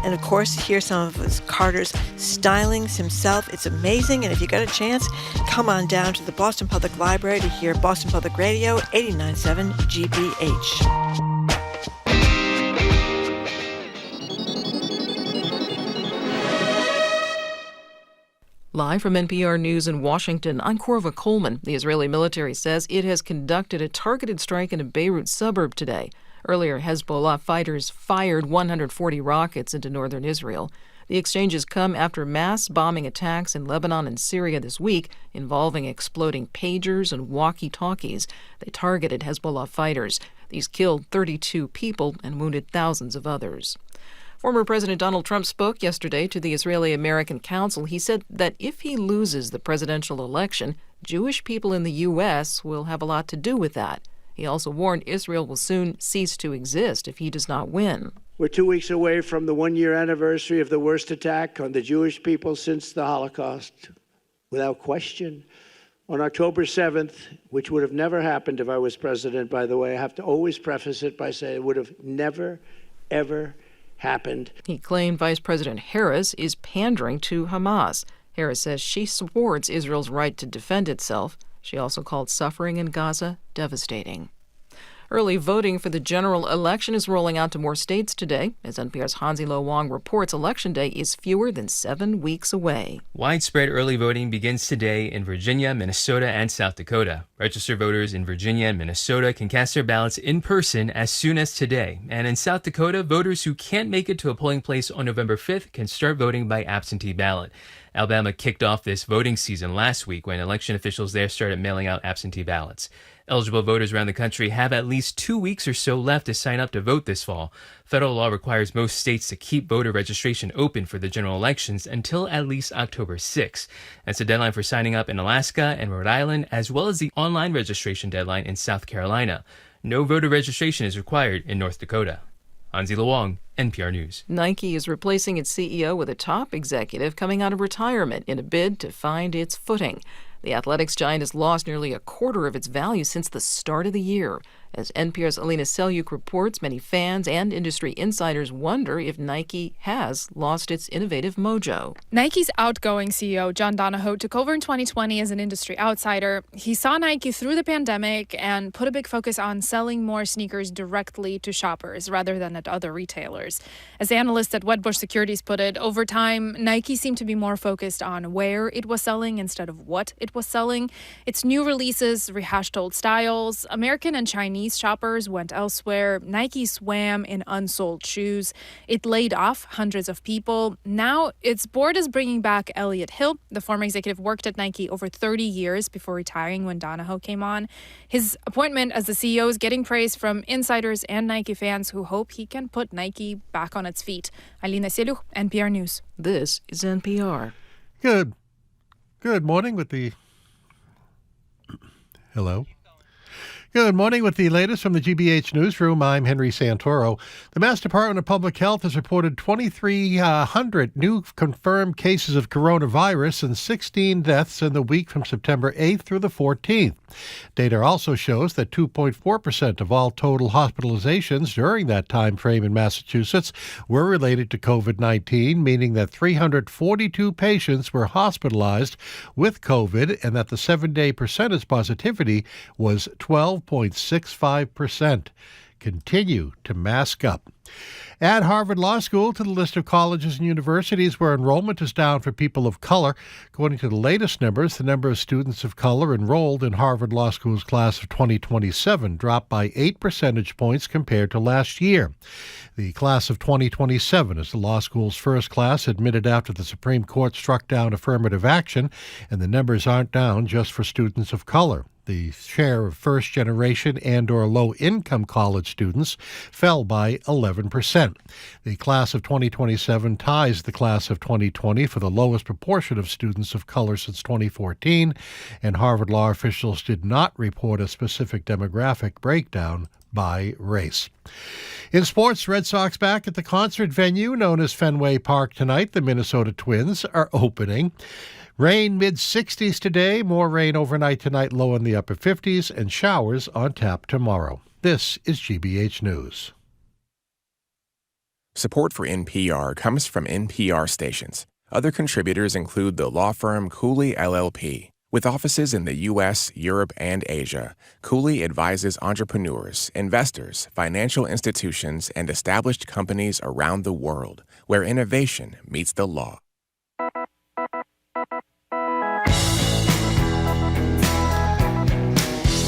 And of course, here's some of Carter's stylings himself. It's amazing. And if you got a chance, come on down to the Boston Public Library to hear Boston Public Radio 89.7 GBH. Live from NPR News in Washington, I'm Corva Coleman. The Israeli military says it has conducted a targeted strike in a Beirut suburb today. Earlier, Hezbollah fighters fired 140 rockets into northern Israel. The exchanges come after mass bombing attacks in Lebanon and Syria this week involving exploding pagers and walkie-talkies. They targeted Hezbollah fighters. These killed 32 people and wounded thousands of others. Former President Donald Trump spoke yesterday to the Israeli-American Council. He said that if he loses the presidential election, Jewish people in the U.S. will have a lot to do with that. He also warned Israel will soon cease to exist if he does not win. We're 2 weeks away from the one-year anniversary of the worst attack on the Jewish people since the Holocaust. Without question, on October 7th, which would have never happened if I was president, by the way, I have to always preface it by saying it would have never, ever happened. He claimed Vice President Harris is pandering to Hamas. Harris says she supports Israel's right to defend itself. She also called suffering in Gaza devastating. Early voting for the general election is rolling out to more states today. As NPR's Hansi Lo Wong reports, Election Day is fewer than 7 weeks away. Widespread early voting begins today in Virginia, Minnesota, and South Dakota. Registered voters in Virginia and Minnesota can cast their ballots in person as soon as today. And in South Dakota, voters who can't make it to a polling place on November 5th can start voting by absentee ballot. Alabama kicked off this voting season last week when election officials there started mailing out absentee ballots. Eligible voters around the country have at least 2 weeks or so left to sign up to vote this fall. Federal law requires most states to keep voter registration open for the general elections until at least October 6. That's the deadline for signing up in Alaska and Rhode Island, as well as the online registration deadline in South Carolina. No voter registration is required in North Dakota. Hansi Lo Wong, NPR News. Nike is replacing its CEO with a top executive coming out of retirement in a bid to find its footing. The athletics giant has lost nearly a quarter of its value since the start of the year. As NPR's Alina Selyuk reports, many fans and industry insiders wonder if Nike has lost its innovative mojo. Nike's outgoing CEO, John Donahoe, took over in 2020 as an industry outsider. He saw Nike through the pandemic and put a big focus on selling more sneakers directly to shoppers rather than at other retailers. As analysts at Wedbush Securities put it, over time, Nike seemed to be more focused on where it was selling instead of what it was selling. Its new releases rehashed old styles. American and Chinese shoppers went elsewhere. Nike swam in unsold shoes. It laid off hundreds of people. Now its board is bringing back Elliott Hill. The former executive worked at Nike over 30 years before retiring when Donahoe came on. His appointment as the CEO is getting praise from insiders and Nike fans who hope he can put Nike back on its feet. Alina Selyuk, NPR News. This is NPR. Good morning with the... Hello? Good morning with the latest from the GBH Newsroom. I'm Henry Santoro. The Mass Department of Public Health has reported 2,300 new confirmed cases of coronavirus and 16 deaths in the week from September 8th through the 14th. Data also shows that 2.4% of all total hospitalizations during that time frame in Massachusetts were related to COVID-19, meaning that 342 patients were hospitalized with COVID and that the 7-day percentage positivity was 12.65%. Continue to mask up. Add Harvard Law School to the list of colleges and universities where enrollment is down for people of color. According to the latest numbers, the number of students of color enrolled in Harvard Law School's class of 2027 dropped by 8 percentage points compared to last year. The class of 2027 is the law school's first class admitted after the Supreme Court struck down affirmative action, and the numbers aren't down just for students of color. The share of first-generation and or low-income college students fell by 11%. The class of 2027 ties the class of 2020 for the lowest proportion of students of color since 2014, and Harvard Law officials did not report a specific demographic breakdown by race. In sports, Red Sox back at the concert venue known as Fenway Park tonight. The Minnesota Twins are opening. Rain mid-60s today, more rain overnight tonight, low in the upper 50s, and showers on tap tomorrow. This is GBH News. Support for NPR comes from NPR stations. Other contributors include the law firm Cooley LLP. With offices in the U.S., Europe, and Asia, Cooley advises entrepreneurs, investors, financial institutions, and established companies around the world where innovation meets the law.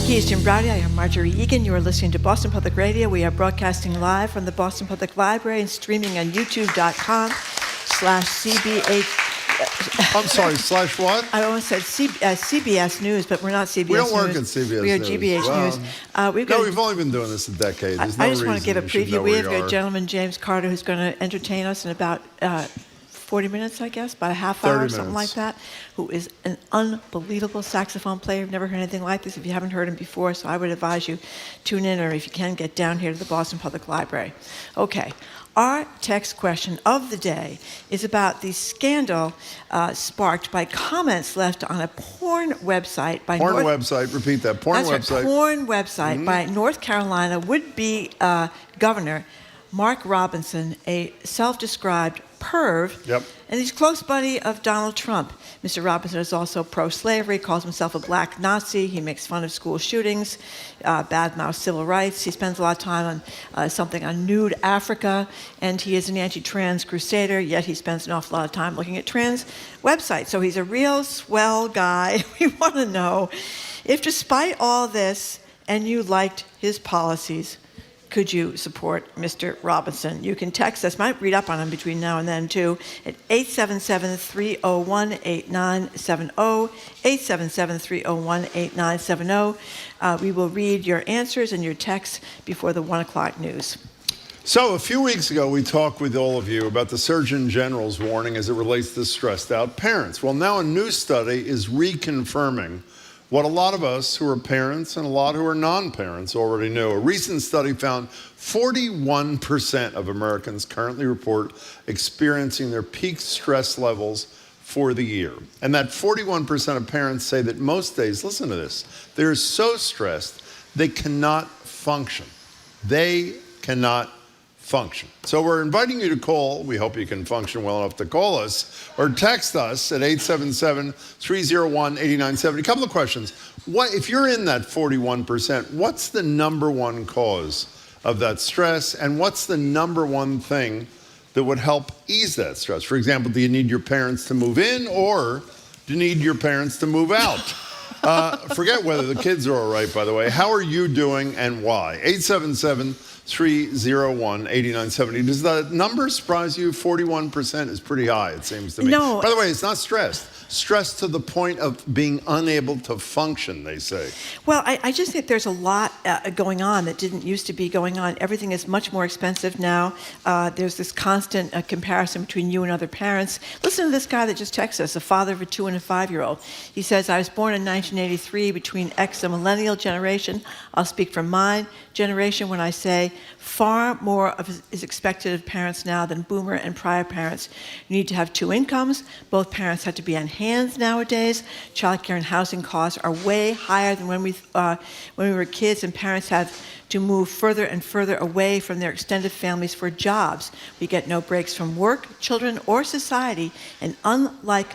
He is Jim Braude. I am Marjorie Egan. You are listening to Boston Public Radio. We are broadcasting live from the Boston Public Library and streaming on youtube.com/CBH. I'm sorry, slash what? I almost said CBS News, but we're not CBS News. We don't work at CBS News. We are GBH News. We've only been doing this a decade. There's I no just want to give a reason preview. We have a gentleman, James Carter, who's going to entertain us in about 40 minutes, I guess, about a half hour, 30 something like minutes. that, who is an unbelievable saxophone player. I've never heard anything like this if you haven't heard him before, so I would advise you tune in, or if you can, get down here to the Boston Public Library. Okay. Our text question of the day is about the scandal sparked by comments left on a porn website by Porn website, repeat that. Porn That's website. Right, porn website by North Carolina would-be governor Mark Robinson, a self-described perv, and he's close buddy of Donald Trump. Mr. Robinson is also pro-slavery, calls himself a black Nazi. He makes fun of school shootings, badmouths civil rights. He spends a lot of time on something on nude Africa, and he is an anti-trans crusader, yet he spends an awful lot of time looking at trans websites. So he's a real swell guy. We want to know if, despite all this, and you liked his policies, could you support Mr. Robinson? You can text us. Might read up on him between now and then, too, at 877-301-8970, 877-301-8970. We will read your answers and your texts before the 1 o'clock news. So a few weeks ago, we talked with all of you about the Surgeon General's warning as it relates to stressed out parents. Well, now a new study is reconfirming what a lot of us who are parents and a lot who are non-parents already knew. A recent study found 41% of Americans currently report experiencing their peak stress levels for the year. And that 41% of parents say that most days, listen to this, they're so stressed they cannot function. They cannot function. So we're inviting you to call. We hope you can function well enough to call us or text us at 877-301-8970. A couple of questions. If you're in that 41%, what's the number one cause of that stress, and what's the number one thing that would help ease that stress? For example, do you need your parents to move in, or do you need your parents to move out? Forget whether the kids are all right, by the way. How are you doing and why? 877-301-8970. Does that number surprise you? 41% is pretty high, it seems to me. No. By the way, it's not stressed. Stressed to the point of being unable to function, they say. Well, I just think there's a lot going on that didn't used to be going on. Everything is much more expensive now. There's this constant comparison between you and other parents. Listen to this guy that just texted us, a father of a 2- and 5-year-old. He says, I was born in 1983 between X and millennial generation. I'll speak for my generation when I say far more is expected of parents now than boomer and prior parents. You need to have 2 incomes. Both parents have to be on hands nowadays. Childcare and housing costs are way higher than when we were kids, and parents have to move further and further away from their extended families for jobs. We get no breaks from work, children, or society, and unlike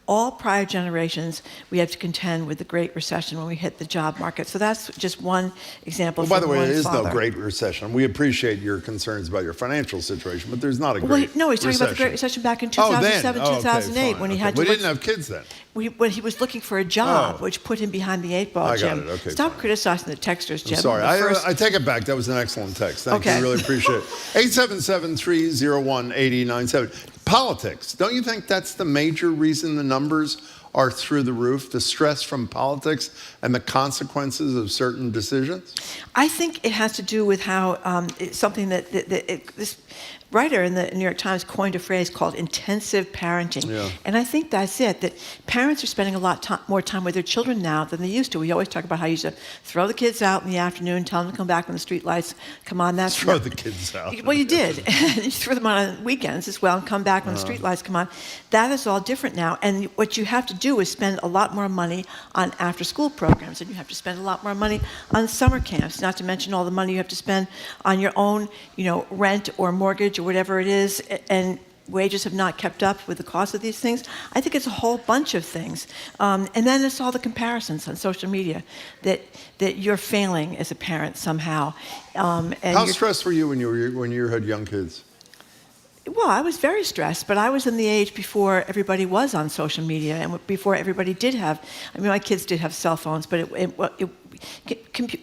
all prior generations, we have to contend with the Great Recession when we hit the job market. So that's just one example. Well, by the way, it is no Great Recession. We appreciate your concerns about your financial situation, but there's not a Great Recession. No, he's talking about the Great Recession back in 2007, 2008, when he had to. We didn't have kids then. When he was looking for a job, which put him behind the 8 ball, Jim. I got it. Okay, Stop criticizing the texters, Jim. I'm sorry. I take it back. That was an excellent text. Thank you. Really appreciate it. 877-301-8097. Politics. Don't you think that's the major reason the numbers are through the roof, the stress from politics and the consequences of certain decisions? I think it has to do with how something that this writer in the New York Times coined a phrase called intensive parenting. Yeah. And I think that's it, that parents are spending a lot more time with their children now than they used to. We always talk about how you used to throw the kids out in the afternoon, tell them to come back when the street lights come on. That's throw the kids out. Well, you did. You threw them on weekends as well and come back when the street lights come on. That is all different now. And what you have to do is spend a lot more money on after-school programs, and you have to spend a lot more money on summer camps, not to mention all the money you have to spend on your own, rent or mortgage mortgage or whatever it is, and wages have not kept up with the cost of these things. I think it's a whole bunch of things. And then it's all the comparisons on social media that you're failing as a parent somehow. And How stressed were you when you had young kids? Well, I was very stressed, but I was in the age before everybody was on social media and before everybody did have, I mean, my kids did have cell phones, but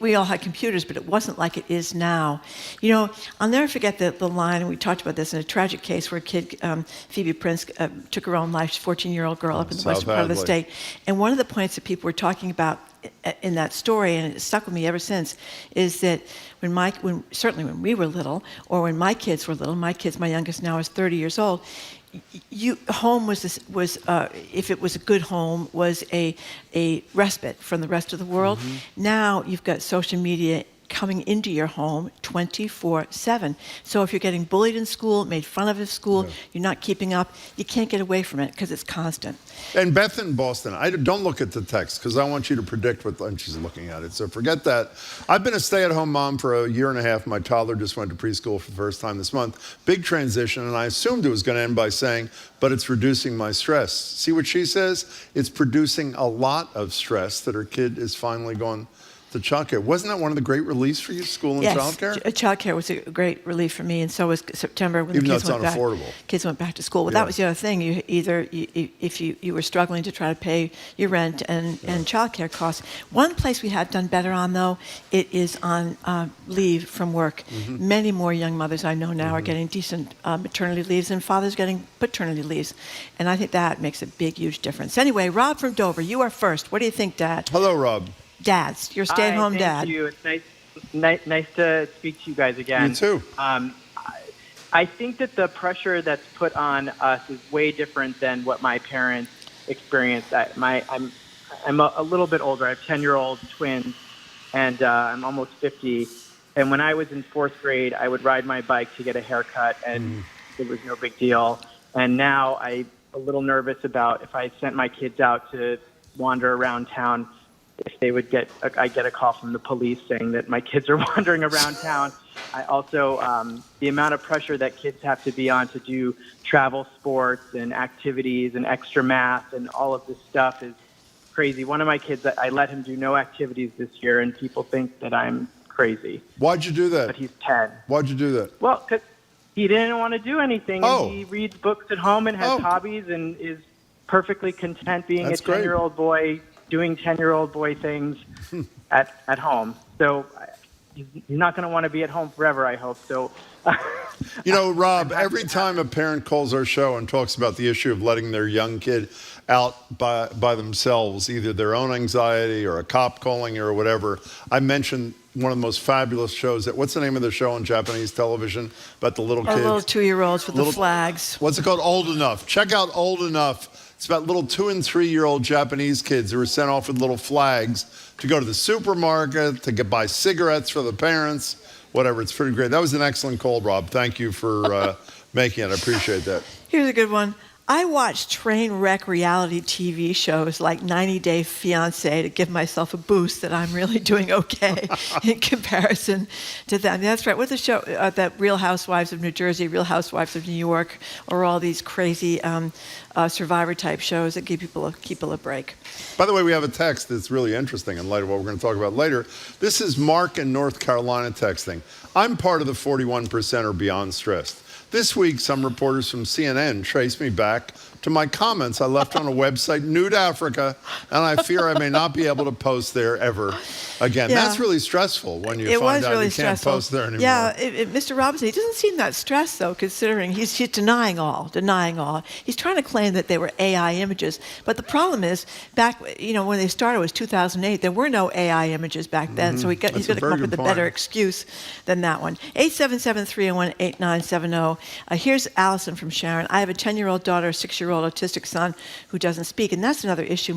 we all had computers, but it wasn't like it is now. You know, I'll never forget the line, and we talked about this in a tragic case where a kid, Phoebe Prince, took her own life, 14-year-old girl up in the western part of the state. And one of the points that people were talking about in that story, and it stuck with me ever since, is that certainly when we were little, or when my kids were little, my youngest now is 30 years old, home was if it was a good home, was a respite from the rest of the world. Now you've got social media coming into your home 24/7. So if you're getting bullied in school, made fun of at school, you're not keeping up, you can't get away from it because it's constant. And Beth in Boston, don't look at the text because I want you to predict what she's looking at it. So forget that. I've been a stay-at-home mom for a year and a half. My toddler just went to preschool for the first time this month. Big transition, and I assumed it was going to end by saying, but it's reducing my stress. See what she says? It's producing a lot of stress that her kid is finally going to childcare. Wasn't that one of the great reliefs for you, school and childcare? Yes, childcare was a great relief for me, and so was September when Even the though it's unaffordable. Kids went back to school. Well, that was the other thing. If you were struggling to try to pay your rent and childcare costs. One place we have done better on, though, it is on leave from work. Many more young mothers I know now are getting decent maternity leaves, and fathers getting paternity leaves, and I think that makes a big, huge difference. Anyway, Rob from Dover, you are first. What do you think, Dad? Hello, Rob. Dads, you're a stay-at-home dad. Thank you. It's nice to speak to you guys again. You too. I think that the pressure that's put on us is way different than what my parents experienced. I'm a little bit older. I have 10-year-old twins, and I'm almost 50. And when I was in 4th grade, I would ride my bike to get a haircut, and it was no big deal. And now I'm a little nervous about if I sent my kids out to wander around town, if they would I get a call from the police saying that my kids are wandering around town. I also, the amount of pressure that kids have to be on to do travel sports and activities and extra math and all of this stuff is crazy. One of my kids, I let him do no activities this year, and people think that I'm crazy. Why'd you do that? But he's 10. Why'd you do that? Well, because he didn't want to do anything. Oh. And he reads books at home and has hobbies and is perfectly content being That's a 10-year-old boy, doing 10-year-old boy things at home. So he's not going to want to be at home forever, I hope. So, you know, Rob, every time a parent calls our show and talks about the issue of letting their young kid out by themselves, either their own anxiety or a cop calling or whatever, I mentioned one of the most fabulous shows. What's the name of the show on Japanese television about the little kids? Little 2-year-olds with the flags. What's it called? Old Enough. Check out Old Enough. It's about little 2- and 3-year-old Japanese kids who were sent off with little flags to go to the supermarket, to buy cigarettes for the parents, whatever. It's pretty great. That was an excellent call, Rob. Thank you for making it. I appreciate that. Here's a good one. I watch train wreck reality TV shows like 90 Day Fiancé to give myself a boost that I'm really doing okay in comparison to them. That's right. What's the show? That Real Housewives of New Jersey, Real Housewives of New York, or all these crazy Survivor-type shows that give people a break. By the way, we have a text that's really interesting in light of what we're going to talk about later. This is Mark in North Carolina texting. I'm part of the 41% or beyond stressed. This week, some reporters from CNN traced me back to my comments I left on a website, Nude Africa, and I fear I may not be able to post there ever again. Yeah. That's really stressful when you find out really you can't stressful. post there anymore. Yeah, Mr. Robinson, he doesn't seem that stressed, though, considering he's denying all. He's trying to claim that they were AI images. But the problem is, back, when they started, it was 2008. There were no AI images back then, so he's going to come up with a better excuse than that one. 877-301-8970. Here's Allison from Sharon. I have a 10-year-old daughter, a 6-year-old autistic son who doesn't speak, and that's another issue.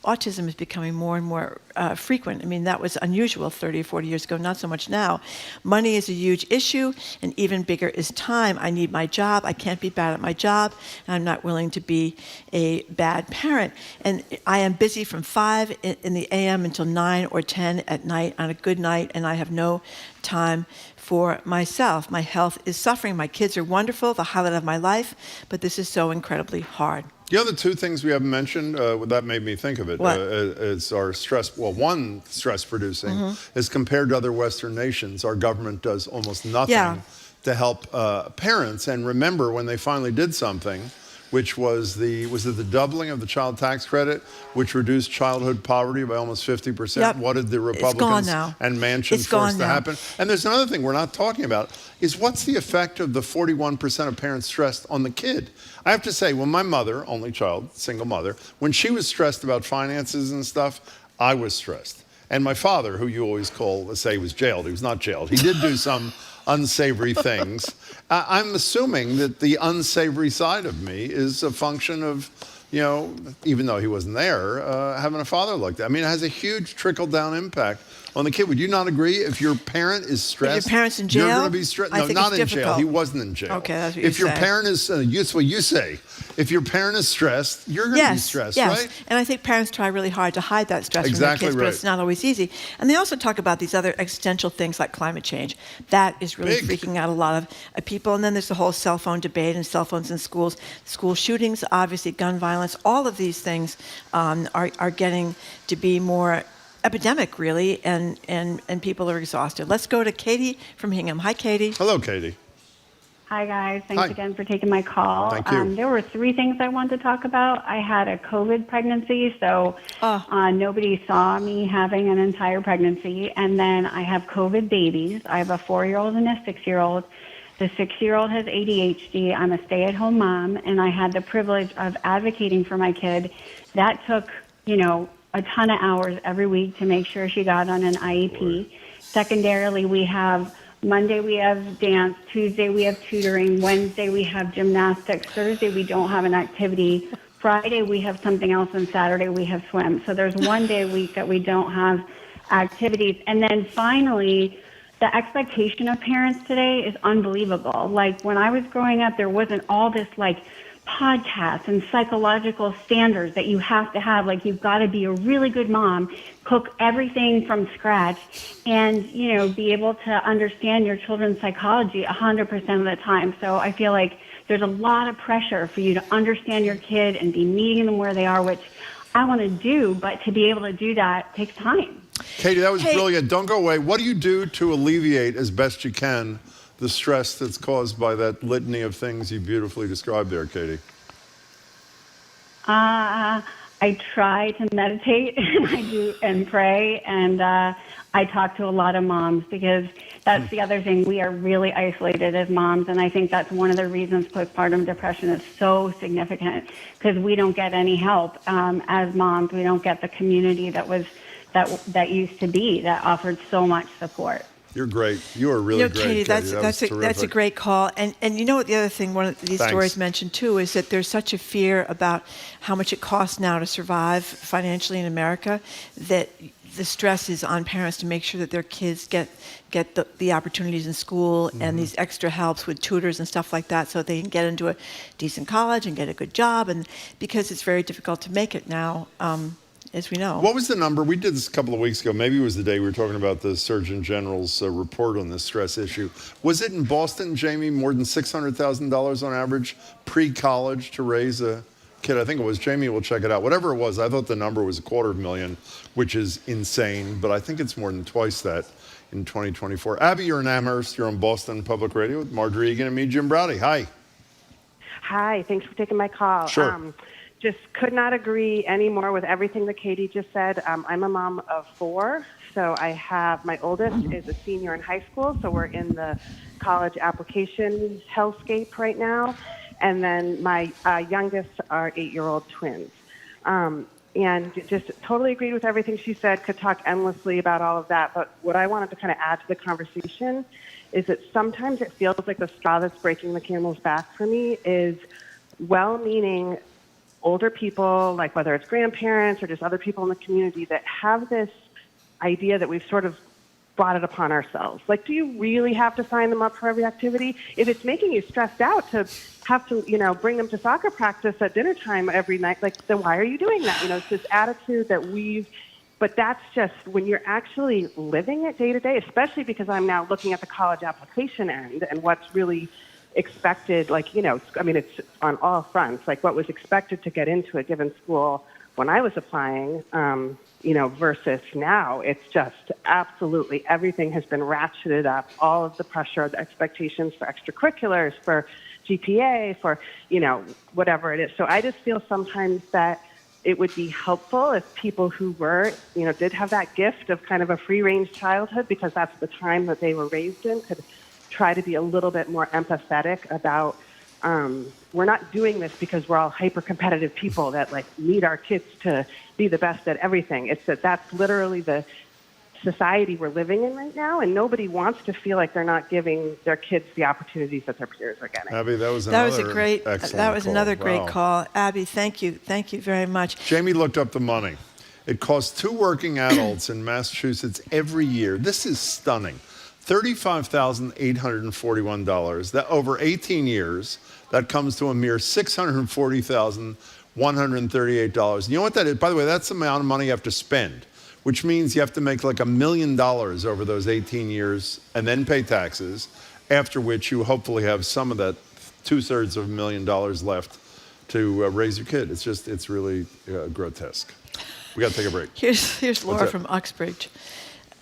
Autism is becoming more and more frequent. I mean, that was unusual 30 or 40 years ago, not so much now. Money is a huge issue, and even bigger is time. I need my job. I can't be bad at my job, and I'm not willing to be a bad parent. And I am busy from 5 in the a.m. until 9 or 10 at night on a good night, and I have no time for myself. My health is suffering. My kids are wonderful, the highlight of my life, but this is so incredibly hard. The other two things we haven't mentioned, that made me think of it, is our stress. Well, one, stress producing, is compared to other Western nations, our government does almost nothing to help parents. And remember when they finally did something, which was the doubling of the child tax credit, which reduced childhood poverty by almost 50%. Yep. What did the Republicans and Manchin force to happen? And there's another thing we're not talking about, is what's the effect of the 41% of parents stressed on the kid? I have to say, when my mother, only child, single mother, when she was stressed about finances and stuff, I was stressed. And my father, who you always say was jailed, he was not jailed. He did do some unsavory things. I'm assuming that the unsavory side of me is a function of, even though he wasn't there, having a father like that. I mean, it has a huge trickle-down impact on the kid. Would you not agree? If your parent is stressed, if your parent's in jail, you're going to be stressed. No, not in jail. He wasn't in jail. Okay, that's what if your parent is, that's what you say. If your parent is stressed, you're going to be stressed, right? And I think parents try really hard to hide that stress from their kids, but it's not always easy. And they also talk about these other existential things like climate change. That is really freaking out a lot of people. And then there's the whole cell phone debate and cell phones in schools, school shootings, obviously gun violence. All of these things are getting to be more epidemic, really, and people are exhausted. Let's go to Katie from Hingham. Hi, Katie. Hello, Katie. Hi, guys. Thanks again for taking my call. Thank you. There were three things I wanted to talk about. I had a COVID pregnancy, so nobody saw me having an entire pregnancy. And then I have COVID babies. I have a 4-year-old and a 6-year-old. The 6-year-old has ADHD. I'm a stay-at-home mom, and I had the privilege of advocating for my kid. That took, a ton of hours every week to make sure she got on an IEP. Secondarily, Monday we have dance, Tuesday we have tutoring, Wednesday we have gymnastics, Thursday we don't have an activity, Friday we have something else, and Saturday we have swim. So there's one day a week that we don't have activities. And then finally, the expectation of parents today is unbelievable. Like when I was growing up, there wasn't all this podcasts and psychological standards that you have to have. Like you've got to be a really good mom, cook everything from scratch, and be able to understand your children's psychology 100% of the time. So I feel like there's a lot of pressure for you to understand your kid and be meeting them where they are, which I want to do, but to be able to do that takes time. Katie, that was brilliant. Don't go away. What do you do to alleviate as best you can the stress that's caused by that litany of things you beautifully described there, Katie? I try to meditate and pray, and I talk to a lot of moms because that's the other thing. We are really isolated as moms, and I think that's one of the reasons postpartum depression is so significant, because we don't get any help as moms. We don't get the community that used to be, that offered so much support. You're great. You are really great, Katie. That's a great call. And you know what? The other thing one of these stories mentioned too is that there's such a fear about how much it costs now to survive financially in America that the stress is on parents to make sure that their kids get the opportunities in school and these extra helps with tutors and stuff like that, so they can get into a decent college and get a good job. And because it's very difficult to make it now. As we know. What was the number? We did this a couple of weeks ago. Maybe it was the day we were talking about the Surgeon General's report on this stress issue. Was it in Boston, Jamie, more than $600,000 on average pre-college to raise a kid? I think it was. Jamie will check it out. Whatever it was, I thought the number was $250,000, which is insane, but I think it's more than twice that in 2024. Abby, you're in Amherst. You're on Boston Public Radio with Marjorie Egan and me, Jim Browdy. Hi. Hi. Thanks for taking my call. Sure. Just could not agree any more with everything that Katie just said. I'm a mom of 4, so I have my oldest is a senior in high school, so we're in the college application hellscape right now, and then my youngest are 8-year-old twins. And just totally agreed with everything she said, could talk endlessly about all of that, but what I wanted to kind of add to the conversation is that sometimes it feels like the straw that's breaking the camel's back for me is well-meaning older people, like whether it's grandparents or just other people in the community that have this idea that we've sort of brought it upon ourselves. Like, do you really have to sign them up for every activity? If it's making you stressed out to have to, bring them to soccer practice at dinner time every night, like, then why are you doing that? It's this attitude that we've But that's just when you're actually living it day to day, especially because I'm now looking at the college application end and what's really expected, like, it's on all fronts, like what was expected to get into a given school when I was applying, versus now. It's just absolutely everything has been ratcheted up, all of the pressure, the expectations for extracurriculars, for GPA, for, whatever it is. So I just feel sometimes that it would be helpful if people who were, did have that gift of kind of a free-range childhood, because that's the time that they were raised in, could try to be a little bit more empathetic about, we're not doing this because we're all hyper-competitive people that, need our kids to be the best at everything. It's that's literally the society we're living in right now, and nobody wants to feel like they're not giving their kids the opportunities that their peers are getting. Abby, that was another great call. Abby, thank you very much. Jamie looked up the money. It costs 2 working adults in Massachusetts every year. This is stunning. $35,841. That over 18 years, that comes to a mere $640,138. You know what that is? By the way, that's the amount of money you have to spend, which means you have to make like $1 million over those 18 years and then pay taxes, after which you hopefully have some of that $2/3 of $1 million left to raise your kid. It's really grotesque. We got to take a break. Here's Laura from Uxbridge.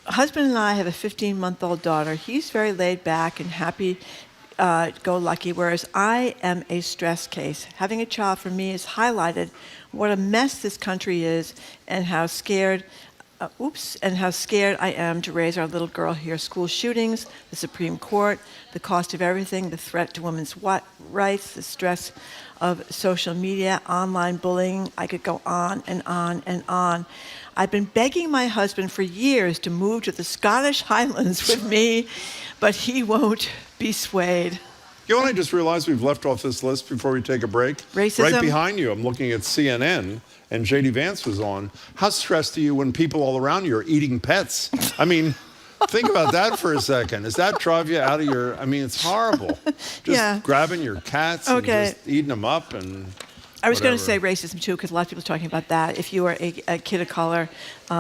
Husband and I have a 15-month-old daughter. He's very laid back and happy, go lucky, whereas I am a stress case. Having a child for me has highlighted what a mess this country is and how scared I am to raise our little girl here. School shootings, the Supreme Court, the cost of everything, the threat to women's rights, the stress of social media, online bullying. I could go on and on and on. I've been begging my husband for years to move to the Scottish Highlands with me, but he won't be swayed. You know what I just realized we've left off this list before we take a break? Racism. Right behind you, I'm looking at CNN, and J.D. Vance was on. How stressed are you when people all around you are eating pets? I mean, think about that for a second. Does that drive you out of your... it's horrible. Just grabbing your cats and just eating them up and... I was going to say racism, too, because a lot of people are talking about that. If you are a kid of color,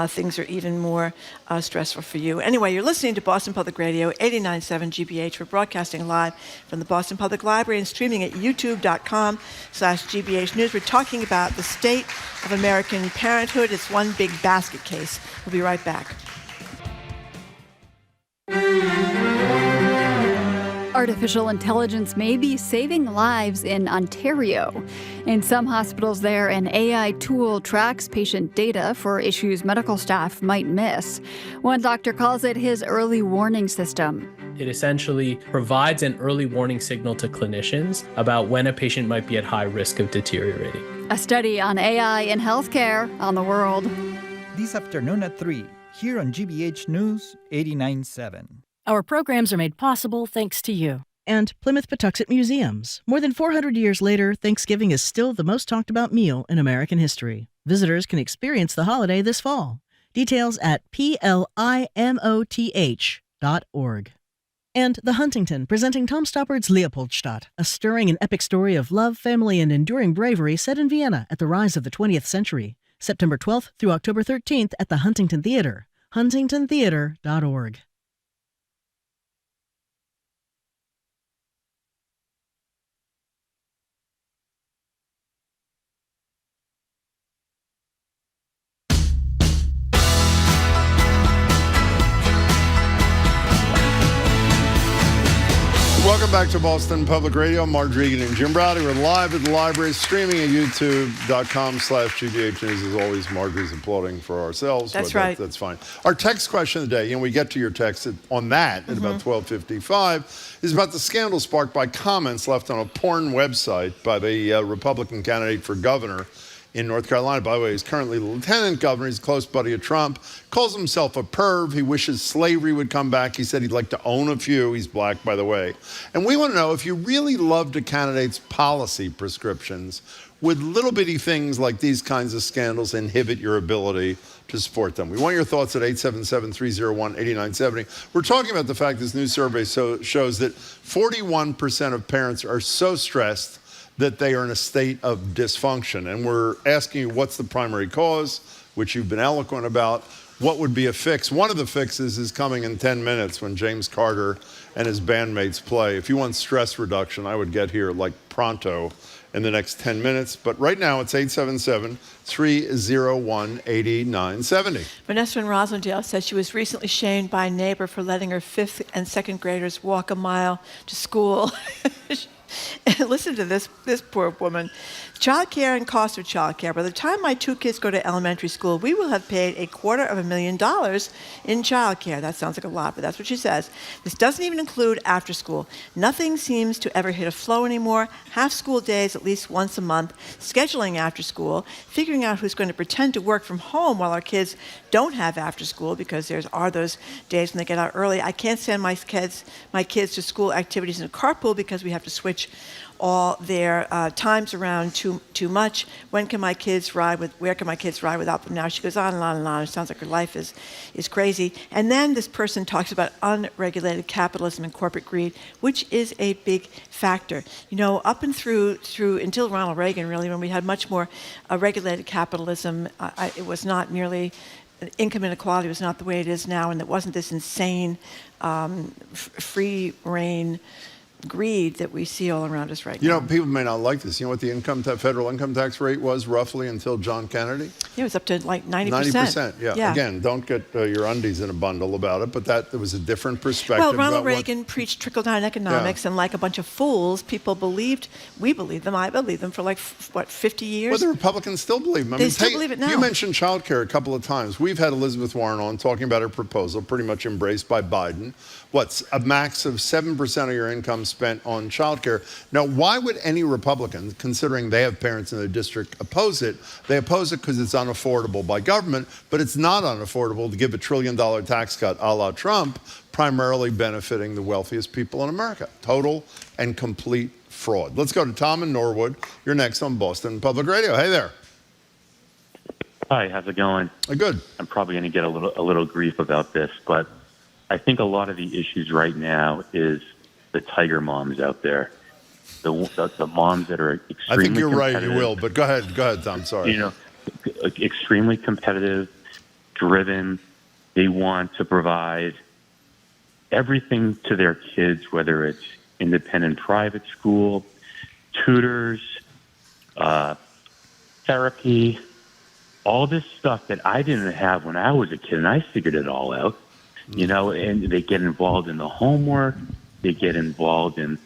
things are even more stressful for you. Anyway, you're listening to Boston Public Radio, 89.7 GBH. We're broadcasting live from the Boston Public Library and streaming at youtube.com/GBH News. We're talking about the state of American parenthood. It's one big basket case. We'll be right back. Artificial intelligence may be saving lives in Ontario. In some hospitals there, an AI tool tracks patient data for issues medical staff might miss. One doctor calls it his early warning system. It essentially provides an early warning signal to clinicians about when a patient might be at high risk of deteriorating. A study on AI in healthcare on the world. This afternoon at 3, here on GBH News 89.7. Our programs are made possible thanks to you. And Plymouth-Patuxent Museums. More than 400 years later, Thanksgiving is still the most talked about meal in American history. Visitors can experience the holiday this fall. Details at plimoth.org. And The Huntington, presenting Tom Stoppard's Leopoldstadt, a stirring and epic story of love, family, and enduring bravery set in Vienna at the rise of the 20th century. September 12th through October 13th at the Huntington Theatre. huntingtontheatre.org. Welcome back to Boston Public Radio. Marge Regan and Jim Browdy. We're live at the library, streaming at youtube.com/GBH News. As always, Marjorie's applauding for ourselves. That's right. That's fine. Our text question of the day, we get to your text on that at about 12:55, is about the scandal sparked by comments left on a porn website by the Republican candidate for governor in North Carolina. By the way, he's currently the lieutenant governor. He's a close buddy of Trump. Calls himself a perv. He wishes slavery would come back. He said he'd like to own a few. He's black, by the way. And we want to know, if you really loved a candidate's policy prescriptions, would little bitty things like these kinds of scandals inhibit your ability to support them? We want your thoughts at 877-301-8970. We're talking about the fact this new survey shows that 41% of parents are so stressed that they are in a state of dysfunction. And we're asking you, what's the primary cause? which you've been eloquent about. What would be a fix? One of the fixes is coming in 10 minutes when James Carter and his bandmates play. If you want stress reduction, I would get here like pronto in the next 10 minutes. But right now, it's 877-301-8970. Vanessa in Roslindale says she was recently shamed by a neighbor for letting her 5th and 2nd graders walk a mile to school. Listen to this poor woman. Child care and cost of child care. By the time my 2 kids go to elementary school, we will have paid $250,000 in child care. That sounds like a lot, but that's what she says. This doesn't even include after school. Nothing seems to ever hit a flow anymore. Half school days at least once a month, scheduling after school, figuring out who's going to pretend to work from home while our kids don't have after school, because there are those days when they get out early. I can't send my kids to school activities in a carpool because we have to switch all their times around too much. Where can my kids ride without them now? She goes on and on and on. It sounds like her life is crazy. And then this person talks about unregulated capitalism and corporate greed, which is a big factor. You know, up and through until Ronald Reagan, really, when we had much more regulated capitalism, it was not merely income inequality was not the way it is now, and it wasn't this insane free reign greed that we see all around us right now. You know, people may not like this. You know what the federal income tax rate was roughly until John Kennedy? Yeah, it was up to like 90%. 90%, yeah. Again, don't get your undies in a bundle about it, but there was a different perspective. Well, Ronald Reagan preached trickle-down economics, and like a bunch of fools, we believed them, I believed them for 50 years? Well, the Republicans still believe them. They still believe it now. You mentioned child care a couple of times. We've had Elizabeth Warren on talking about her proposal, pretty much embraced by Biden. What's a max of 7% of your income spent on childcare? Now, why would any Republican, considering they have parents in their district, oppose it? They oppose it because it's unaffordable by government, but it's not unaffordable to give $1 trillion tax cut a la Trump, primarily benefiting the wealthiest people in America. Total and complete fraud. Let's go to Tom in Norwood. You're next on Boston Public Radio. Hey there. Hi, how's it going? Good. I'm probably going to get a little grief about this, but I think a lot of the issues right now is the tiger moms out there, the moms that are extremely I think you're right, you will, but go ahead, Tom, sorry. You know, extremely competitive, driven. They want to provide everything to their kids, whether it's independent private school, tutors, therapy, all this stuff that I didn't have when I was a kid, and I figured it all out. You know, and they get involved in the homework. They get involved in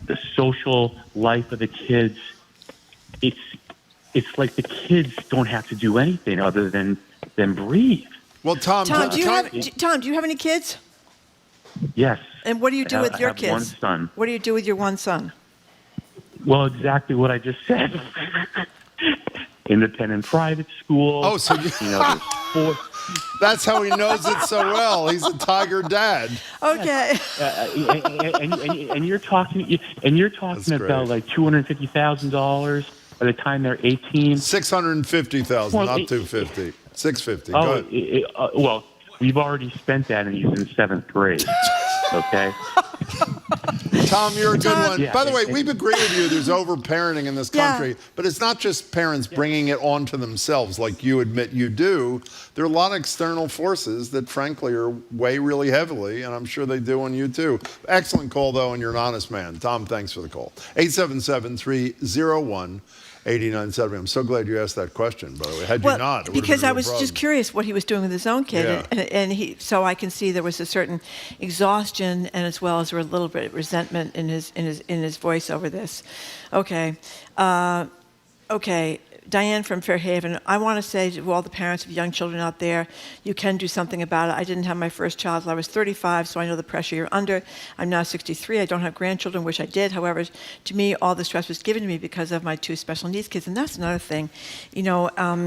the social life of the kids. It's like the kids don't have to do anything other than breathe. Well, Tom, do you have any kids? Yes. And what do you do with your kids? One son. What do you do with your one son? Well, exactly what I just said. Independent private school. Oh, so you know, there's 4. That's how he knows it so well. He's a tiger dad. Okay. And you're talking about like $250,000 by the time they're 18. $650,000, not $250. $650. Oh, Go ahead. Well, we've already spent that, and he's in 7th grade. Okay. Tom, you're a good one. Yeah, By the way, we've agreed with you there's over-parenting in this country, but it's not just parents bringing it onto themselves like you admit you do. There are a lot of external forces that, frankly, weigh really heavily, and I'm sure they do on you, too. Excellent call, though, and you're an honest man. Tom, thanks for the call. 877-301-8970. I'm so glad you asked that question, by the way. Had you not, it would because have been I was just curious what he was doing with his own kid, so I can see there was a certain exhaustion, and as well as a little bit of resentment in his voice over this. Okay. Diane from Fairhaven, I want to say to all the parents of young children out there, you can do something about it. I didn't have my first child until I was 35, so I know the pressure you're under. I'm now 63. I don't have grandchildren, which I did. However, to me, all the stress was given to me because of my 2 special needs kids. And that's another thing. You know, a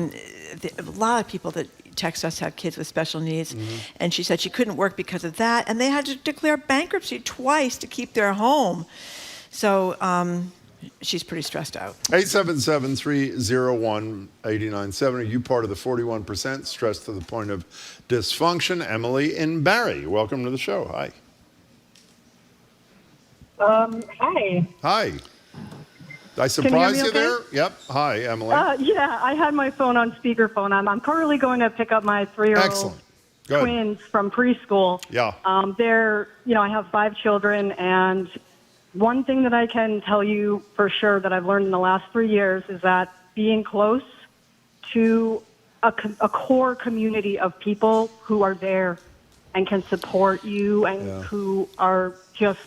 lot of people that text us have kids with special needs. Mm-hmm. And she said she couldn't work because of that. And they had to declare bankruptcy twice to keep their home. So, she's pretty stressed out. 877-301-8970. Are you part of the 41% stressed to the point of dysfunction? Emily in Barrie, welcome to the show. Hi. Hi. Hi. I surprised you there? Yep. Hi, Emily. Yeah, I had my phone on speakerphone. I'm currently going to pick up my 3-year-old twins from preschool. Yeah. I have 5 children, and one thing that I can tell you for sure that I've learned in the last 3 years is that being close to a core community of people who are there and can support you and who are just,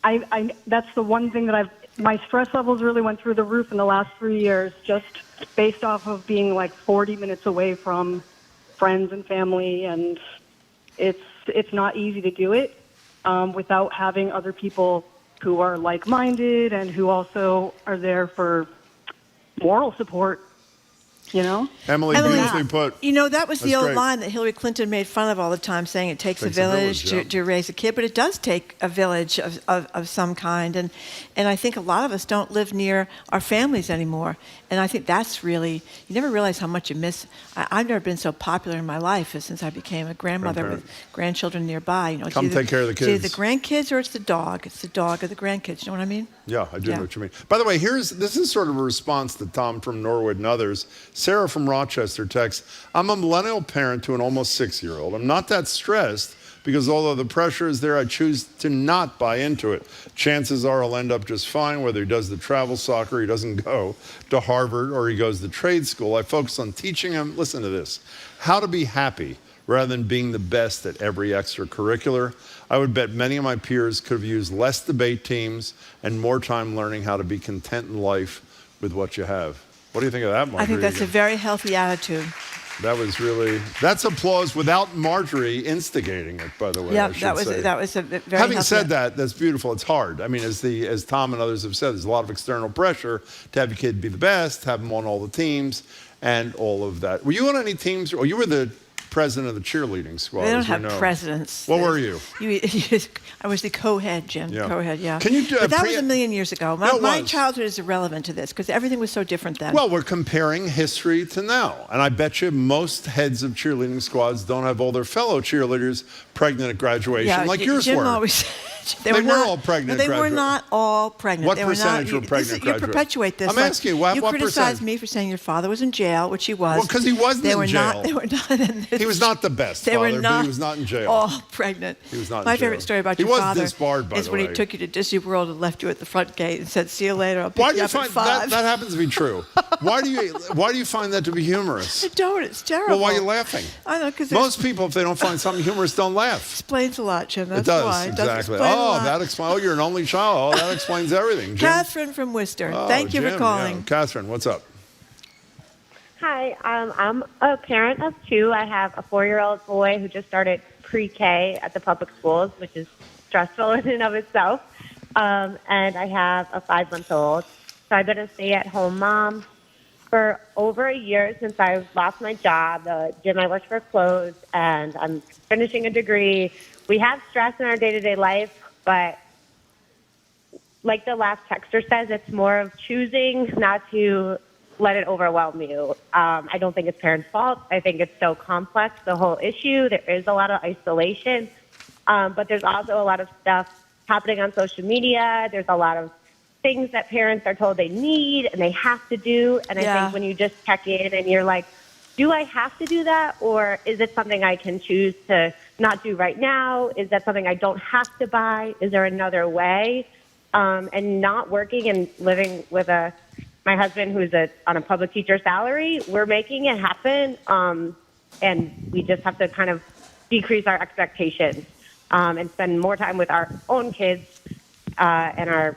that's the one thing that my stress levels really went through the roof in the last 3 years, just based off of being like 40 minutes away from friends and family. And it's not easy to do it without having other people who are like-minded and who also are there for moral support. Emily, beautifully put. That was the old line that Hillary Clinton made fun of all the time, saying it takes a village to raise a kid, but it does take a village of some kind, and I think a lot of us don't live near our families anymore, and I think that's really, you never realize how much you miss. I've never been so popular in my life as since I became a grandmother with grandchildren nearby. Come take care of the kids. It's either the grandkids or it's the dog. It's the dog or the grandkids. You know what I mean? Yeah, I do know what you mean. By the way, this is sort of a response to Tom from Norwood and others. Sarah from Rochester texts, I'm a millennial parent to an almost 6-year-old. I'm not that stressed because although the pressure is there, I choose to not buy into it. Chances are I'll end up just fine, whether he does the travel soccer, he doesn't go to Harvard, or he goes to trade school. I focus on teaching him, listen to this, how to be happy rather than being the best at every extracurricular. I would bet many of my peers could have used less debate teams and more time learning how to be content in life with what you have. What do you think of that, Marjorie? I think that's a very healthy attitude. That's applause without Marjorie instigating it, by the way. Yeah, that was a very Having said that, that's beautiful. It's hard. I mean, as Tom and others have said, there's a lot of external pressure to have your kid be the best, have them on all the teams, and all of that. Were you on any teams? Or you were the president of the cheerleading squad. They don't have presidents. What were you? I was the co-head, Jim. Yeah. Co-head, yeah. Can you? But that was a million years ago. My childhood is irrelevant to this because everything was so different then. Well, we're comparing history to now, and I bet you most heads of cheerleading squads don't have all their fellow cheerleaders pregnant at graduation like yours Jim were. Always. They were all pregnant. No, they were not all pregnant. What percentage were pregnant? You perpetuate this. I'm asking you, what criticized me for saying your father was in jail, which he was. Well, because he wasn't in jail. They were not. He was not the best father, but he was not in jail. All pregnant. He was not in jail. My favorite story about your father disbarred, by is the when way. he took you to Disney World and left you at the front gate and said, "See you later. I'll pick you up at 5." That happens to be true. Why do you find that to be humorous? I don't. It's terrible. Well, why are you laughing? I know because most people, if they don't find something humorous, don't laugh. Explains a lot, Jim. That's it does why. exactly. That Oh, you're an only child. Oh, that explains everything. Jim? Catherine from Worcester. Thank you for calling. Yeah. Catherine, what's up? Hi, I'm a parent of 2. I have a 4-year-old boy who just started pre-K at the public schools, which is stressful in and of itself. And I have a 5-month-old. So I've been a stay-at-home mom for over a year since I lost my job. The gym I worked for closed, and I'm finishing a degree. We have stress in our day-to-day life, but like the last texter says, it's more of choosing not to let it overwhelm you. I don't think it's parents' fault. I think it's so complex, the whole issue. There is a lot of isolation, but there's also a lot of stuff happening on social media. There's a lot of things that parents are told they need and they have to do. And I think when you just check in and you're like, do I have to do that? Or is it something I can choose to not do right now? Is that something I don't have to buy? Is there another way? And not working and living with my husband who's on a public teacher salary, we're making it happen. And we just have to kind of decrease our expectations and spend more time with our own kids and our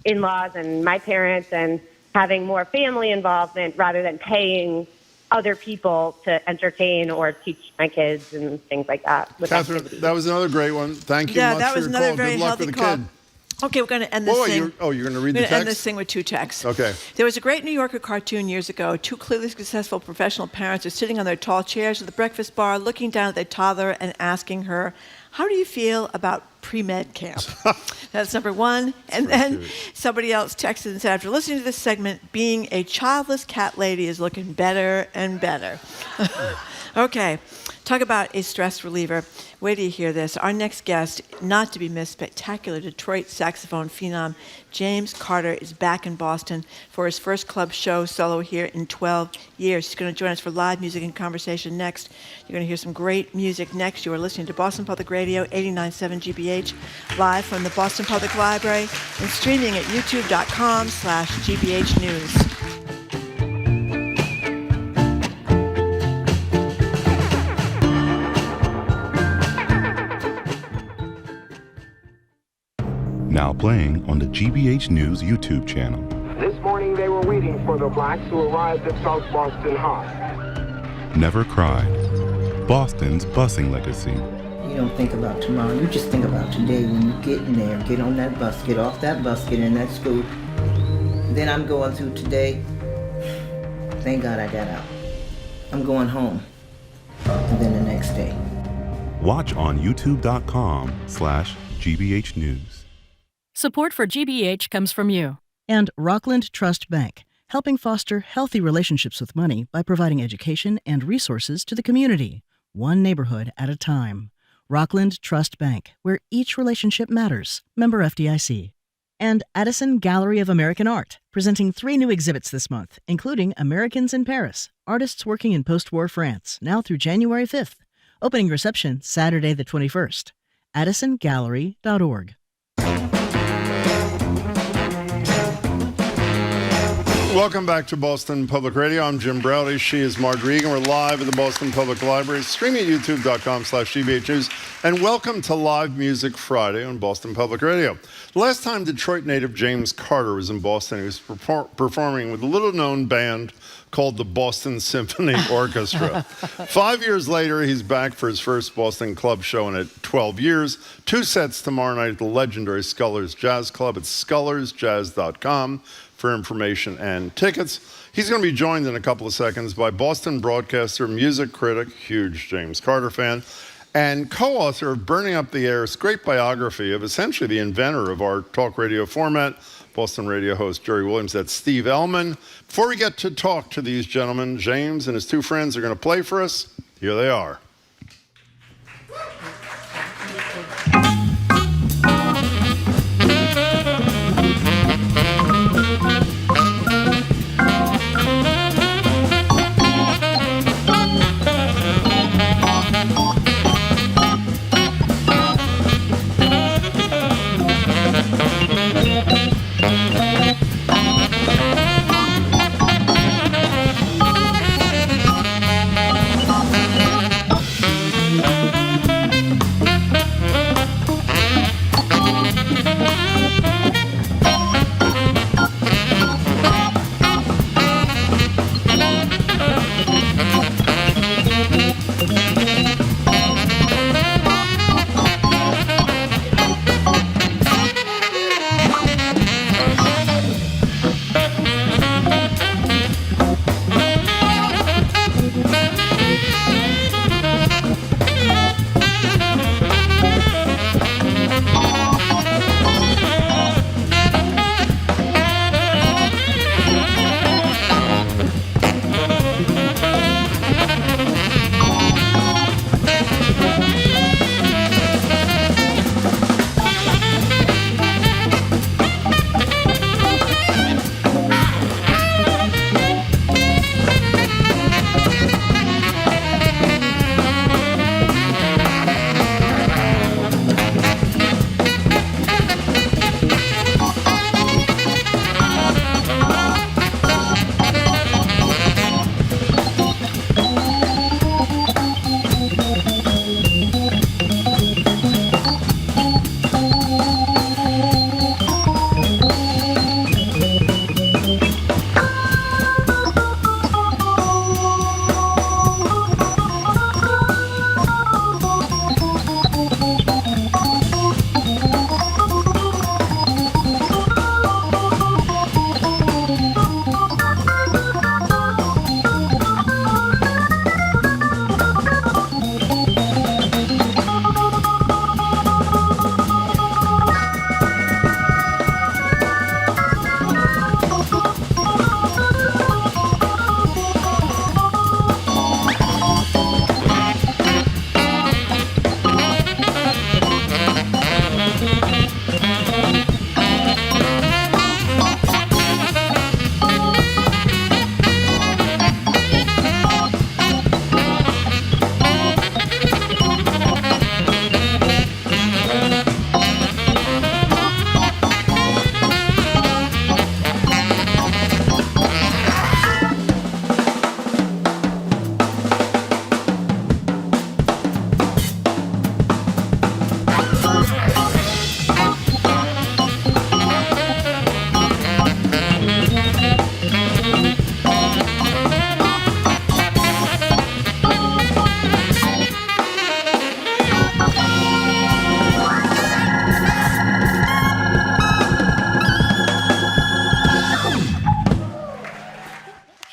in-laws and my parents and having more family involvement rather than paying other people to entertain or teach my kids and things like that. Catherine, that was another great one. Thank you much that for was your another call. very Good luck healthy with the call. kid. Okay, we're going to end this thing. You're going to read the text? We're going to end this thing with 2 texts. Okay. There was a great New Yorker cartoon years ago. 2 clearly successful professional parents are sitting on their tall chairs at the breakfast bar, looking down at their toddler and asking her, "How do you feel about pre-med camp?" That's number 1. And then somebody else texted and said, after listening to this segment, being a childless cat lady is looking better and better. Okay. Talk about a stress reliever. Wait till you hear this. Our next guest, not to be missed, spectacular Detroit saxophone phenom James Carter is back in Boston for his first club show solo here in 12 years. He's going to join us for live music and conversation next. You're going to hear some great music next. You are listening to Boston Public Radio, 89.7 GBH, live from the Boston Public Library and streaming at youtube.com/GBH News. Now playing on the GBH News YouTube channel. This morning they were waiting for the blacks who arrived at South Boston High. Never cried. Boston's busing legacy. You don't think about tomorrow, you just think about today when you get in there, get on that bus, get off that bus, get in that school. Then I'm going through today. Thank God I got out. I'm going home. And then the next day. Watch on youtube.com/GBH News. Support for GBH comes from you. And Rockland Trust Bank, helping foster healthy relationships with money by providing education and resources to the community, one neighborhood at a time. Rockland Trust Bank, where each relationship matters. Member FDIC. And Addison Gallery of American Art, presenting 3 new exhibits this month, including Americans in Paris, artists working in post-war France, now through January 5th. Opening reception Saturday the 21st. AddisonGallery.org. Welcome back to Boston Public Radio. I'm Jim Browdy. She is Marjorie Egan. We're live at the Boston Public Library, streaming at youtube.com/GBH News. And welcome to Live Music Friday on Boston Public Radio. The last time Detroit native James Carter was in Boston, he was performing with a little-known band called the Boston Symphony Orchestra. 5 years later, he's back for his first Boston club show in 12 years. 2 sets tomorrow night at the legendary Scullers Jazz Club at scullersjazz.com. for information and tickets. He's going to be joined in a couple of seconds by Boston broadcaster, music critic, huge James Carter fan, and co-author of Burning Up the Air, a great biography of essentially the inventor of our talk radio format, Boston radio host Jerry Williams. That's Steve Ellman. Before we get to talk to these gentlemen, James and his 2 friends are going to play for us. Here they are.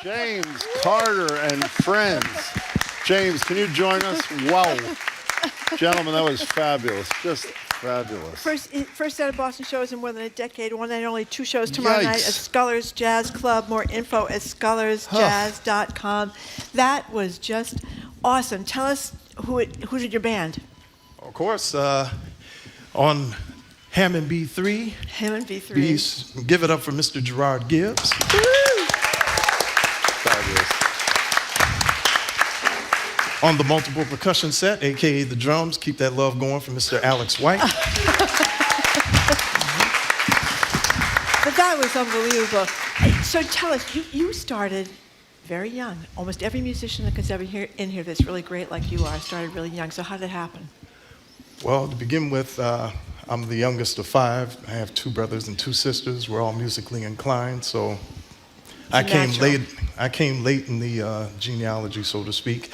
James Carter and friends. James, can you join us? Wow. Gentlemen, that was fabulous. Just fabulous. First set of Boston shows in more than a decade. One night only, 2 shows tomorrow night at Scullers Jazz Club. More info at scullersjazz.com. That was just awesome. Tell us who did your band? Of course, on Hammond B3. Hammond B3. Give it up for Mr. Gerard Gibbs. Fabulous. On the multiple percussion set, a.k.a. the drums, keep that love going for Mr. Alex White. But that was unbelievable. So tell us, you started very young. Almost every musician that comes in here that's really great like you are started really young. So how did it happen? Well, to begin with, I'm the youngest of 5. I have 2 brothers and 2 sisters. We're all musically inclined, so I came late in the genealogy, so to speak,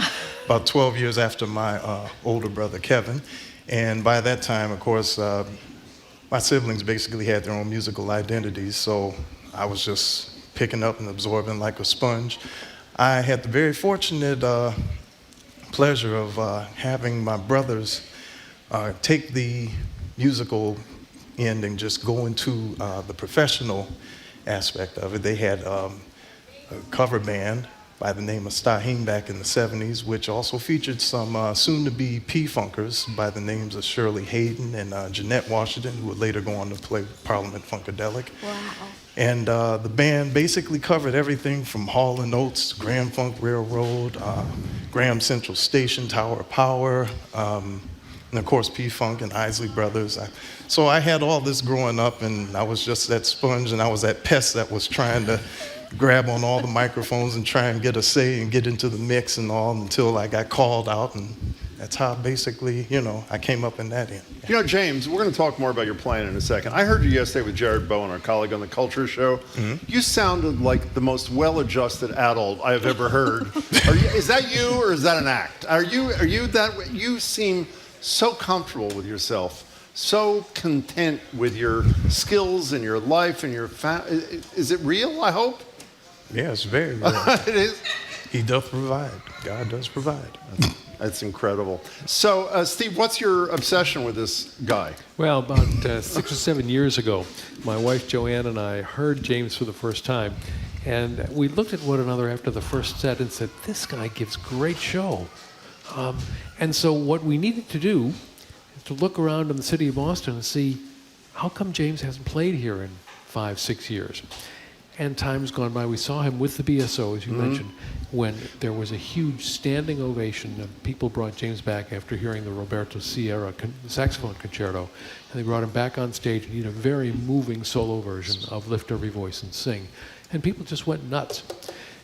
about 12 years after my older brother, Kevin. And by that time, of course, my siblings basically had their own musical identities, so I was just picking up and absorbing like a sponge. I had the very fortunate pleasure of having my brothers take the musical end and just go into the professional aspect of it. They had a cover band by the name of Staheen back in the 70s, which also featured some soon-to-be P-Funkers by the names of Shirley Hayden and Jeanette Washington, who would later go on to play Parliament Funkadelic. Wow. And the band basically covered everything from Hall & Oates, Grand Funk Railroad, Graham Central Station, Tower of Power, and of course P-Funk and Isley Brothers. So I had all this growing up, and I was just that sponge, and I was that pest that was trying to grab on all the microphones and try and get a say and get into the mix and all until I got called out, and that's how basically, I came up in that end. James, we're going to talk more about your playing in a second. I heard you yesterday with Jared Bowen, our colleague on the Culture Show. Mm-hmm. You sounded like the most well-adjusted adult I have ever heard. Is that you, or is that an act? Are you that way? You seem so comfortable with yourself, so content with your skills and your life and your Is it real, I hope? Yeah, it's very real. It is? He does provide. God does provide. That's incredible. So, Steve, what's your obsession with this guy? Well, about 6 or 7 years ago, my wife Joanne and I heard James for the first time, and we looked at one another after the first set and said, this guy gives great show. And so what we needed to do is to look around in the city of Boston and see, how come James hasn't played here in 5-6 years? And time's gone by. We saw him with the BSO, as you mentioned, when there was a huge standing ovation. People brought James back after hearing the Roberto Sierra saxophone concerto, and they brought him back on stage, and he did a very moving solo version of Lift Every Voice and Sing. And people just went nuts.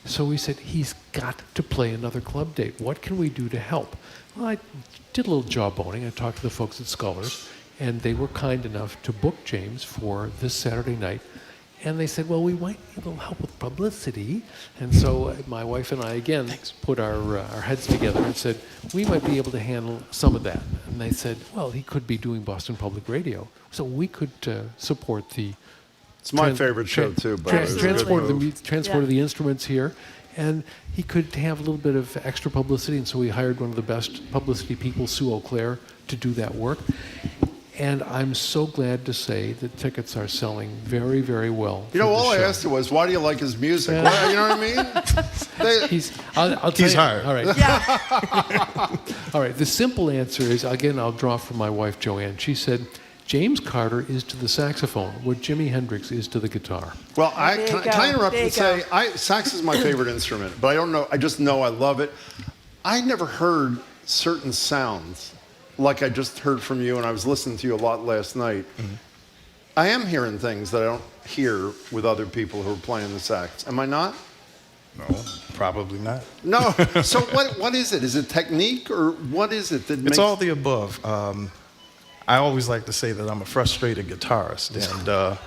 So we said, he's got to play another club date. What can we do to help? Well, I did a little jawboning. I talked to the folks at Scullers, and they were kind enough to book James for this Saturday night. And they said, well, we might need a little help with publicity. And so my wife and I, again, put our heads together and said, we might be able to handle some of that. And they said, well, he could be doing Boston Public Radio. So we could support the... It's my favorite show, too. Transport of the instruments here. And he could have a little bit of extra publicity. And so we hired one of the best publicity people, Sue Auclair, to do that work. And I'm so glad to say that tickets are selling very, very well. All I asked you was, why do you like his music? You know what I mean? He's hired. All right. Yeah. All right. The simple answer is, again, I'll draw from my wife, Joanne. She said, James Carter is to the saxophone what Jimi Hendrix is to the guitar. Well, can I interrupt and say, sax is my favorite instrument, but I don't know. I just know I love it. I never heard certain sounds like I just heard from you, and I was listening to you a lot last night. Mm-hmm. I am hearing things that I don't hear with other people who are playing the sax. Am I not? No, probably not. No. So what is it? Is it technique, or what is it that makes... It's all the above. I always like to say that I'm a frustrated guitarist, and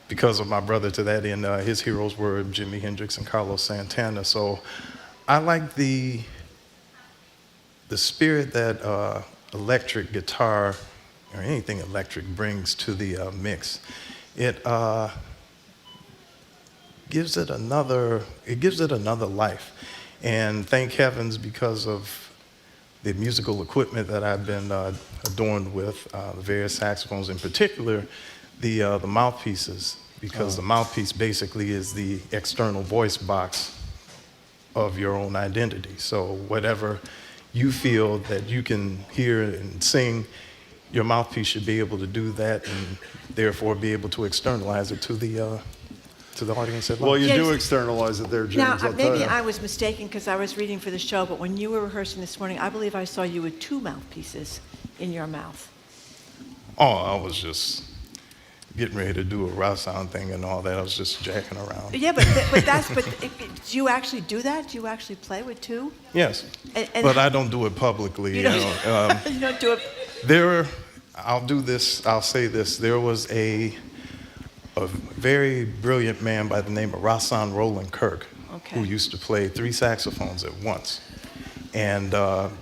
because of my brother to that end, his heroes were Jimi Hendrix and Carlos Santana. So I like the spirit that electric guitar or anything electric brings to the mix. It gives it another life. And thank heavens, because of the musical equipment that I've been adorned with, the various saxophones, in particular, the mouthpieces, because the mouthpiece basically is the external voice box of your own identity. So whatever you feel that you can hear and sing, your mouthpiece should be able to do that, and therefore be able to externalize it to the audience at large. Well, you do externalize it there, James. Now, I'll tell maybe you. I was mistaken because I was reading for the show, but when you were rehearsing this morning, I believe I saw you with 2 mouthpieces in your mouth. Oh, I was just getting ready to do a rock sound thing and all that. I was just jacking around. Yeah, but do you actually do that? Do you actually play with 2? Yes, and but I don't do it publicly. You don't, you don't do it. I'll say this. There was a very brilliant man by the name of Rahsaan Roland Kirk, who used to play 3 saxophones at once. And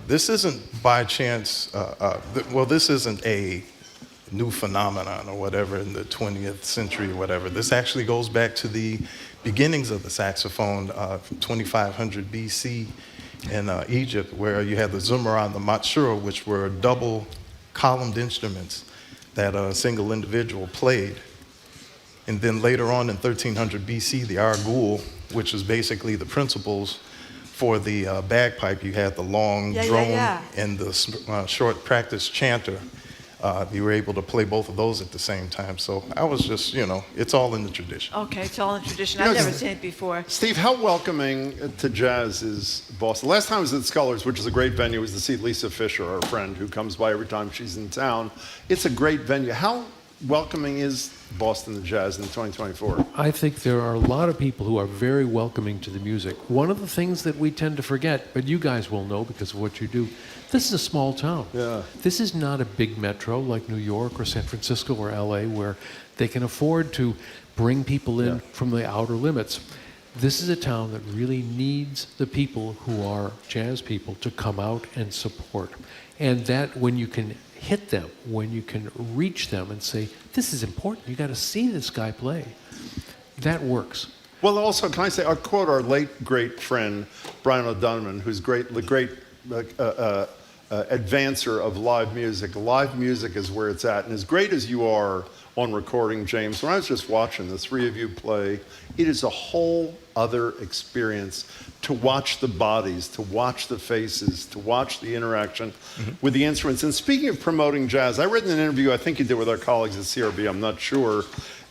this isn't by chance, this isn't a new phenomenon or whatever in the 20th century or whatever. This actually goes back to the beginnings of the saxophone from 2500 BC in Egypt, where you had the zumara and the matshura, which were double columned instruments that a single individual played. And then later on in 1300 BC, the argul, which is basically the principles for the bagpipe. You had the long drone and the short practice chanter. You were able to play both of those at the same time. So I was just, it's all in the tradition. Okay, it's all in tradition. I've never seen it before. Steve, how welcoming to jazz is Boston? Last time I was at Scholars, which is a great venue, was to see Lisa Fisher, our friend, who comes by every time she's in town. It's a great venue. How welcoming is Boston to jazz in 2024? I think there are a lot of people who are very welcoming to the music. One of the things that we tend to forget, but you guys will know because of what you do, this is a small town. Yeah. This is not a big metro like New York or San Francisco or LA where they can afford to bring people in from the outer limits. This is a town that really needs the people who are jazz people to come out and support. And that when you can hit them, when you can reach them and say, this is important, you got to see this guy play, that works. Well, also, can I say, I'll quote our late, great friend, Brian O'Donovan, who's the great advancer of live music. Live music is where it's at. And as great as you are on recording, James, when I was just watching the 3 of you play, it is a whole other experience to watch the bodies, to watch the faces, to watch the interaction with the instruments. And speaking of promoting jazz, I read in an interview I think you did with our colleagues at CRB, I'm not sure,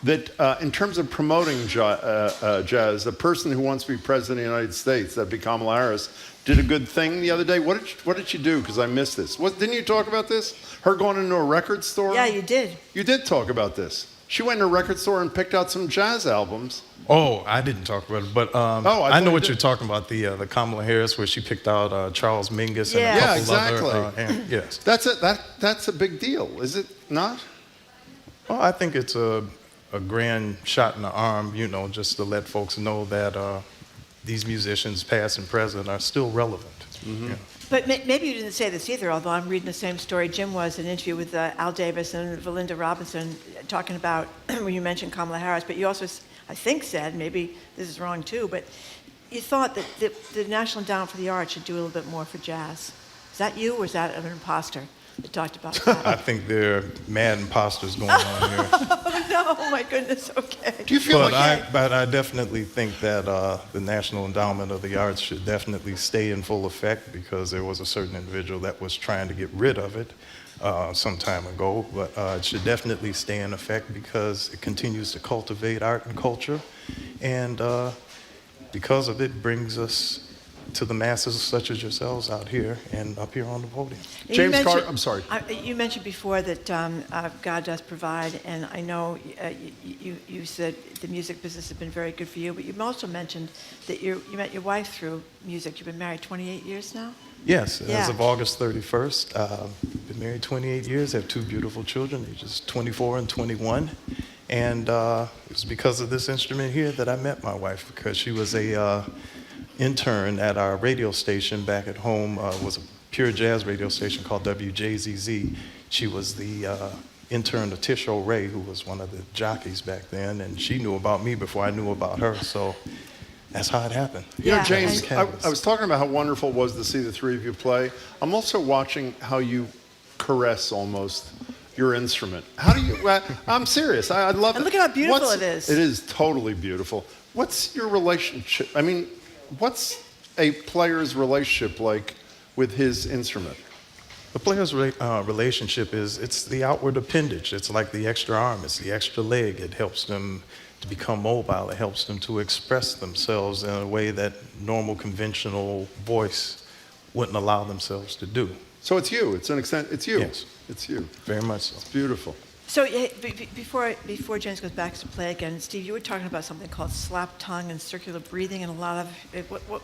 that in terms of promoting jazz, a person who wants to be president of the United States, that'd be Kamala Harris, did a good thing the other day. What did you do? Because I missed this. Didn't you talk about this? Her going into a record store? Yeah, you did. You did talk about this. She went in a record store and picked out some jazz albums. Oh, I didn't talk about it, but I know what you're talking about, the Kamala Harris, where she picked out Charles Mingus and a couple other. Yes. That's a big deal, is it not? Well, I think it's a grand shot in the arm, just to let folks know that these musicians, past and present, are still relevant. Mm-hmm. But maybe you didn't say this either, although I'm reading the same story. Jim was in an interview with Al Davis and Valinda Robinson talking about, when you mentioned Kamala Harris, but you also, I think, said, maybe this is wrong too, but you thought that the National Endowment for the Arts should do a little bit more for jazz. Is that you, or is that an imposter that talked about that? I think there are mad imposters going on here. Oh, no, my goodness, okay. Do you feel But I definitely think that the National Endowment of the Arts should definitely stay in full effect, because there was a certain individual that was trying to get rid of it some time ago. But it should definitely stay in effect because it continues to cultivate art and culture. And because of it, brings us to the masses such as yourselves out here and up here on the podium. James Carter, I'm sorry. You mentioned before that God does provide, and I know you said the music business has been very good for you, but you also mentioned that you met your wife through music. You've been married 28 years now? Yes, as of August 31st. Been married 28 years, have 2 beautiful children, ages 24 and 21. And it was because of this instrument here that I met my wife, because she was a intern at our radio station back at home. Was a pure jazz radio station called WJZZ. She was the interned Tisho Ray, who was one of the jockeys back then, and she knew about me before I knew about her. So that's how it happened. You know, James, I was talking about how wonderful it was to see the three of you play. I'm also watching how you caress almost your instrument. How do you? I'm serious. I love it. And look at how beautiful it is. It is totally beautiful. What's your relationship? I mean, what's a player's relationship like with his instrument? The player's relationship is, it's the outward appendage. It's like the extra arm. It's the extra leg. It helps them to become mobile. It helps them to express themselves in a way that normal, conventional voice wouldn't allow themselves to do. So it's you. It's an extent. It's you. Yes. It's you. Very much so. It's beautiful. So before James goes back to play again, Steve, you were talking about something called slap tongue and circular breathing, and a lot of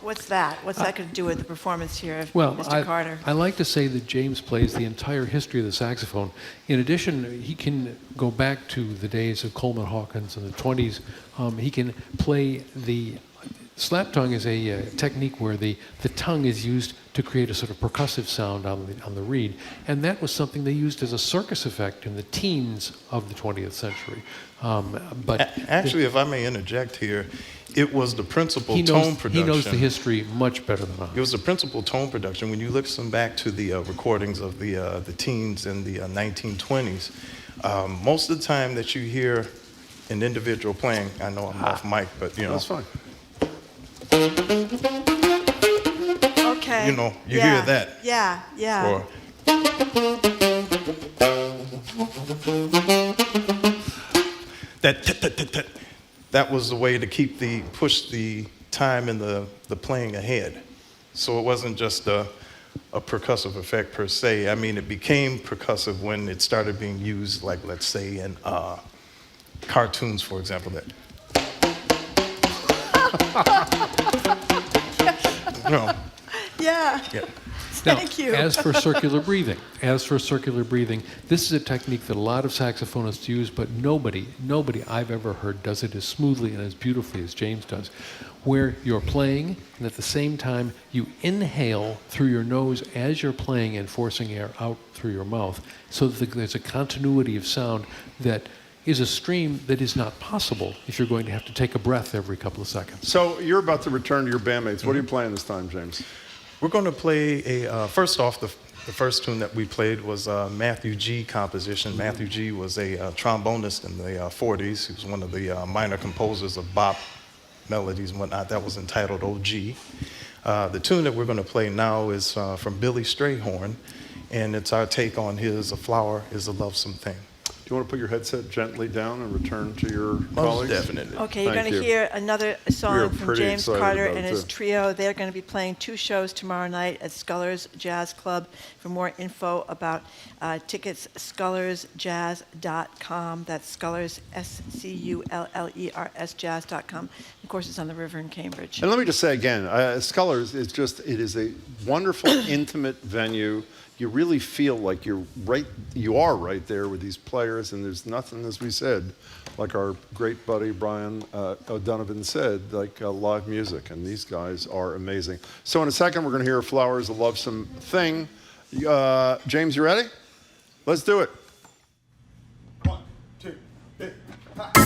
what's that? What's that going to do with the performance here of Mr. Carter? I like to say that James plays the entire history of the saxophone. In addition, he can go back to the days of Coleman Hawkins in the 20s. He can play the slap tongue is a technique where the tongue is used to create a sort of percussive sound on the reed, and that was something they used as a circus effect in the teens of the 20th century. But actually, if I may interject here, it was the principal tone production. He knows the history much better than I. It was the principal tone production. When you listen back to the recordings of the teens in the 1920s, most of the time that you hear an individual playing, I know I'm off mic, but you know. That's fine. Okay. You know, you hear that. Yeah, yeah. Or, that was the way to push the time and the playing ahead. So it wasn't just a percussive effect per se. I mean, it became percussive when it started being used, like, let's say, in cartoons, for example. No. Yeah. Thank you. As for circular breathing, this is a technique that a lot of saxophonists use, but nobody I've ever heard does it as smoothly and as beautifully as James does, where you're playing and at the same time you inhale through your nose as you're playing and forcing air out through your mouth, so that there's a continuity of sound that is a stream that is not possible if you're going to have to take a breath every couple of seconds. So you're about to return to your bandmates. What are you playing this time, James? We're going to play first off, the first tune that we played was a Matthew G composition. Matthew G was a trombonist in the 40s. He was one of the minor composers of bop melodies and whatnot. That was entitled OG. The tune that we're going to play now is from Billy Strayhorn, and it's our take on his A Flower is a Lovesome Thing. Do you want to put your headset gently down and return to your colleagues? Definitely. Okay, you're going to hear another song from James Carter and his too. trio. They're going to be playing 2 shows tomorrow night at Scullers Jazz Club. For more info about tickets, scullersjazz.com. That's Scullers, SCULLERS jazz.com. Of course, it's on the river in Cambridge. And let me just say again, Scullers is it is a wonderful, intimate venue. You really feel like you are right there with these players, and there's nothing, as we said, like our great buddy Brian O'Donovan said, like live music, and these guys are amazing. So in a second, we're going to hear Flowers, a Lovesome Thing. James, you ready? Let's do it. 1, 2, 3, 5.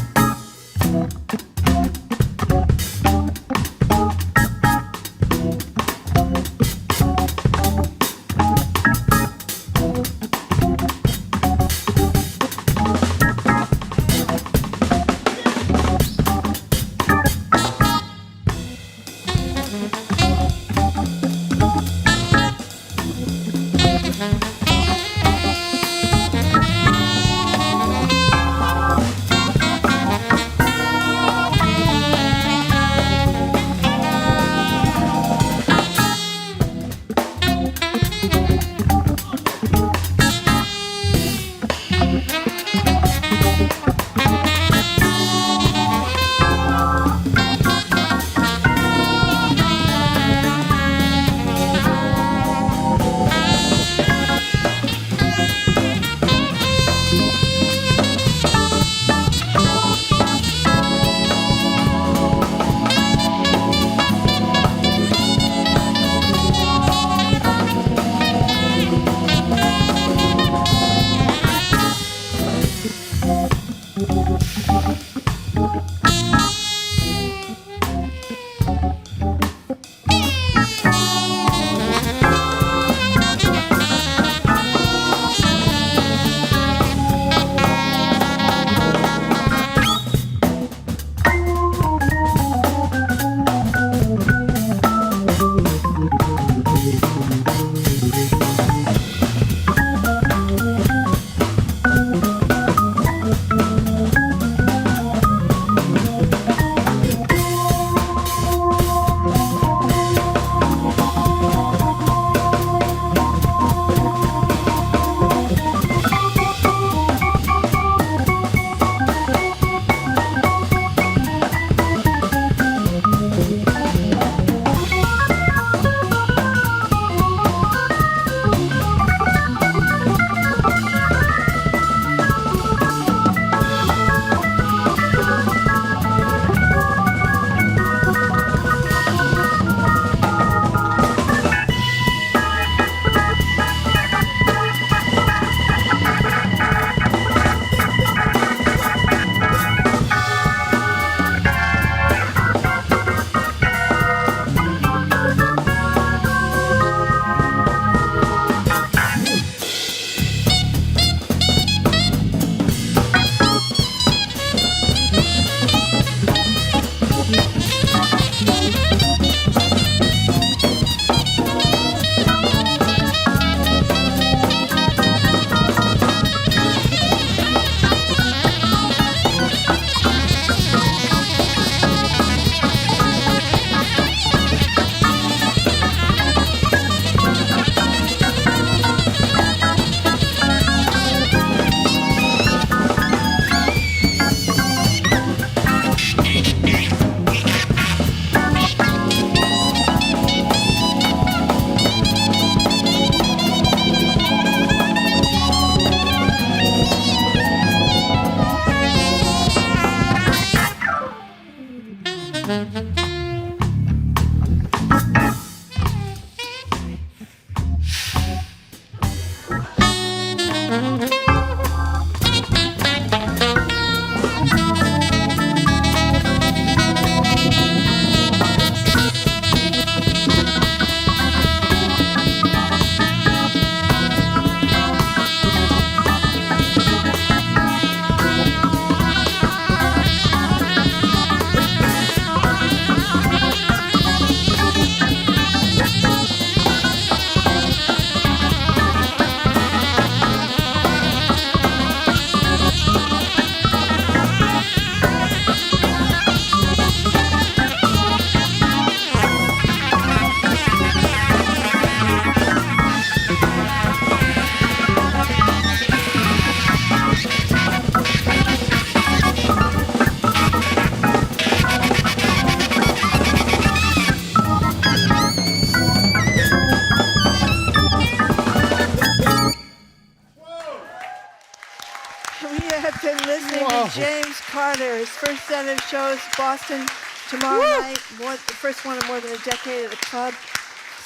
James Carter, his first set of shows, Boston, tomorrow night. The first one in more than a decade at the club.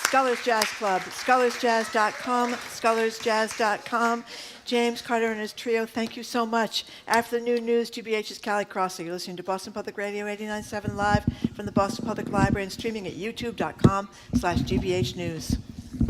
Scullers Jazz Club, scullersjazz.com, scullersjazz.com. James Carter and his trio, thank you so much. After the new news, GBH's Callie Crossley. You're listening to Boston Public Radio 89.7 live from the Boston Public Library and streaming at youtube.com/GBH News.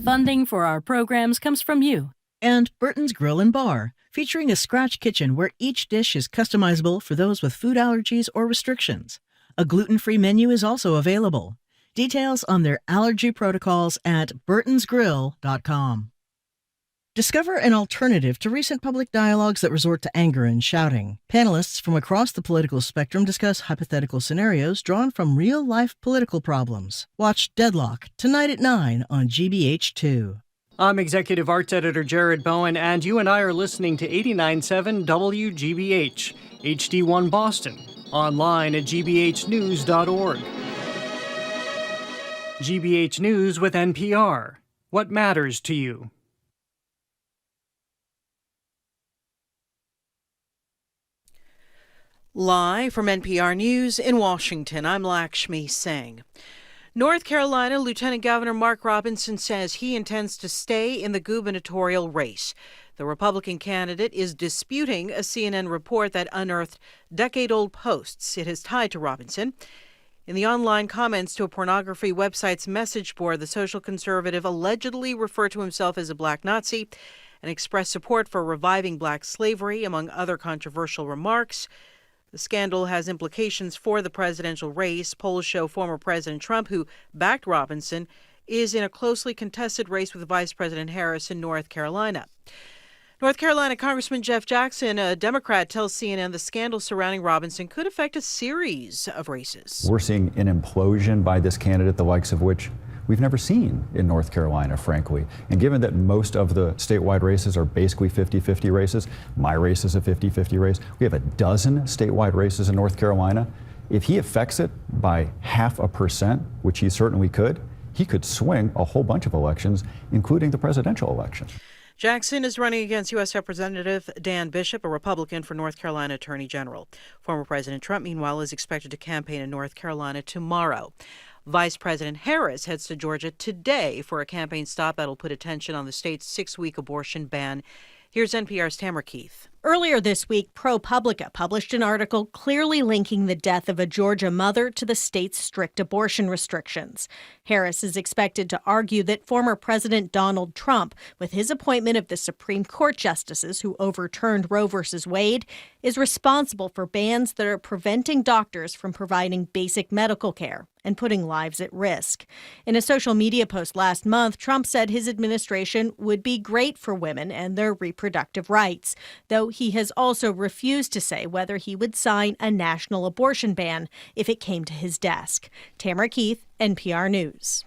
Funding for our programs comes from you. And Burton's Grill and Bar, featuring a scratch kitchen where each dish is customizable for those with food allergies or restrictions. A gluten-free menu is also available. Details on their allergy protocols at burtonsgrill.com. Discover an alternative to recent public dialogues that resort to anger and shouting. Panelists from across the political spectrum discuss hypothetical scenarios drawn from real-life political problems. Watch Deadlock tonight at 9 on GBH2. I'm Executive Arts Editor Jared Bowen, and you and I are listening to 89.7 WGBH, HD1 Boston, online at gbhnews.org. GBH News with NPR. What matters to you? Live from NPR News in Washington, I'm Lakshmi Singh. North Carolina Lieutenant Governor Mark Robinson says he intends to stay in the gubernatorial race. The Republican candidate is disputing a CNN report that unearthed decade-old posts it has tied to Robinson. In the online comments to a pornography website's message board, the social conservative allegedly referred to himself as a black Nazi and expressed support for reviving black slavery, among other controversial remarks. The scandal has implications for the presidential race. Polls show former President Trump, who backed Robinson, is in a closely contested race with Vice President Harris in North Carolina. North Carolina Congressman Jeff Jackson, a Democrat, tells CNN the scandal surrounding Robinson could affect a series of races. We're seeing an implosion by this candidate, the likes of which we've never seen in North Carolina, frankly. And given that most of the statewide races are basically 50-50 races, my race is a 50-50 race. We have a dozen statewide races in North Carolina. If he affects it by 0.5%, which he certainly could, he could swing a whole bunch of elections, including the presidential election. Jackson is running against U.S. Representative Dan Bishop, a Republican, for North Carolina Attorney General. Former President Trump, meanwhile, is expected to campaign in North Carolina tomorrow. Vice President Harris heads to Georgia today for a campaign stop that'll put attention on the state's 6-week abortion ban. Here's NPR's Tamara Keith. Earlier this week, ProPublica published an article clearly linking the death of a Georgia mother to the state's strict abortion restrictions. Harris is expected to argue that former President Donald Trump, with his appointment of the Supreme Court justices who overturned Roe v. Wade, is responsible for bans that are preventing doctors from providing basic medical care and putting lives at risk. In a social media post last month, Trump said his administration would be great for women and their reproductive rights, though he has also refused to say whether he would sign a national abortion ban if it came to his desk. Tamara Keith, NPR News.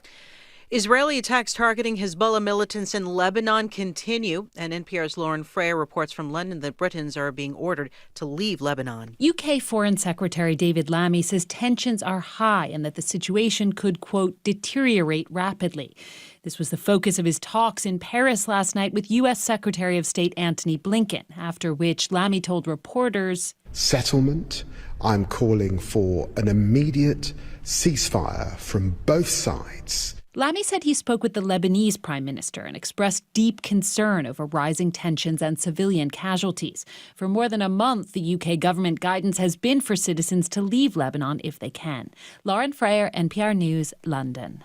Israeli attacks targeting Hezbollah militants in Lebanon continue, and NPR's Lauren Freyer reports from London that Britons are being ordered to leave Lebanon. UK Foreign Secretary David Lammy says tensions are high and that the situation could, quote, deteriorate rapidly. This was the focus of his talks in Paris last night with U.S. Secretary of State Antony Blinken, after which Lammy told reporters, settlement. I'm calling for an immediate ceasefire from both sides. Lammy said he spoke with the Lebanese prime minister and expressed deep concern over rising tensions and civilian casualties. For more than a month, the UK government guidance has been for citizens to leave Lebanon if they can. Lauren Freyer, NPR News, London.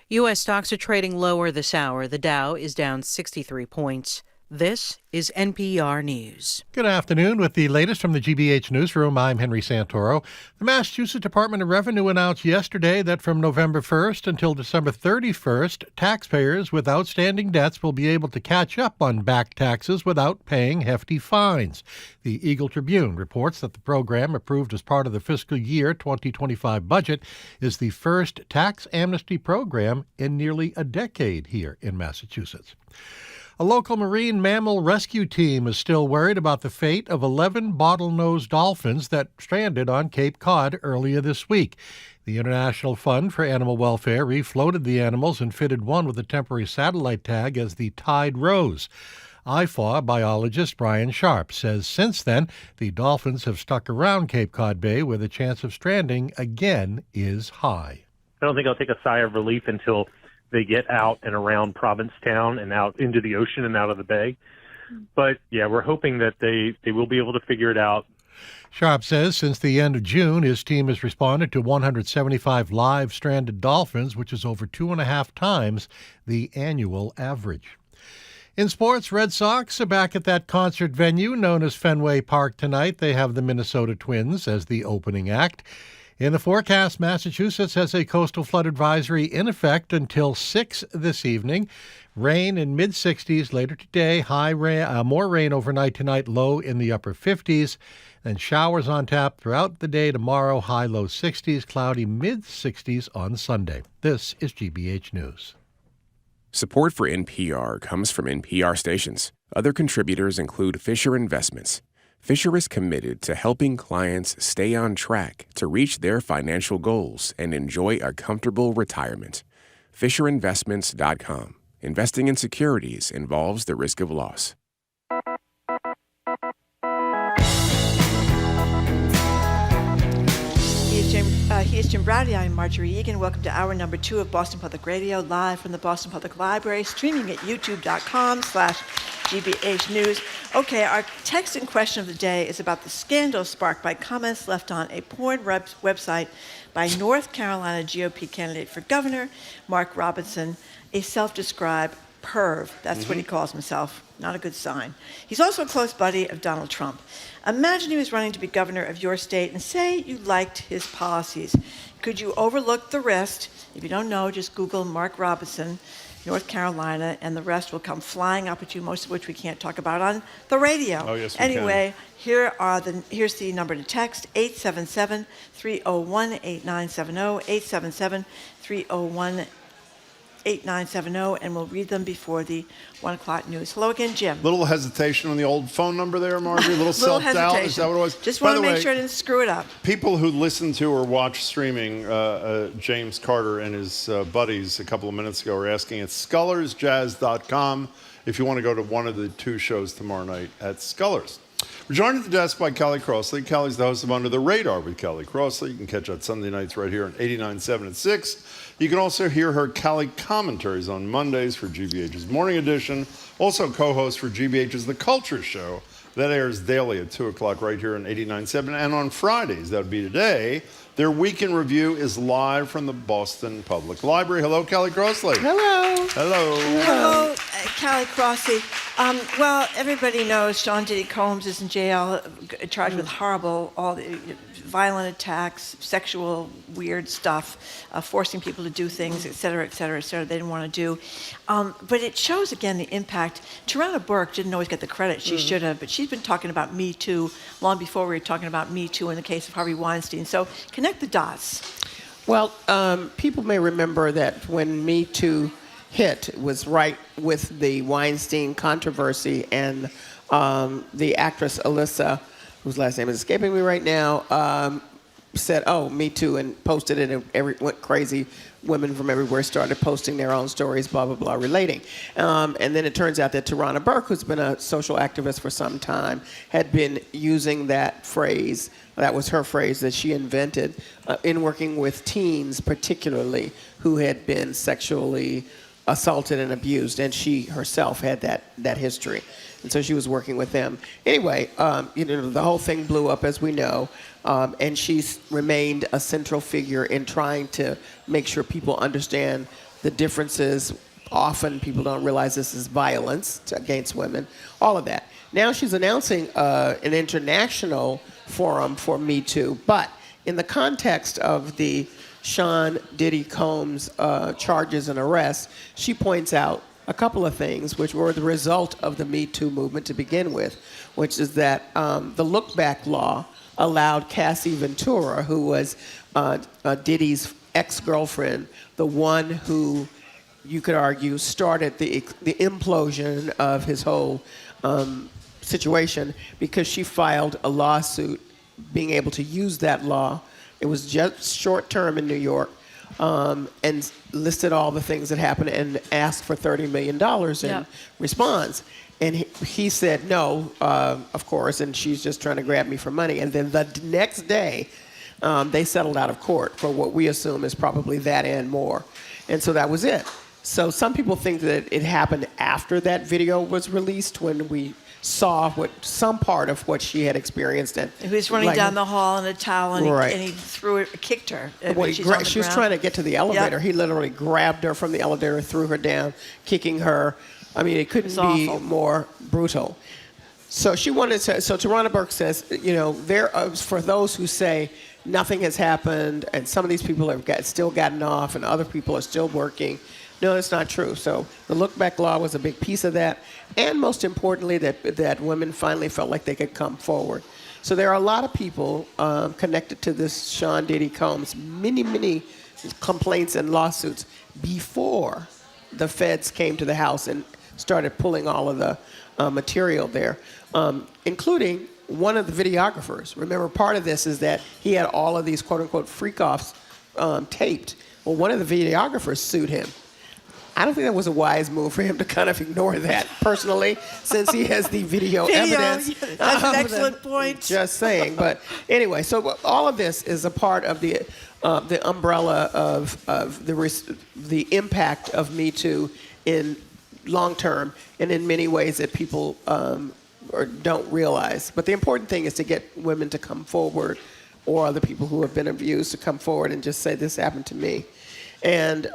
U.S. stocks are trading lower this hour. The Dow is down 63 points. This is NPR News. Good afternoon. With the latest from the GBH Newsroom, I'm Henry Santoro. The Massachusetts Department of Revenue announced yesterday that from November 1st until December 31st, taxpayers with outstanding debts will be able to catch up on back taxes without paying hefty fines. The Eagle Tribune reports that the program, approved as part of the fiscal year 2025 budget, is the first tax amnesty program in nearly a decade here in Massachusetts. A local marine mammal rescue team is still worried about the fate of 11 bottlenose dolphins that stranded on Cape Cod earlier this week. The International Fund for Animal Welfare refloated the animals and fitted one with a temporary satellite tag as the Tide Rose. IFAW biologist Brian Sharp says since then, the dolphins have stuck around Cape Cod Bay where the chance of stranding again is high. I don't think I'll take a sigh of relief until they get out and around Provincetown and out into the ocean and out of the bay. But, yeah, we're hoping that they will be able to figure it out. Sharp says since the end of June, his team has responded to 175 live stranded dolphins, which is over 2.5 times the annual average. In sports, Red Sox are back at that concert venue known as Fenway Park tonight. They have the Minnesota Twins as the opening act. In the forecast, Massachusetts has a coastal flood advisory in effect until 6 this evening. Rain in mid-60s later today. More rain overnight tonight, low in the upper 50s. Then showers on tap throughout the day tomorrow, high low 60s, cloudy mid-60s on Sunday. This is GBH News. Support for NPR comes from NPR stations. Other contributors include Fisher Investments. Fisher is committed to helping clients stay on track to reach their financial goals and enjoy a comfortable retirement. FisherInvestments.com. Investing in securities involves the risk of loss. He is Jim Browdy. I'm Marjorie Egan. Welcome to hour number 2 of Boston Public Radio, live from the Boston Public Library, streaming at youtube.com/GBH News. Okay, our text in question of the day is about the scandal sparked by comments left on a porn website by North Carolina GOP candidate for governor, Mark Robinson, a self-described perv. That's what he calls himself. Not a good sign. He's also a close buddy of Donald Trump. Imagine he was running to be governor of your state and say you liked his policies. Could you overlook the rest? If you don't know, just Google Mark Robinson, North Carolina, and the rest will come flying up at you, most of which we can't talk about on the radio. Oh, yes, we anyway, here's the number to text, 877-301-8970, 877-301-8970, and we'll read them before the 1 o'clock news. Hello again, Jim. Little hesitation on the old phone number there, Marjorie. Little self-doubt. Is that what it was? Just want to make sure I didn't screw it up. People who listen to or watch streaming, James Carter and his buddies a couple of minutes ago were asking at scholarsjazz.com if you want to go to one of the 2 shows tomorrow night at Scullers. We're joined at the desk by Kelly Crossley. Kelly's the host of Under the Radar with Kelly Crossley. You can catch her Sunday nights right here on 89.7 at 6. You can also hear her Kelly commentaries on Mondays for GBH's Morning Edition. Also co-host for GBH's The Culture Show. That airs daily at 2 o'clock right here on 89.7. And on Fridays, that would be today, their Weekend Review is live from the Boston Public Library. Hello, Kelly Crossley. Hello. Hello. Hello, Kelly Crossley. Well, everybody knows Sean Diddy Combs is in jail, charged with horrible, violent attacks, sexual weird stuff, forcing people to do things, et cetera, et cetera, et cetera, they didn't want to do. But it shows, again, the impact. Tarana Burke didn't always get the credit she should have, but she's been talking about Me Too long before we were talking about Me Too in the case of Harvey Weinstein. So connect the dots. Well, people may remember that when Me Too hit, it was right with the Weinstein controversy, and the actress Alyssa, whose last name is escaping me right now, said, "Oh, Me Too," and posted it, and went crazy. Women from everywhere started posting their own stories, blah, blah, blah, relating. And then it turns out that Tarana Burke, who's been a social activist for some time, had been using that phrase. That was her phrase that she invented in working with teens, particularly, who had been sexually assaulted and abused, and she herself had that history. And so she was working with them. Anyway, the whole thing blew up, as we know, and she's remained a central figure in trying to make sure people understand the differences. Often people don't realize this is violence against women, all of that. Now she's announcing an international forum for Me Too, but in the context of the Sean Diddy Combs charges and arrests, she points out a couple of things which were the result of the Me Too movement to begin with, which is that the look back law allowed Cassie Ventura, who was Diddy's ex-girlfriend, the one who you could argue started the implosion of his whole situation, because she filed a lawsuit being able to use that law. It was just short term in New York, and listed all the things that happened and asked for $30 million in response. And he said, no, of course, and she's just trying to grab me for money. And then the next day, they settled out of court for what we assume is probably that and more. And so that was it. So some people think that it happened after that video was released, when we saw some part of what she had experienced. And he was running down the hall in a towel, and, right. he kicked her. Well, she was trying to get to the elevator. Yep. He literally grabbed her from the elevator, threw her down, kicking her. I mean, it couldn't be more brutal. So she wanted to. So Tarana Burke says, for those who say nothing has happened, and some of these people have still gotten off, and other people are still working. No, that's not true. So the look back law was a big piece of that, and most importantly, that women finally felt like they could come forward. So there are a lot of people connected to this Sean Diddy Combs, many complaints and lawsuits before the feds came to the house and started pulling all of the material there, including one of the videographers. Remember, part of this is that he had all of these quote-unquote freak-offs taped. Well, one of the videographers sued him. I don't think that was a wise move for him to kind of ignore that personally, since he has the video evidence. Yeah, that's an excellent point. Just saying. But anyway, so all of this is a part of the umbrella of the impact of Me Too in long term, and in many ways that people don't realize. But the important thing is to get women to come forward, or other people who have been abused to come forward and just say, this happened to me. And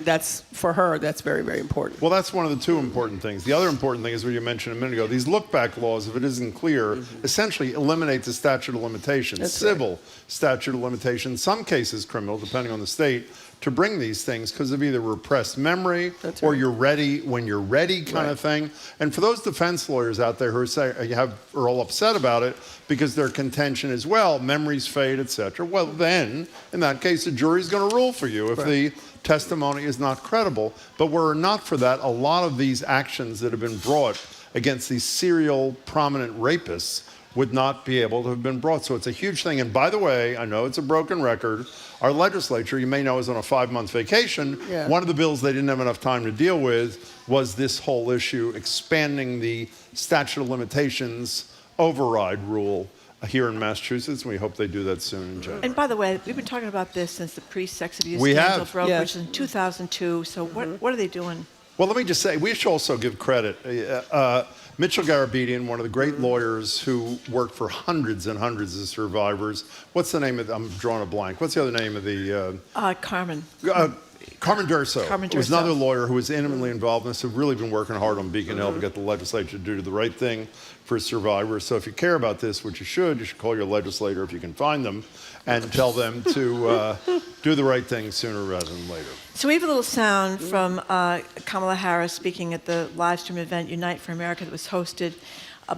that's, for her, that's very, very important. Well, that's one of the two important things. The other important thing is what you mentioned a minute ago. These look-back laws, if it isn't clear, essentially eliminate the statute of limitations, That's civil right. statute of limitations, some cases criminal, depending on the state, to bring these things because of either repressed memory or you're ready when you're ready kind of thing. And for those defense lawyers out there who are all upset about it because their contention is, well, memories fade, etc. Well, then, in that case, the jury's going to rule for you if the testimony is not credible. But were it not for that, a lot of these actions that have been brought against these serial prominent rapists would not be able to have been brought. So it's a huge thing. And by the way, I know it's a broken record. Our legislature, you may know, is on a 5-month vacation. Yeah. One of the bills they didn't have enough time to deal with was this whole issue, expanding the statute of limitations override rule here in Massachusetts. We hope they do that soon in January. And by the way, we've been talking about this since the pre-sex abuse We scandal have. broke, Yes. which was in 2002. So what are they doing? Well, let me just say, we should also give credit. Mitchell Garabedian, one of the great lawyers who worked for hundreds and hundreds of survivors. What's the name of I'm drawing a blank. What's the other name of the... Carmen. Carmen Durso Carmen was Durso. another lawyer who was intimately involved in this, who've really been working hard on Beacon Hill to get the legislature to do the right thing for survivors. So if you care about this, which you should call your legislator if you can find them and tell them to do the right thing sooner rather than later. So we have a little sound from Kamala Harris speaking at the live stream event Unite for America that was hosted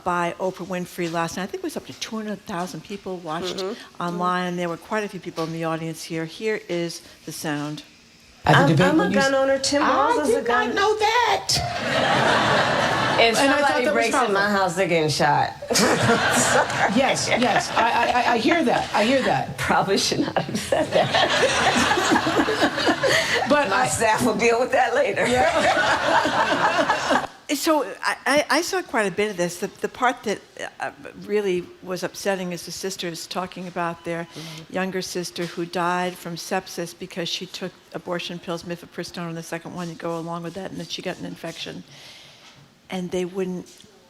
by Oprah Winfrey last night. I think it was up to 200,000 people watched online, and there were quite a few people in the audience here. Here is the sound. I'm a gun owner. Tim Walz is a gun. I did not know that. If somebody breaks in my house, they're getting shot. Yes. I hear that. Probably should not have said that. But my staff will deal with that later. Yeah. So I saw quite a bit of this. The part that really was upsetting is the sisters talking about their younger sister who died from sepsis because she took abortion pills, mifepristone, and the second one to go along with that, and then she got an infection. And they wouldn't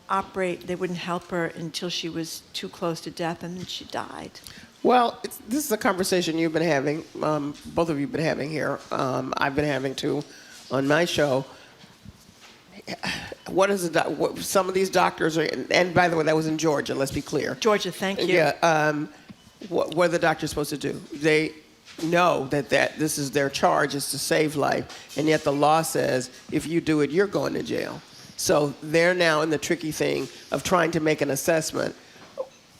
operate, they wouldn't help her until she was too close to death, and then she died. Well, this is a conversation you've been having, both of you have been having here. I've been having too on my show. What is what some of these doctors are, and by the way, that was in Georgia, let's be clear. Georgia, thank you. Yeah, what are the doctors supposed to do? They know that this is their charge, is to save life, and yet the law says if you do it, you're going to jail. So they're now in the tricky thing of trying to make an assessment.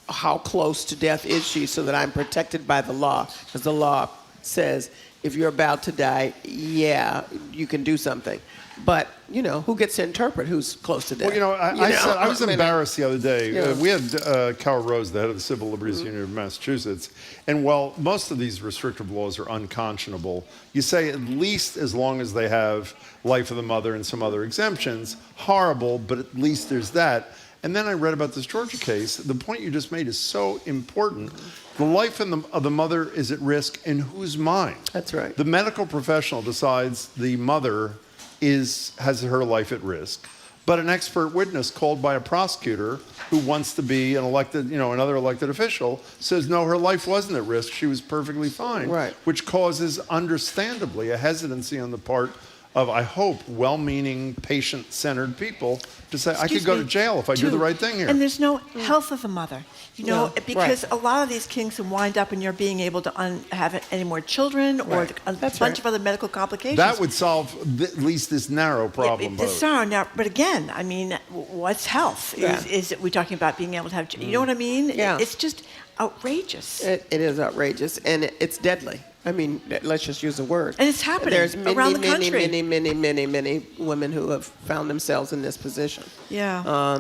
How close to death is she so that I'm protected by the law? Because the law says if you're about to die, yeah, you can do something. But, who gets to interpret who's close to death? Well, I was embarrassed the other day. We had Carol Rose, the head of the Civil Liberties Union of Massachusetts, and while most of these restrictive laws are unconscionable, you say at least as long as they have life of the mother and some other exemptions, horrible, but at least there's that. And then I read about this Georgia case. The point you just made is so important. The life of the mother is at risk in whose mind? That's right. The medical professional decides the mother has her life at risk, but an expert witness called by a prosecutor who wants to be an elected, another elected official says, no, her life wasn't at risk. She was perfectly fine. Right. Which causes, understandably, a hesitancy on the part of, I hope, well-meaning, patient-centered people to say, I could go to jail if I do the right thing here. And there's no health of the mother, because a lot of these kings can wind up in you're being able to have any more children or a bunch of other medical complications. That would solve at least this narrow problem. But again, I mean, what's health? Is it, we're talking about being able to have, you know what I mean? Yeah. It's just outrageous. It is outrageous, and it's deadly. I mean, let's just use the word. And it's happening around the country. Many women who have found themselves in this position. Yeah.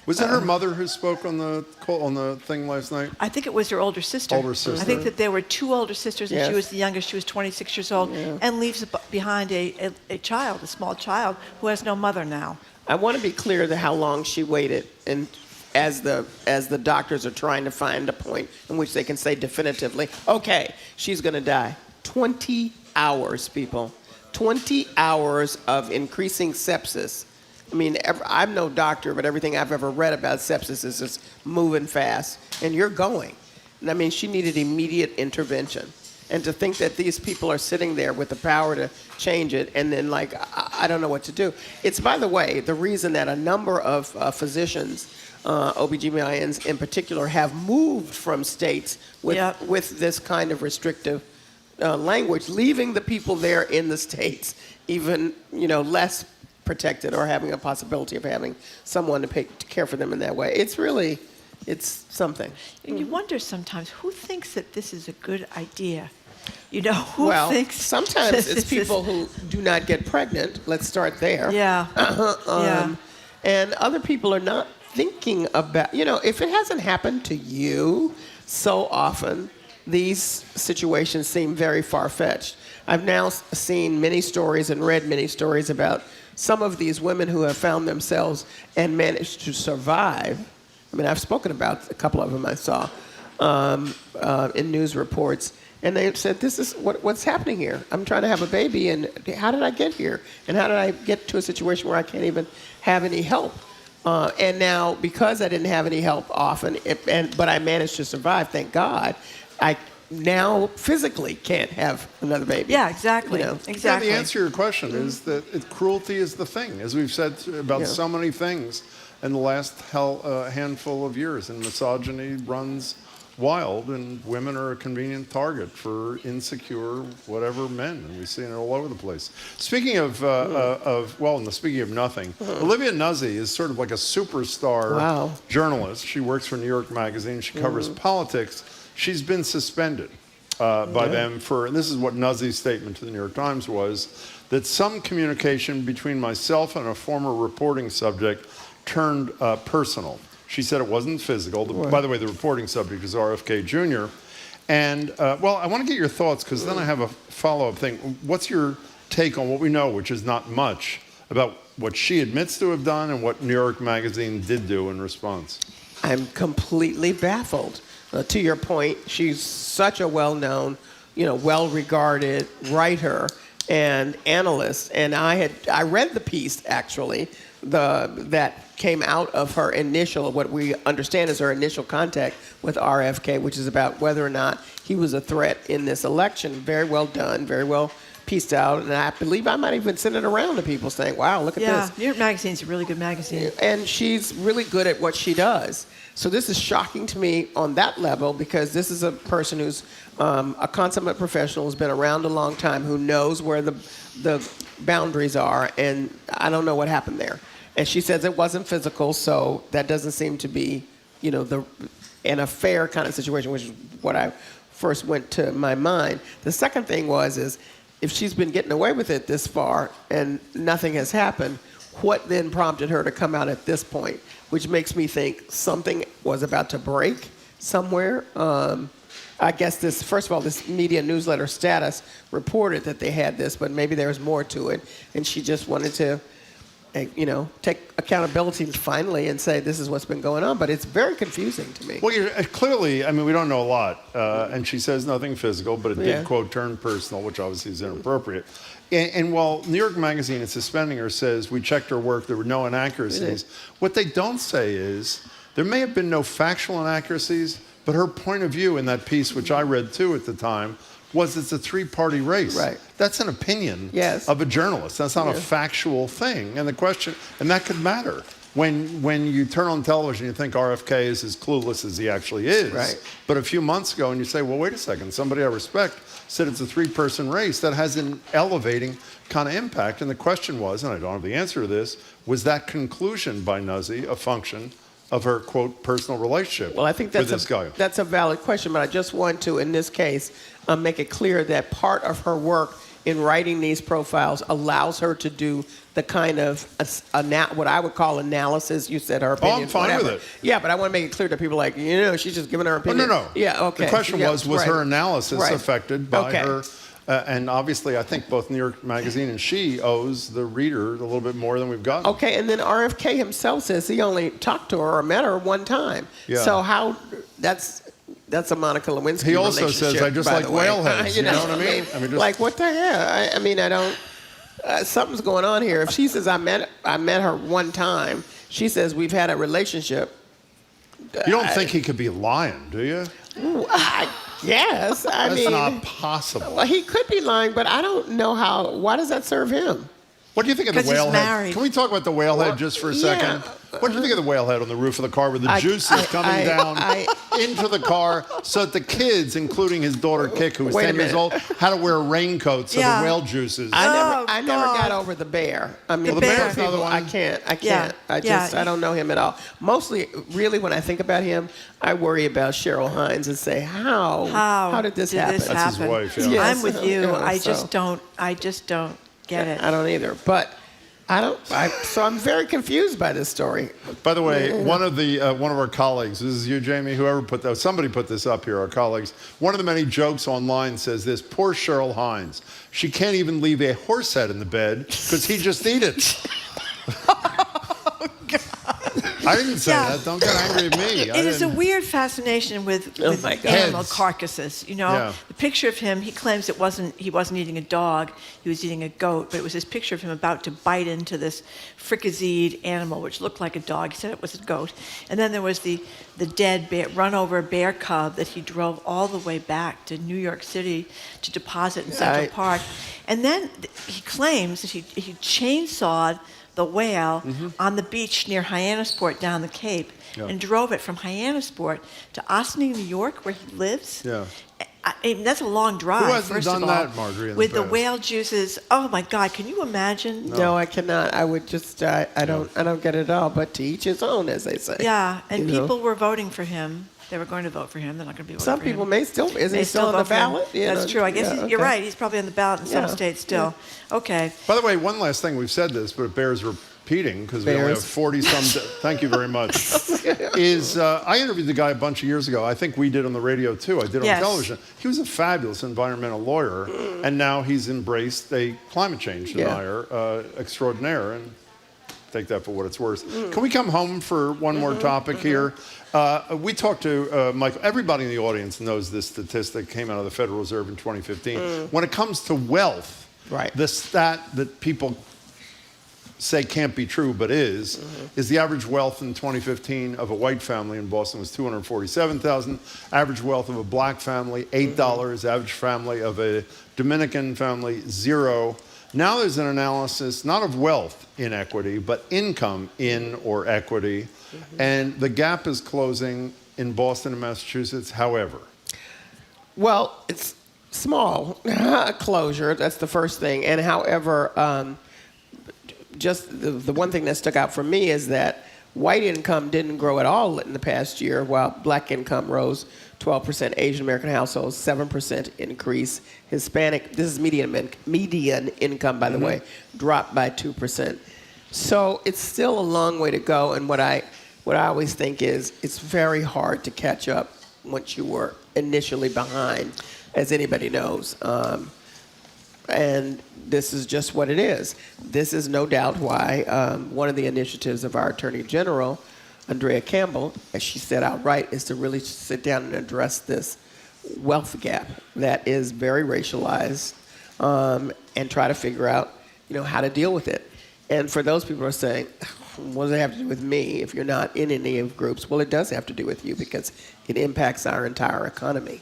Was it her mother who spoke on the thing last night? I think it was her older sister. I think that there were two older sisters, and she was the youngest. She was 26 years old, and leaves behind a child, a small child, who has no mother now. I want to be clear to how long she waited, and as the doctors are trying to find a point in which they can say definitively, okay, she's going to die. 20 hours, people. 20 hours of increasing sepsis. I mean, I'm no doctor, but everything I've ever read about sepsis is just moving fast, and you're going. And I mean, she needed immediate intervention. And to think that these people are sitting there with the power to change it, and then I don't know what to do. It's, by the way, the reason that a number of physicians, OBGYNs in particular, have moved from states with this kind of restrictive language, leaving the people there in the states even less protected or having a possibility of having someone to care for them in that way. It's something. And you wonder sometimes, who thinks that this is a good idea? Who thinks? Sometimes it's people who do not get pregnant. Let's start there. Yeah. And other people are not thinking about, if it hasn't happened to you so often, these situations seem very far-fetched. I've now seen many stories and read many stories about some of these women who have found themselves and managed to survive. I mean, I've spoken about a couple of them I saw in news reports, and they said, this is what's happening here. I'm trying to have a baby, and how did I get here? And how did I get to a situation where I can't even have any help? And now, because I didn't have any help often, but I managed to survive, thank God, I now physically can't have another baby. Yeah, exactly. Exactly. Yeah, the answer to your question is that cruelty is the thing, as we've said about so many things in the last handful of years, and misogyny runs wild, and women are a convenient target for insecure whatever men, and we see it all over the place. Speaking of speaking of nothing, Olivia Nuzzi is sort of like a superstar journalist. She works for New York Magazine. She covers politics. She's been suspended by them for, and this is what Nuzzi's statement to the New York Times was, that some communication between myself and a former reporting subject turned personal. She said it wasn't physical. By the way, the reporting subject is RFK Jr. And, I want to get your thoughts, because then I have a follow-up thing. What's your take on what we know, which is not much, about what she admits to have done and what New York Magazine did do in response? I'm completely baffled. To your point, she's such a well-known, well-regarded writer and analyst. And I read the piece, actually, that came out of her initial, what we understand is her initial contact with RFK, which is about whether or not he was a threat in this election. Very well done, very well pieced out, and I believe I might even send it around to people saying, wow, look at this. New York Magazine's a really good magazine. And she's really good at what she does. So this is shocking to me on that level, because this is a person who's a consummate professional, who's been around a long time, who knows where the boundaries are, and I don't know what happened there. And she says it wasn't physical, so that doesn't seem to be, in a fair kind of situation, which is what I first went to my mind. The second thing is if she's been getting away with it this far and nothing has happened, what then prompted her to come out at this point? Which makes me think something was about to break somewhere. I guess first of all, this media newsletter Status reported that they had this, but maybe there's more to it. And she just wanted to, take accountability finally and say, this is what's been going on. But it's very confusing to me. Well, clearly, we don't know a lot. And she says nothing physical, but it did, quote, turn personal, which obviously is inappropriate. And while New York Magazine is suspending her says, we checked her work, there were no inaccuracies, what they don't say is there may have been no factual inaccuracies, but her point of view in that piece, which I read too at the time, was it's a three-party race. Right. That's an opinion of a journalist. That's not a factual thing. And the question, and that could matter. When you turn on television, you think RFK is as clueless as he actually is. Right. But a few months ago, and you say, well, wait a second, somebody I respect said it's a three-person race. That has an elevating kind of impact. And the question was, and I don't have the answer to this, was that conclusion by Nuzzy a function of her, quote, personal relationship Well, I think with this guy? That's a valid question, but I just want to, in this case, make it clear that part of her work in writing these profiles allows her to do the kind of what I would call analysis. You said her opinion. Oh, I'm fine with it. Yeah, but I want to make it clear to people she's just giving her opinion. No. Yeah, okay. The question was her analysis affected by her? And obviously, I think both New York Magazine and she owes the reader a little bit more than we've gotten. Okay, and then RFK himself says he only talked to her or met her one time. Yeah. So that's a Monica Lewinsky He also relationship, says, I just like whale heads. You know what I mean? Like, what the hell? I don't... something's going on here. If she says, I met her one time, she says, we've had a relationship. You don't think he could be lying, do you? Yes. That's not possible. Well, he could be lying, but I don't know how... Why does that serve him? What do you think of the whale head? Can we talk about the whale head just for a second? What do you think of the whale head on the roof of the car with the juices coming down into the car so that the kids, including his daughter Kik, who was 10 years old, had to wear raincoats so the whale juices. I never got over the bear. The bear's another one. I can't. I don't know him at all. Mostly, really, when I think about him, I worry about Cheryl Hines and say, how did this happen? That's his wife. Yeah. Yes. I'm with you. I just don't get it. I don't either. But so I'm very confused by this story. By the way, one of our colleagues, this is you, Jamie, somebody put this up here, our colleagues. One of the many jokes online says this: poor Cheryl Hines. She can't even leave a horse head in the bed because he just eat it. I didn't say that. Don't get angry at me. It is a weird fascination with animal carcasses. The picture of him, he claims he wasn't eating a dog, he was eating a goat, but it was this picture of him about to bite into this fricasseed animal, which looked like a dog. He said it was a goat. And then there was the dead bear, run-over bear cub that he drove all the way back to New York City to deposit in Central Park. And then he claims that he chainsawed the whale on the beach near Hyannisport down the Cape and drove it from Hyannisport to Ossining, New York, where he lives. Yeah. That's a long drive. Who hasn't done that, Marjorie? With the whale juices. Oh my God! Can you imagine? No, I cannot. I would just. I don't get it at all. But to each his own, as they say. Yeah, and people were voting for him. They were going to vote for him. They're not going to be voting for him. Some people may still. Is he still on the ballot? That's true. I guess you're right. He's probably on the ballot in some states still. Yeah. Okay. By the way, one last thing. We've said this, but it bears repeating because we only have 40-some. Thank you very much. I interviewed the guy a bunch of years ago. I think we did on the radio too. I did on television. He was a fabulous environmental lawyer, and now he's embraced a climate change denier extraordinaire. And take that for what it's worth. Can we come home for one more topic here? We talked to Michael. Everybody in the audience knows this statistic came out of the Federal Reserve in 2015. When it comes to wealth, the stat that people say can't be true but is the average wealth in 2015 of a white family in Boston was $247,000. Average wealth of a black family, $8. Average family of a Dominican family, $0. Now there's an analysis, not of wealth inequity, but income in or equity. And the gap is closing in Boston and Massachusetts, however. Well, it's small closure. That's the first thing. And however, just the one thing that stuck out for me is that white income didn't grow at all in the past year, while black income rose 12% Asian American households, 7% increase. Hispanic, this is median income, by the way, dropped by 2%. So it's still a long way to go. And what I always think is it's very hard to catch up once you were initially behind, as anybody knows. And this is just what it is. This is no doubt why one of the initiatives of our Attorney General, Andrea Campbell, as she said outright, is to really sit down and address this wealth gap that is very racialized, and try to figure out, how to deal with it. And for those people who are saying, what does it have to do with me if you're not in any of groups? Well, it does have to do with you because it impacts our entire economy.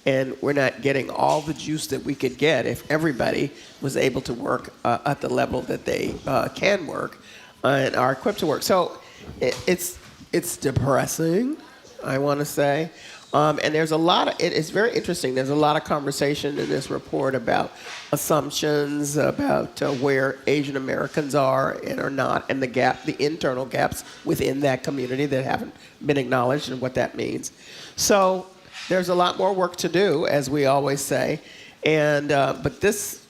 And we're not getting all the juice that we could get if everybody was able to work at the level that they can work and are equipped to work. So it's depressing, I want to say. And there's a lot of, it's very interesting. There's a lot of conversation in this report about assumptions about where Asian Americans are and are not, and the internal gaps within that community that haven't been acknowledged and what that means. So there's a lot more work to do, as we always say. And but this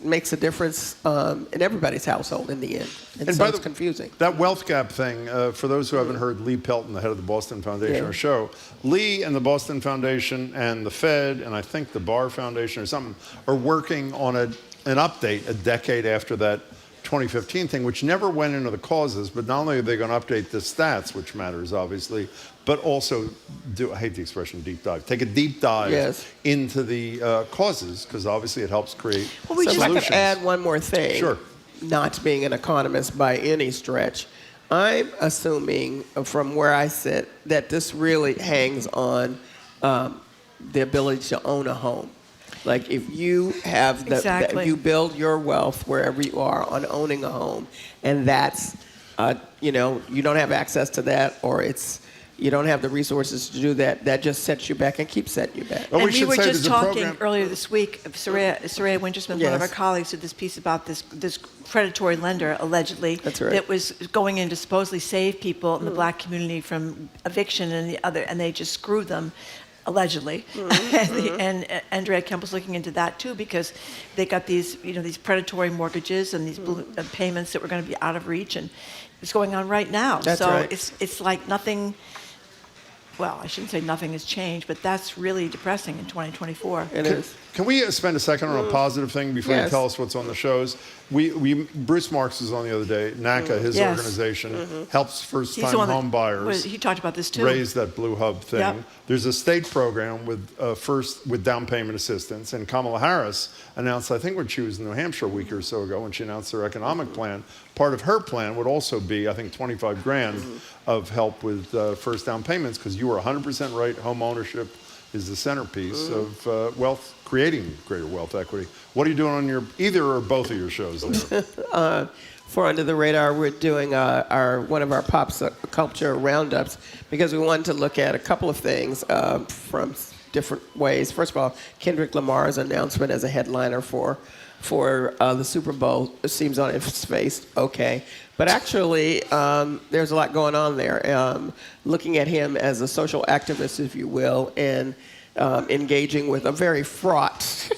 makes a difference in everybody's household in the end. And so it's confusing. That wealth gap thing, for those who haven't heard Lee Pelton, the head of the Boston Foundation, our show, Lee and the Boston Foundation and the Fed, and I think the Barr Foundation or something, are working on an update a decade after that 2015 thing, which never went into the causes, but not only are they going to update the stats, which matters obviously, but also do, I hate the expression deep dive, take a deep dive into the causes, because obviously it helps create solutions. If I could add one more thing, sure. Not being an economist by any stretch, I'm assuming from where I sit that this really hangs on the ability to own a home. Like if you have you build your wealth wherever you are on owning a home, and that's, you don't have access to that, or you don't have the resources to do that, that just sets you back and keeps setting you back. And we were just talking earlier this week, Soraya Wintersmith, one of our colleagues, did this piece about this predatory lender, allegedly, that was going in to supposedly save people in the black community from eviction and they just screwed them. Allegedly, and Andrea Campbell's looking into that too, because they got these, these predatory mortgages and these payments that were going to be out of reach, and it's going on right now. It's like nothing. Well, I shouldn't say nothing has changed, but that's really depressing in 2024. It is. Can we spend a second on a positive thing before you tell us what's on the shows? Bruce Marks was on the other day. NACA, his organization, helps first-time home buyers. He talked about this too. Raise that Blue Hub thing. Yep. There's a state program with down payment assistance, and Kamala Harris announced, I think when she was in New Hampshire a week or so ago, when she announced their economic plan, part of her plan would also be, I think, $25,000 of help with first down payments, because you were 100% right. Home ownership is the centerpiece of wealth, creating greater wealth equity. What are you doing on your either or both of your shows there? For Under the Radar, we're doing one of our pop culture roundups, because we wanted to look at a couple of things from different ways. First of all, Kendrick Lamar's announcement as a headliner for the Super Bowl seems on its face okay, but actually there's a lot going on there. Looking at him as a social activist, if you will, and engaging with a very fraught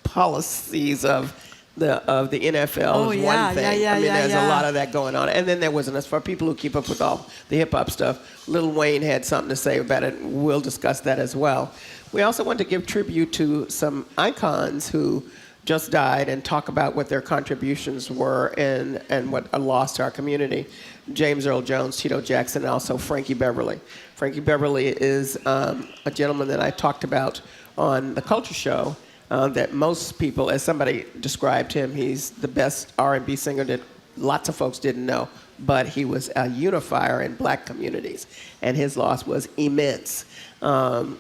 policies of the NFL is one thing. There's a lot of that going on. And then there wasn't, as for people who keep up with all the hip hop stuff, Lil Wayne had something to say about it. We'll discuss that as well. We also want to give tribute to some icons who just died and talk about what their contributions were and what a loss to our community. James Earl Jones, Tito Jackson, and also Frankie Beverly. Frankie Beverly is a gentleman that I talked about on the Culture Show, that most people, as somebody described him, he's the best R&B singer that lots of folks didn't know, but he was a unifier in black communities, and his loss was immense.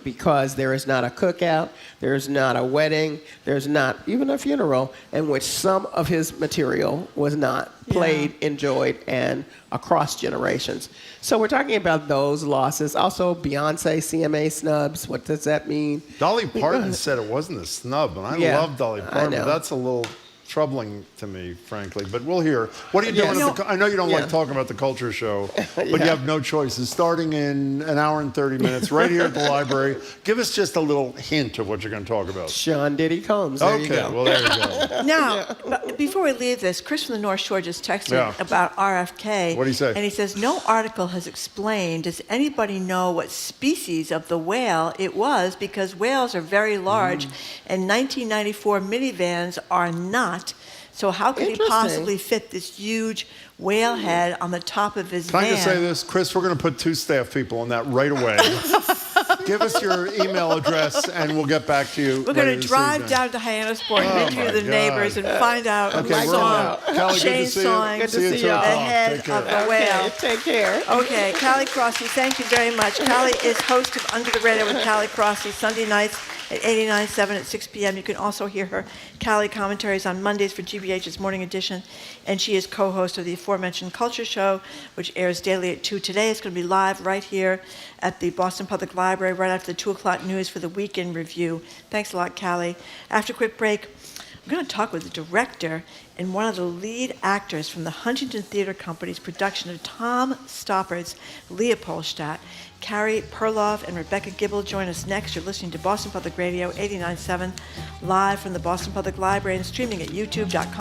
Because there is not a cookout, there's not a wedding, there's not even a funeral in which some of his material was not played, enjoyed, and across generations. So we're talking about those losses. Also, Beyonce, CMA snubs. What does that mean? Dolly Parton said it wasn't a snub, and I love Dolly Parton, but that's a little troubling to me, frankly. But we'll hear. What are you doing? I know you don't like talking about the culture show, but you have no choice. It's starting in an hour and 30 minutes right here at the library. Give us just a little hint of what you're going to talk about. Sean Diddy Combs. There you go. Well, there you go. Now, before we leave this, Chris from the North Shore just texted about RFK. What did he say? And he says, no article has explained, does anybody know what species of the whale it was? Because whales are very large, and 1994 minivans are not. So how could he possibly fit this huge whale head on the top of his van? Can I just say this? Chris, we're going to put 2 staff people on that right away. Give us your email address, and we'll get back to you. We're going to drive down to Hyannisport and interview the neighbors and find out who saw chainsawing the head of the whale. Take care. Okay, Callie Crossy, thank you very much. Callie is host of Under the Radio with Callie Crossy, Sunday nights at 89.7 at 6 p.m. You can also hear her Callie commentaries on Mondays for GBH's Morning Edition, and she is co-host of the aforementioned Culture Show, which airs daily at 2 today. It's going to be live right here at the Boston Public Library right after the 2 o'clock news for the Weekend Review. Thanks a lot, Callie. After a quick break, we're going to talk with the director and one of the lead actors from the Huntington Theatre Company's production of Tom Stoppard's Leopoldstadt. Carrie Perloff and Rebecca Gibble join us next. You're listening to Boston Public Radio 89.7, live from the Boston Public Library and streaming at youtube.com.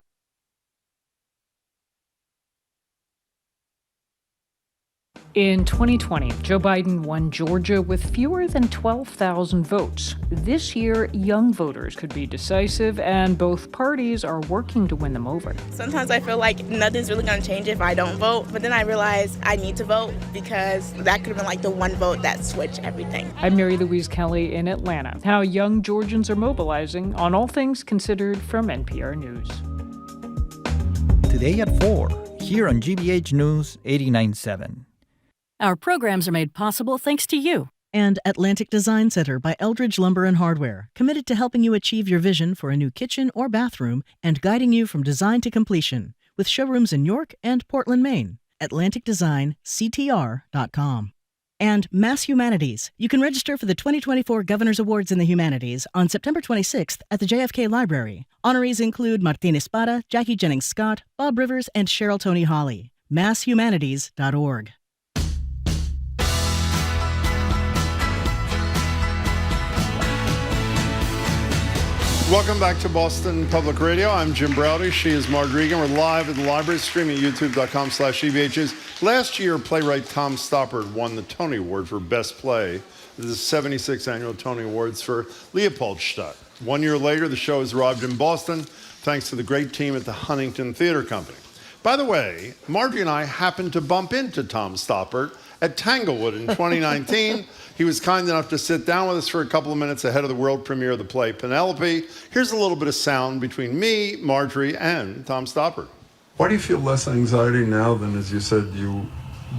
In 2020, Joe Biden won Georgia with fewer than 12,000 votes. This year, young voters could be decisive, and both parties are working to win them over. Sometimes I feel like nothing's really going to change if I don't vote, but then I realize I need to vote because that could have been like the one vote that switched everything. I'm Mary Louise Kelly in Atlanta. How young Georgians are mobilizing on All Things Considered from NPR News. Today at 4, here on GBH News 89.7. Our programs are made possible thanks to you. And Atlantic Design Center by Eldridge Lumber and Hardware, committed to helping you achieve your vision for a new kitchen or bathroom and guiding you from design to completion, with showrooms in York and Portland, Maine. AtlanticDesignCTR.com. And Mass Humanities. You can register for the 2024 Governor's Awards in the Humanities on September 26th at the JFK Library. Honorees include Martin Espada, Jackie Jennings Scott, Bob Rivers, and Cheryl Tony Hawley. MassHumanities.org. Welcome back to Boston Public Radio. I'm Jim Browdy. She is Marge Regan. We're live at the library, streaming at youtube.com/GBHs. Last year, playwright Tom Stoppard won the Tony Award for Best Play. This is the 76th Annual Tony Awards for Leopoldstadt. 1 year later, the show has arrived in Boston, thanks to the great team at the Huntington Theatre Company. By the way, Margie and I happened to bump into Tom Stoppard at Tanglewood in 2019. He was kind enough to sit down with us for a couple of minutes ahead of the world premiere of the play Penelope. Here's a little bit of sound between me, Marjorie, and Tom Stoppard. Why do you feel less anxiety now than, as you said, you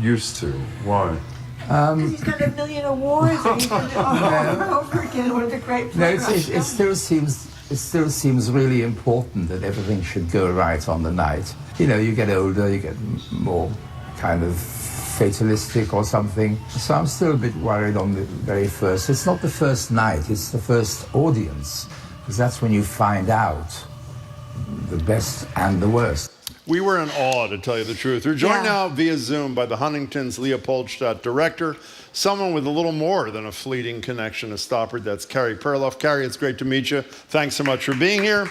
used to? Why? Because he's got 1 million awards and he's done it over and over again. One of the great playwrights. No, it still seems really important that everything should go right on the night. You know, you get older, you get more kind of fatalistic or something. So I'm still a bit worried on the very first. It's not the first night, it's the first audience, because that's when you find out the best and the worst. We were in awe, to tell you the truth. We're joined now via Zoom by the Huntington's Leopoldstadt director, someone with a little more than a fleeting connection to Stoppard. That's Carrie Perloff. Carrie, it's great to meet you. Thanks so much for being here.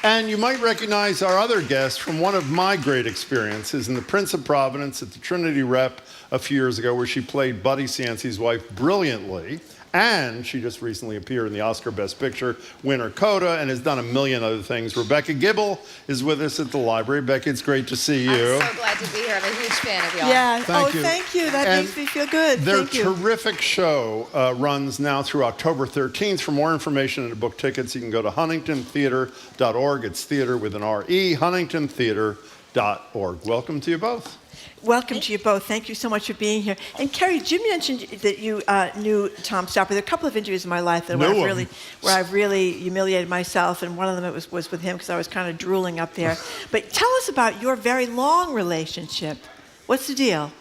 And you might recognize our other guest from one of my great experiences in the Prince of Providence at the Trinity Rep a few years ago, where she played Buddy Cianci's wife brilliantly. And she just recently appeared in the Oscar Best Picture winner Coda and has done a million other things. Rebecca Gibble is with us at the library. Becca, it's great to see you. I'm so glad to be here. I'm a huge fan of y'all. Yeah. Thank you. Thank you. That makes me feel good. Their Thank you. terrific show runs now through October 13th. For more information and to book tickets, you can go to huntingtontheatre.org. It's theater with an R-E, huntingtontheatre.org. Welcome to you both. Welcome to you both. Thank you so much for being here. And Carrie, Jim mentioned that you knew Tom Stoppard. There are a couple of interviews in my life that where I've really humiliated myself, and one of them was with him because I was kind of drooling up there. But tell us about your very long relationship. What's the deal?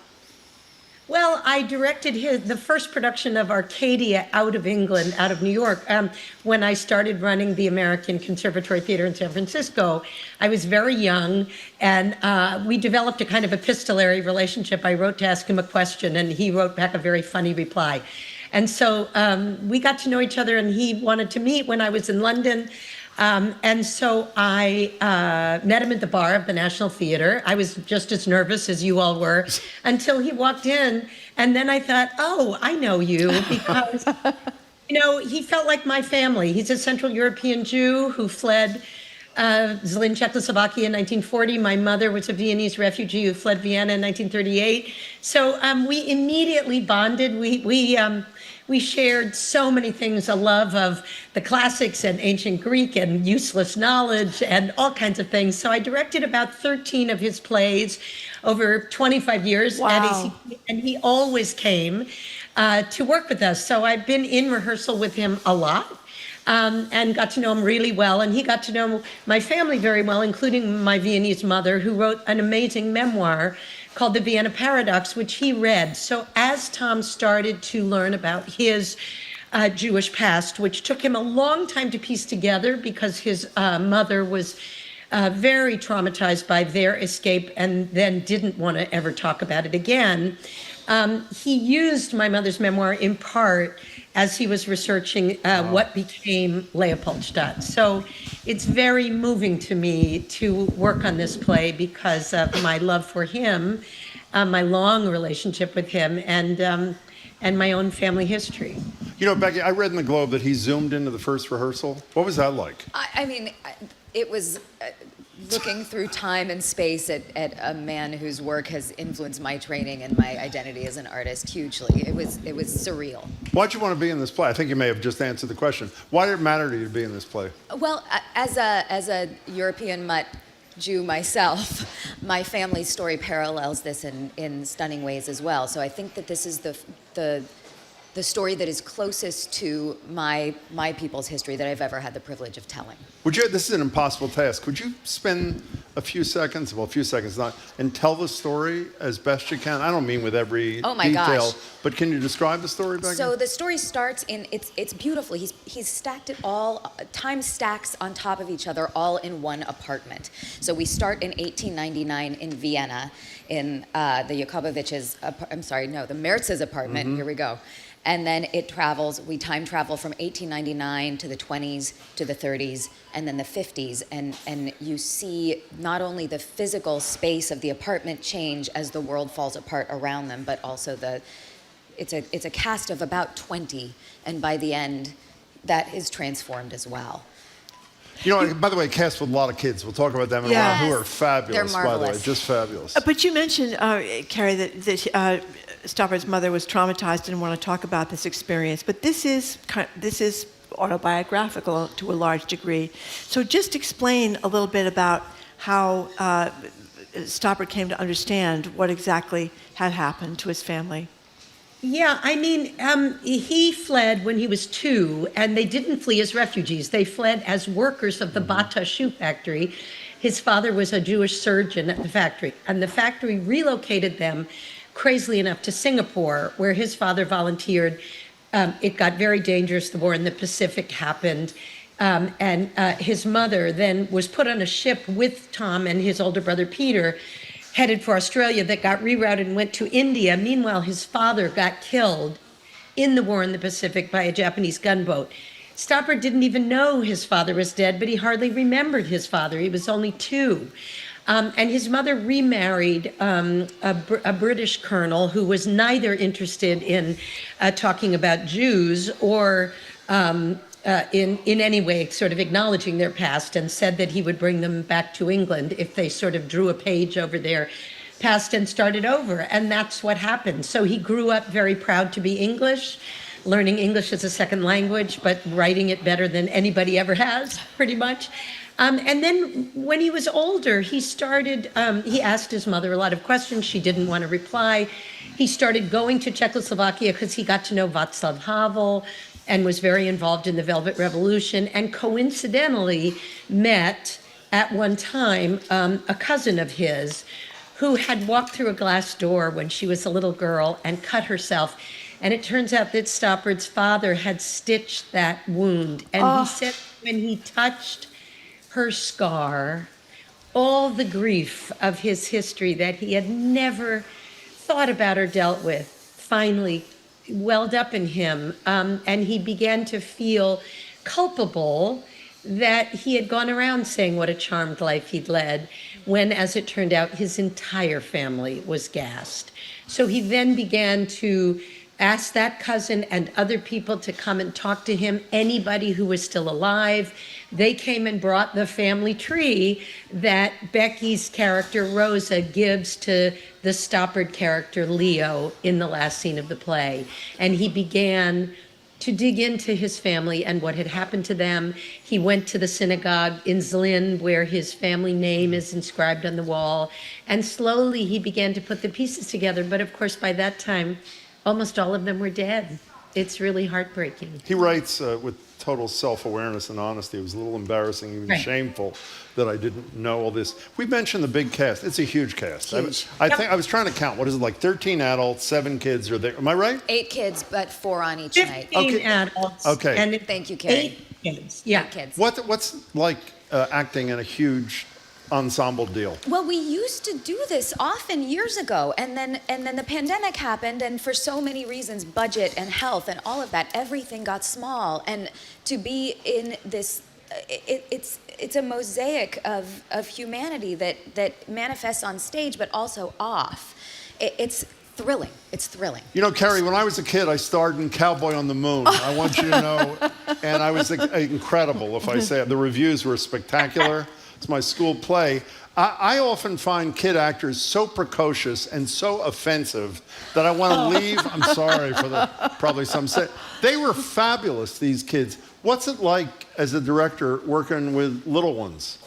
Well, I directed the first production of Arcadia out of England, out of New York, when I started running the American Conservatory Theater in San Francisco. I was very young, and we developed a kind of epistolary relationship. I wrote to ask him a question, and he wrote back a very funny reply. And so we got to know each other, and he wanted to meet when I was in London. And so I met him at the bar of the National Theatre. I was just as nervous as you all were until he walked in. And then I thought, oh, I know you, because, he felt like my family. He's a Central European Jew who fled in Czechoslovakia in 1940. My mother was a Viennese refugee who fled Vienna in 1938. So we immediately bonded. We shared so many things, a love of the classics and ancient Greek and useless knowledge and all kinds of things. So I directed about 13 of his plays over 25 years. Wow. And he always came to work with us. So I've been in rehearsal with him a lot. And got to know him really well. And he got to know my family very well, including my Viennese mother, who wrote an amazing memoir called The Vienna Paradox, which he read. So as Tom started to learn about his Jewish past, which took him a long time to piece together because his mother was very traumatized by their escape and then didn't want to ever talk about it again, he used my mother's memoir in part as he was researching what became Leopoldstadt. So it's very moving to me to work on this play because of my love for him, my long relationship with him, and my own family history. Becky, I read in the Globe that he zoomed into the first rehearsal. What was that like? I mean, it was looking through time and space at a man whose work has influenced my training and my identity as an artist hugely. It was surreal. Why'd you want to be in this play? I think you may have just answered the question. Why did it matter to you to be in this play? Well, as a European mutt Jew myself, my family's story parallels this in stunning ways as well. So I think that this is the story that is closest to my people's history that I've ever had the privilege of telling. This is an impossible task. Would you spend a few seconds not, and tell the story as best you can? I don't mean with every detail, gosh. But can you describe the story, Becky? So the story starts it's beautiful. He's stacked it all, time stacks on top of each other, all in one apartment. So we start in 1899 in Vienna, in the the Mertz's apartment. Mm-hmm. Here we go. And then we time travel from 1899 to the 20s, to the 30s, and then the 50s. And you see not only the physical space of the apartment change as the world falls apart around them, but also it's a cast of about 20. And by the end, that is transformed as well. By the way, cast with a lot of kids. We'll talk about them in a while, who are fabulous, They're by the way, marvelous. just fabulous. But you mentioned, Carrie, that Stoppard's mother was traumatized and want to talk about this experience. But this is autobiographical to a large degree. So just explain a little bit about how Stoppard came to understand what exactly had happened to his family. Yeah, I mean, he fled when he was 2, and they didn't flee as refugees. They fled as workers of the Bata shoe factory. His father was a Jewish surgeon at the factory, and the factory relocated them, crazily enough, to Singapore, where his father volunteered. It got very dangerous. The war in the Pacific happened. And his mother then was put on a ship with Tom and his older brother Peter, headed for Australia, that got rerouted and went to India. Meanwhile, his father got killed in the war in the Pacific by a Japanese gunboat. Stoppard didn't even know his father was dead, but he hardly remembered his father. He was only 2. And his mother remarried a British colonel who was neither interested in talking about Jews or in any way sort of acknowledging their past, and said that he would bring them back to England if they sort of drew a page over their past and started over. And that's what happened. So he grew up very proud to be English, learning English as a second language, but writing it better than anybody ever has, pretty much. And then when he was older, he asked his mother a lot of questions. She didn't want to reply. He started going to Czechoslovakia because he got to know Václav Havel and was very involved in the Velvet Revolution, and coincidentally met at one time a cousin of his who had walked through a glass door when she was a little girl and cut herself. And it turns out that Stoppard's father had stitched that wound. And he said when he touched her scar, all the grief of his history that he had never thought about or dealt with finally welled up in him. And he began to feel culpable that he had gone around saying what a charmed life he'd led, when, as it turned out, his entire family was gassed. So he then began to ask that cousin and other people to come and talk to him, anybody who was still alive. They came and brought the family tree that Becky's character, Rosa, gives to the Stoppard character, Leo, in the last scene of the play. And he began to dig into his family and what had happened to them. He went to the synagogue in Zlin, where his family name is inscribed on the wall. And slowly he began to put the pieces together. But of course, by that time, almost all of them were dead. It's really heartbreaking. He writes with total self-awareness and honesty. It was a little embarrassing, even shameful, that I didn't know all this. We mentioned the big cast. It's a huge cast. Huge. I think I was trying to count. What is it, like 13 adults, 7 kids are there? Am I right? 8 kids, but 4 on each night. 15 adults. Okay. And Thank you, Carrie. 8 kids. Yeah. 8 kids. What's like acting in a huge ensemble deal? Well, we used to do this often years ago, and then the pandemic happened, and for so many reasons, budget and health and all of that, everything got small. And to be in this, it's a mosaic of humanity that manifests on stage, but also off. It's thrilling. It's thrilling. You know, Carrie, when I was a kid, I starred in Cowboy on the Moon. I want you to know, and I was incredible, if I say it. The reviews were spectacular. It's my school play. I often find kid actors so precocious and so offensive that I want to leave. I'm sorry for probably some say. They were fabulous, these kids. What's it like as a director working with little ones?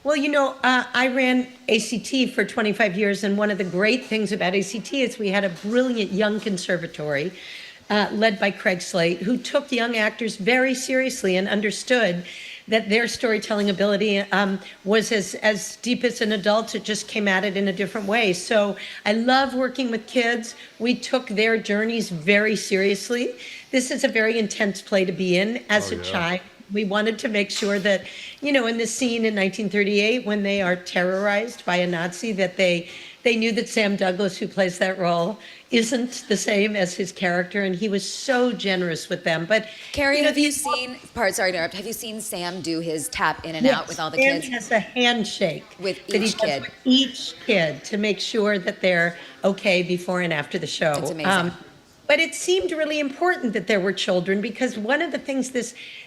Well, you know, I ran ACT for 25 years, and one of the great things about ACT is we had a brilliant young conservatory led by Craig Slate, who took young actors very seriously and understood that their storytelling ability was as deep as an adult. It just came at it in a different way. So I love working with kids. We took their journeys very seriously. This is a very intense play to be in as a child. We wanted to make sure that, you know, in the scene in 1938, when they are terrorized by a Nazi, that they knew that Sam Douglas, who plays that role, isn't the same as his character, and he was so generous with them. But Carrie, have you seen Sam do his tap in and out with all the kids? Sam has a handshake with each kid. With each kid to make sure that they're okay before and after the show. It's amazing. But it seemed really important that there were children, because one of the things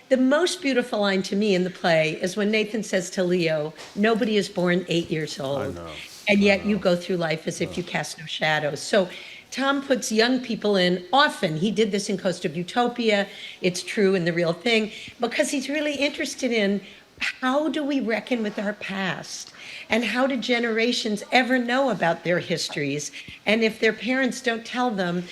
the most beautiful line to me in the play is when Nathan says to Leo, "Nobody is born 8 years old." I know. And yet you go through life as if you cast no shadows. So Tom puts young people in often. He did this in Coast of Utopia. It's true in The Real Thing, because he's really interested in how do we reckon with our past, and how do generations ever know about their histories? And if their parents don't tell them,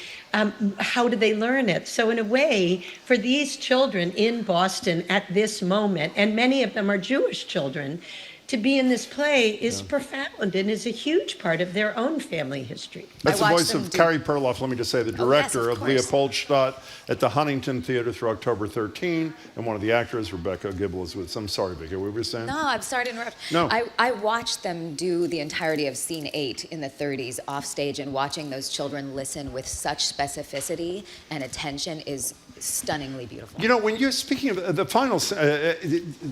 how do they learn it? So in a way, for these children in Boston at this moment, and many of them are Jewish children, to be in this play is profound and is a huge part of their own family history. That's the voice of Carrie Perloff, let me just say, the director of Leopoldstadt at the Huntington Theatre through October 13, and one of the actors, Rebecca Gibble, is with. I'm sorry, Vicky, what were you saying? No, I'm sorry to interrupt. No. I watched them do the entirety of scene 8 in the 30s off stage, and watching those children listen with such specificity and attention is stunningly beautiful. You know, when you're speaking of the final,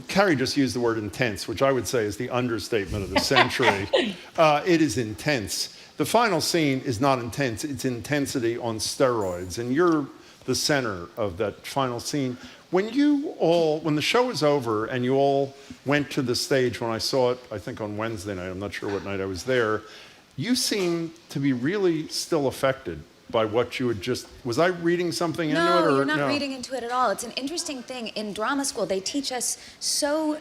Carrie just used the word intense, which I would say is the understatement of the century. It is intense. The final scene is not intense, it's intensity on steroids, and you're the center of that final scene. When the show was over and you all went to the stage, when I saw it, I think on Wednesday night, I'm not sure what night I was there, you seemed to be really still affected by what you had just, was I reading something into it? No, you're not reading into it at all. It's an interesting thing. In drama school, they teach us so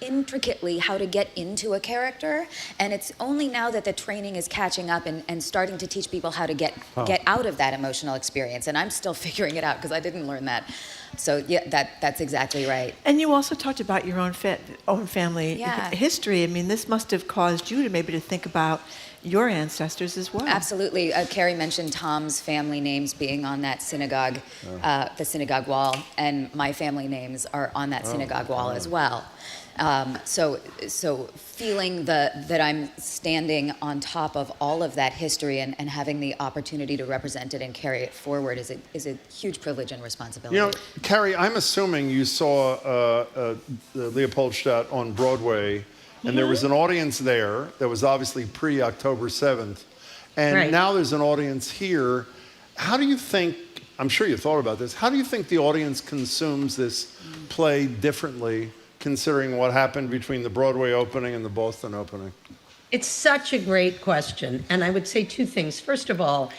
intricately how to get into a character, and it's only now that the training is catching up and starting to teach people how to get out of that emotional experience, and I'm still figuring it out because I didn't learn that. So yeah, that's exactly right. And you also talked about your own family Yeah. history. I mean, this must have caused you to maybe to think about your ancestors as well. Absolutely. Carrie mentioned Tom's family names being on that synagogue, the synagogue wall, and my family names are on that synagogue wall as well. So feeling that I'm standing on top of all of that history and having the opportunity to represent it and carry it forward is a huge privilege and responsibility. You know, Carrie, I'm assuming you saw Leopoldstadt on Broadway, and there was an audience there that was obviously pre-October 7th, and now there's an audience here. How do you think, I'm sure you thought about this, how do you think the audience consumes this play differently, considering what happened between the Broadway opening and the Boston opening? It's such a great question, and I would say two things. First of all,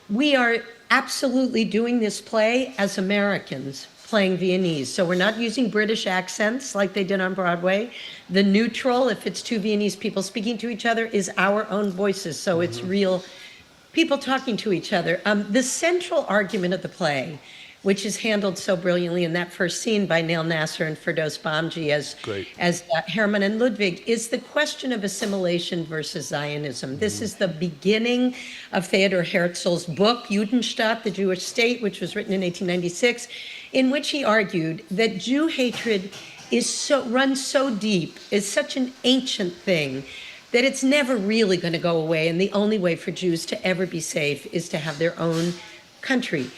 we are absolutely doing this play as Americans playing Viennese. So we're not using British accents like they did on Broadway. The neutral, if it's two Viennese people speaking to each other, is our own voices. So it's real people talking to each other. The central argument of the play, which is handled so brilliantly in that first scene by Neil Nasser and Firdos Bamji as Hermann and Ludwig, is the question of assimilation versus Zionism. This is the beginning of Theodor Herzl's book, Judenstaat, the Jewish State, which was written in 1896, in which he argued that Jew hatred runs so deep, is such an ancient thing, that it's never really going to go away, and the only way for Jews to ever be safe is to have their own country.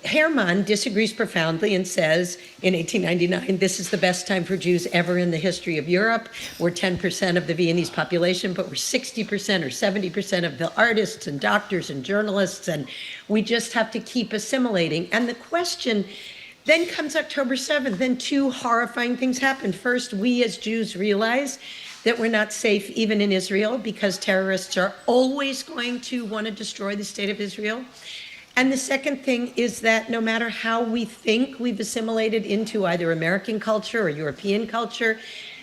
Hermann disagrees profoundly and says in 1899, this is the best time for Jews ever in the history of Europe. We're 10% of the Viennese population, but we're 60% or 70% of the artists and doctors and journalists, and we just have to keep assimilating. And the question, then comes October 7th, then two horrifying things happen. First, we as Jews realize that we're not safe even in Israel because terrorists are always going to want to destroy the state of Israel. And the second thing is that no matter how we think we've assimilated into either American culture or European culture,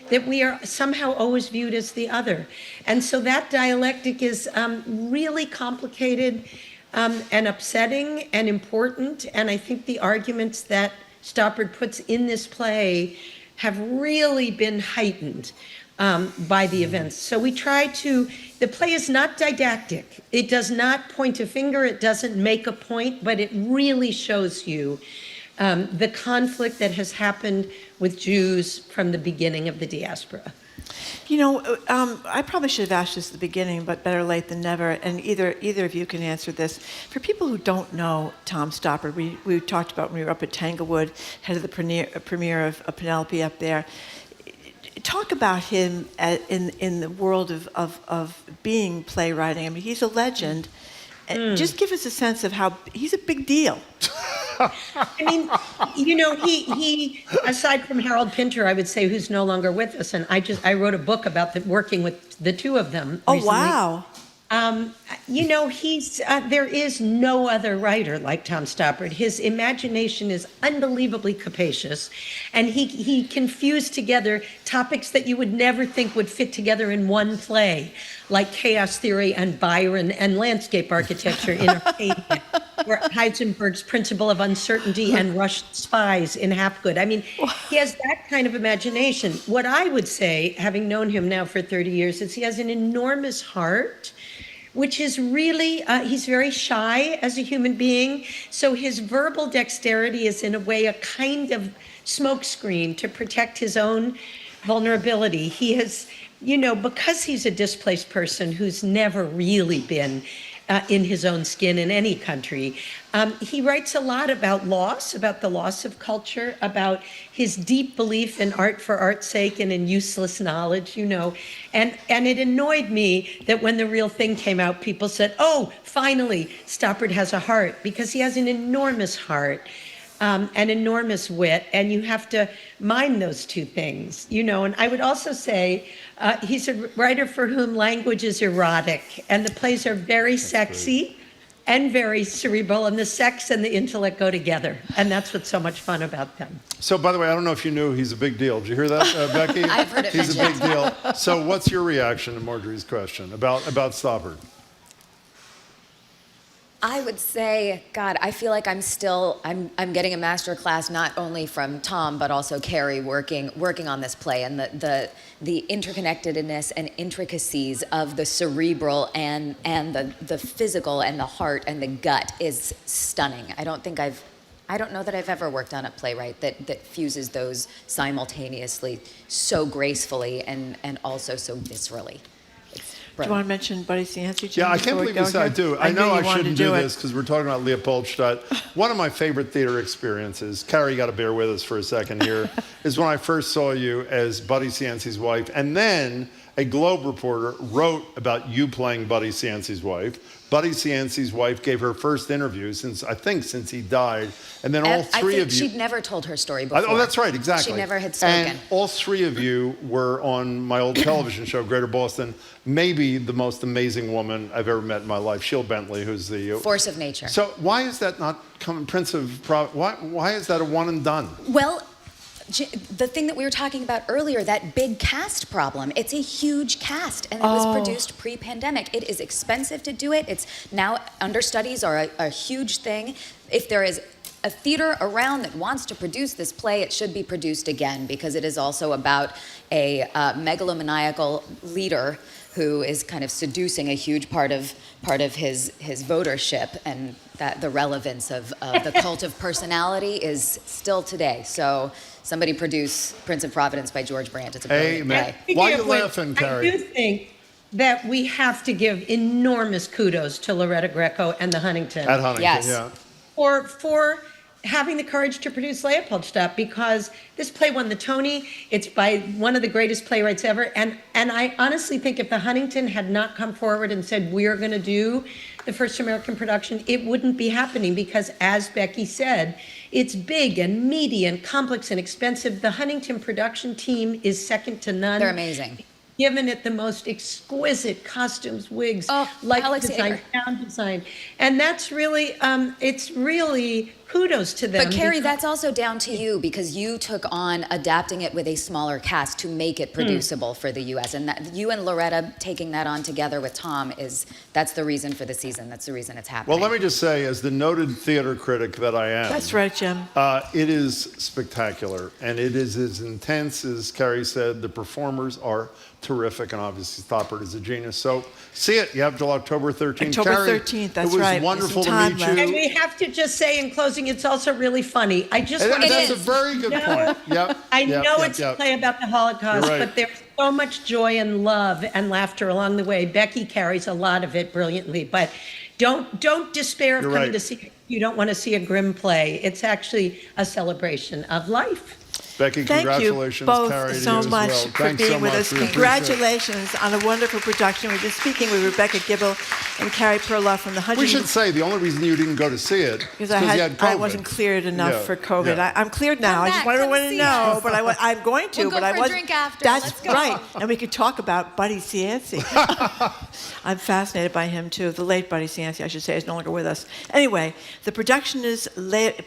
that we are somehow always viewed as the other. And so that dialectic is really complicated and upsetting and important. And I think the arguments that Stoppard puts in this play have really been heightened by the events. So we try to, the play is not didactic. It does not point a finger, it doesn't make a point, but it really shows you the conflict that has happened with Jews from the beginning of the diaspora. You know, I probably should have asked this at the beginning, but better late than never, and either of you can answer this. For people who don't know Tom Stoppard, we talked about when we were up at Tanglewood, head of the premiere of Penelope up there. Talk about him in the world of being playwriting. I mean, he's a legend. Just give us a sense of how he's a big deal. I mean, you know, he aside from Harold Pinter, I would say, who's no longer with us, and I wrote a book about working with the two of them recently. Wow. You know, there is no other writer like Tom Stoppard. His imagination is unbelievably capacious, and he can fuse together topics that you would never think would fit together in one play, like chaos theory and Byron and landscape architecture in Arcadia, or Heisenberg's principle of uncertainty and Russian spies in Hapgood. I mean, he has that kind of imagination. What I would say, having known him now for 30 years, is he has an enormous heart, which is really, he's very shy as a human being. So his verbal dexterity is in a way a kind of smokescreen to protect his own vulnerability. He has, you know, because he's a displaced person who's never really been in his own skin in any country. He writes a lot about loss, about the loss of culture, about his deep belief in art for art's sake and in useless knowledge, you know. And it annoyed me that when The Real Thing came out, people said, oh, finally, Stoppard has a heart, because he has an enormous heart, an enormous wit, and you have to mind those two things, you know. And I would also say he's a writer for whom language is erotic, and the plays are very sexy and very cerebral, and the sex and the intellect go together, and that's what's so much fun about them. So, by the way, I don't know if you knew he's a big deal. Did you hear that, Becky? I've heard it He's a big deal. So what's your reaction to Marjorie's question about Stoppard? I would say, God, I feel like I'm getting a master class not only from Tom but also Carrie working on this play, and the interconnectedness and intricacies of the cerebral and the physical and the heart and the gut is stunning. I don't know that I've ever worked on a playwright that fuses those simultaneously so gracefully and also so viscerally. Do you want to mention Buddy Cianci, Jim? Yeah, I can't believe you said I do. I know I shouldn't do this because we're talking about Leopoldstadt. One of my favorite theater experiences, Carrie, you got to bear with us for a second here, is when I first saw you as Buddy Cianci's wife, and then a Globe reporter wrote about you playing Buddy Cianci's wife. Buddy Cianci's wife gave her first interview since he died, and then all three of you. She'd never told her story before. Oh, that's right, exactly. She never had spoken. And all three of you were on my old television show, Greater Boston. Maybe the most amazing woman I've ever met in my life, Sheila Bentley, who's the force of nature. So why is that not Prince of why is that a one and done? Well, the thing that we were talking about earlier, that big cast problem, it's a huge cast, and it was produced pre-pandemic. It is expensive to do it. It's now understudies are a huge thing. If there is a theater around that wants to produce this play, it should be produced again, because it is also about a megalomaniacal leader who is kind of seducing a huge part of his votership, and that the relevance of the cult of personality is still today. So somebody produce Prince of Providence by George Brand. It's a brilliant play. Why are you laughing, Carrie? I do think that we have to give enormous kudos to Loretta Greco and the Huntington. At Huntington, yes. Yeah. For having the courage to produce Leopoldstadt, because this play won the Tony. It's by one of the greatest playwrights ever. And I honestly think if the Huntington had not come forward and said, we're going to do the first American production, it wouldn't be happening, because as Becky said, it's big and meaty and complex and expensive. The Huntington production team is second to none. They're amazing. Given it the most exquisite costumes, wigs, light design, sound design. And that's really, it's really kudos to them. But Carrie, that's also down to you, because you took on adapting it with a smaller cast to make it producible for the U.S. And that, you and Loretta taking that on together with Tom, that's the reason for the season. That's the reason it's happening. Well, let me just say, as the noted theater critic that I am. That's right, Jim. It is spectacular, and it is as intense as Carrie said. The performers are terrific, and obviously Stoppard is a genius. So see it. You have till October 13th. October Carrie, 13th, that's right. right. It was wonderful to meet you. And we have to just say in closing, it's also really funny. I just want to That's a very good point. Yep. I know it's a play about the Holocaust, Right. but there's so much joy and love and laughter along the way. Becky carries a lot of it brilliantly, but don't despair of coming to see it. You don't want to see a grim play. It's actually a celebration of life. Becky, congratulations. Thank you both Carrie, so much for being with us. Congratulations on a wonderful production. We've been speaking with Rebecca Gibble and Carrie Perloff from the Huntington. We should say the only reason you didn't go to see it because you had COVID. I wasn't cleared enough for COVID. Yeah. I'm cleared now. I just want everyone to know, but I'm going to. We'll go but I for a wasn't. drink after. That's Let's go. right, and we could talk about Buddy Cianci. I'm fascinated by him too. The late Buddy Cianci, I should say, is no longer with us. Anyway, the production is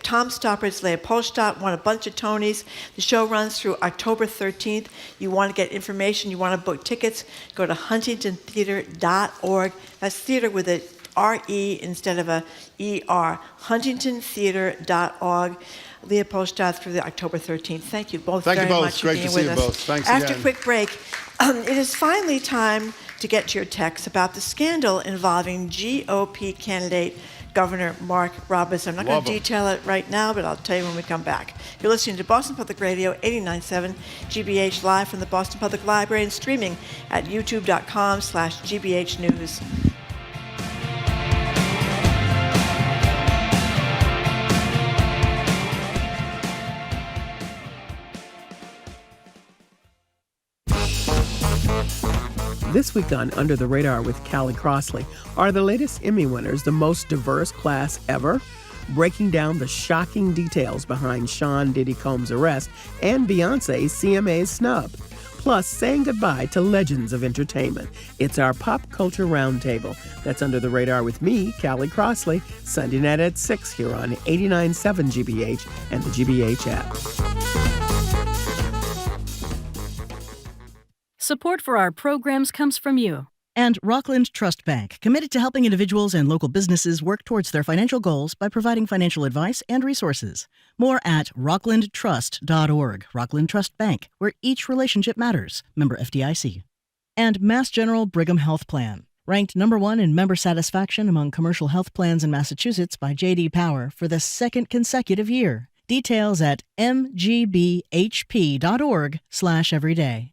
Tom Stoppard's Leopoldstadt. Won a bunch of Tonys. The show runs through October 13th. You want to get information, you want to book tickets, go to huntingtontheatre.org. That's theater with a R-E instead of a E-R. huntingtontheatre.org. Leopoldstadt through the October 13th. Thank you both very much for being with us. Both. Thanks After again. a quick break, it is finally time to get to your texts about the scandal involving GOP candidate Governor Mark Roberts. I'm not going to detail it right now, but I'll tell you when we come back. You're listening to Boston Public Radio 89.7 GBH live from the Boston Public Library and streaming at youtube.com/GBH News. This week on Under the Radar with Callie Crossley, are the latest Emmy winners the most diverse class ever? Breaking down the shocking details behind Sean Diddy Combs' arrest and Beyonce's CMA snub. Plus, saying goodbye to legends of entertainment. It's our Pop Culture Roundtable. That's Under the Radar with me, Callie Crossley, Sunday night at 6 here on 89.7 GBH and the GBH app. Support for our programs comes from you. And Rockland Trust Bank, committed to helping individuals and local businesses work towards their financial goals by providing financial advice and resources. More at rocklandtrust.org. Rockland Trust Bank, where each relationship matters. Member FDIC. And Mass General Brigham Health Plan, ranked number 1 in member satisfaction among commercial health plans in Massachusetts by J.D. Power for the second consecutive year. Details at mgbhp.org/everyday.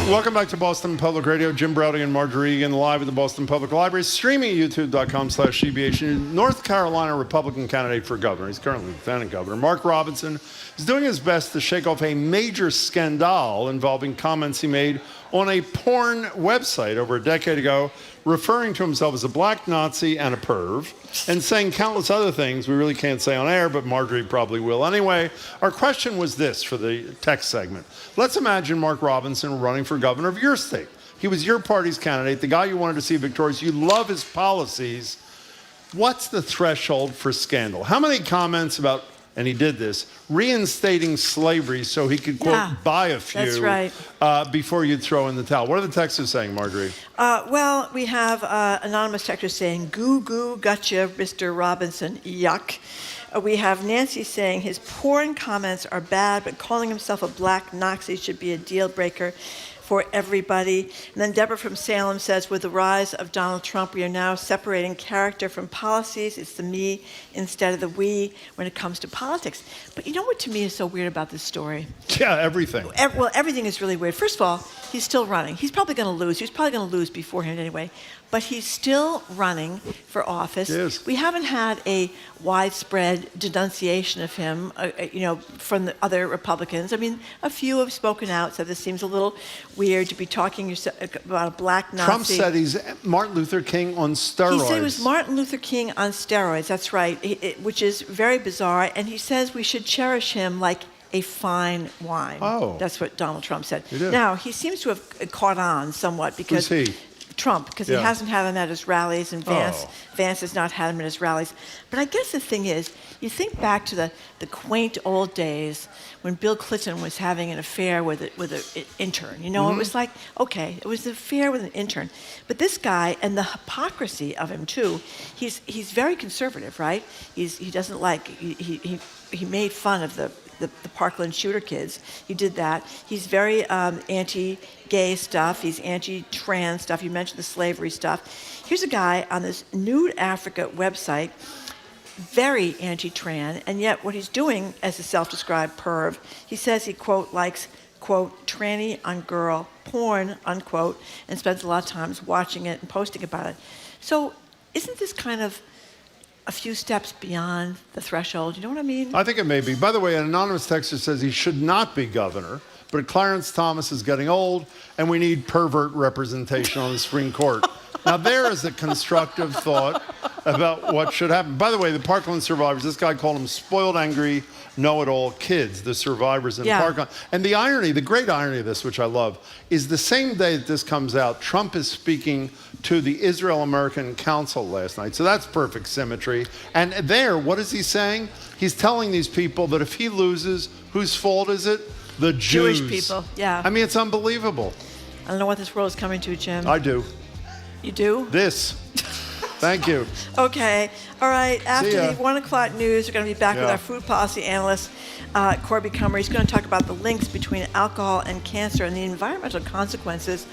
Welcome back to Boston Public Radio. Jim Browdy and Marjorie Egan live at the Boston Public Library, streaming at youtube.com/CBH. North Carolina Republican candidate for governor, he's currently lieutenant governor, Mark Robinson, is doing his best to shake off a major scandal involving comments he made on a porn website over a decade ago, referring to himself as a black Nazi and a perv, and saying countless other things we really can't say on air, but Marjorie probably will anyway. Our question was this for the text segment. Let's imagine Mark Robinson running for governor of your state. He was your party's candidate, the guy you wanted to see victorious. You love his policies. What's the threshold for scandal? How many comments about, and he did this, reinstating slavery so he could, quote, buy a few that's right. Before you'd throw in the towel? What are the texters saying, Marjorie? Well, we have anonymous texters saying, goo goo, gotcha, Mr. Robinson, yuck. We have Nancy saying his porn comments are bad, but calling himself a black Nazi should be a deal breaker for everybody. And then Deborah from Salem says, with the rise of Donald Trump, we are now separating character from policies. It's the me instead of the we when it comes to politics. But you know what to me is so weird about this story? Yeah, everything. Well, everything is really weird. First of all, he's still running. He's probably going to lose. He was probably going to lose beforehand anyway. But he's still running for office. Yes. We haven't had a widespread denunciation of him, from the other Republicans. I mean, a few have spoken out, said this seems a little weird to be talking about a black Nazi. Trump said he's Martin Luther King on steroids. He said it was Martin Luther King on steroids, that's right, which is very bizarre. And he says we should cherish him like a fine wine. Oh. That's what Donald Trump said. He did. Now, he seems to have caught on somewhat because... Who's he? Trump, because he hasn't had him at his rallies, and Vance has not had him at his rallies. But I guess the thing is, you think back to the quaint old days when Bill Clinton was having an affair with an intern. You know, It was like, okay, it was an affair with an intern. But this guy, and the hypocrisy of him too, he's very conservative, right? He doesn't like, he made fun of the Parkland shooter kids. He did that. He's very anti-gay stuff. He's anti-trans stuff. You mentioned the slavery stuff. Here's a guy on this Nude Africa website, very anti-trans, and yet what he's doing as a self-described perv, he says he, quote, likes, quote, tranny on girl porn, unquote, and spends a lot of times watching it and posting about it. So isn't this kind of a few steps beyond the threshold? You know what I mean? I think it may be. By the way, an anonymous texter says he should not be governor, but Clarence Thomas is getting old, and we need pervert representation on the Supreme Court. Now, there is a constructive thought about what should happen. By the way, the Parkland survivors, this guy called them spoiled, angry, know-it-all kids, the survivors in Parkland. And the irony, the great irony of this, which I love, is the same day that this comes out, Trump is speaking to the Israel-American Council last night. So that's perfect symmetry. And there, what is he saying? He's telling these people that if he loses, whose fault is it? The Jews. Jewish people, yeah. I mean, it's unbelievable. I don't know what this world is coming to, Jim. I do. You do? This. Thank you. Okay. All right. After the 1 o'clock news, we're going to be back with our food policy analyst, Corby Kummer. He's going to talk about the links between alcohol and cancer and the environmental consequences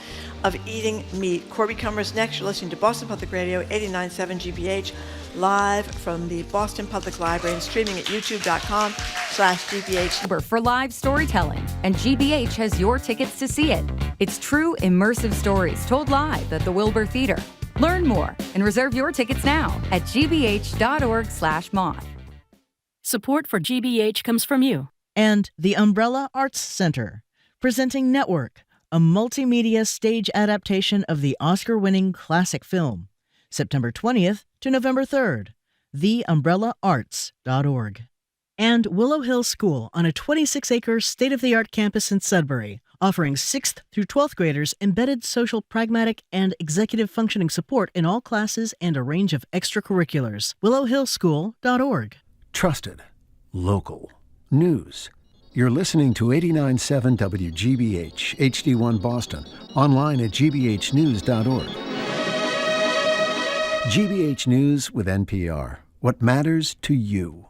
of eating meat. Corby Kummer's next. You're listening to Boston Public Radio, 89.7 GBH, live from the Boston Public Library and streaming at youtube.com/GBH. For live storytelling, and GBH has your tickets to see it. It's true immersive stories told live at the Wilbur Theater. Learn more and reserve your tickets now at gbh.org/moth. Support for GBH comes from you. And the Umbrella Arts Center, presenting Network, a multimedia stage adaptation of the Oscar-winning classic film, September 20th to November 3rd, theumbrellarts.org. And Willow Hill School on a 26-acre state-of-the-art campus in Sudbury, offering 6th through 12th graders embedded social, pragmatic, and executive functioning support in all classes and a range of extracurriculars. willowhillschool.org. Trusted, local, news. You're listening to 89.7 WGBH, HD1 Boston, online at gbhnews.org. GBH News with NPR. What matters to you.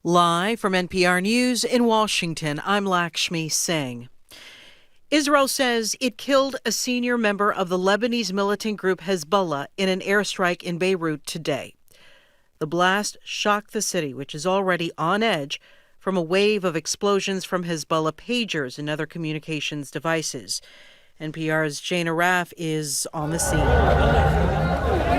Live from NPR News in Washington, I'm Lakshmi Singh. Israel says it killed a senior member of the Lebanese militant group Hezbollah in an airstrike in Beirut today. The blast shocked the city, which is already on edge from a wave of explosions from Hezbollah pagers and other communications devices. NPR's Jane Araf is on the scene.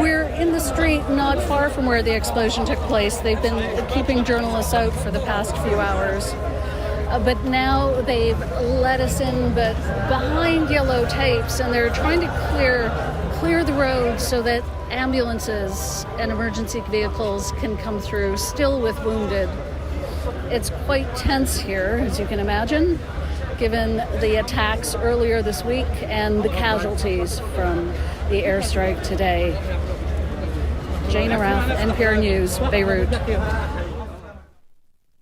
We're in the street not far from where the explosion took place. They've been keeping journalists out for the past few hours. But now they've let us in, but behind yellow tapes, and they're trying to clear the road so that ambulances and emergency vehicles can come through, still with wounded. It's quite tense here, as you can imagine, given the attacks earlier this week and the casualties from the airstrike today. Jane Araf, NPR News, Beirut.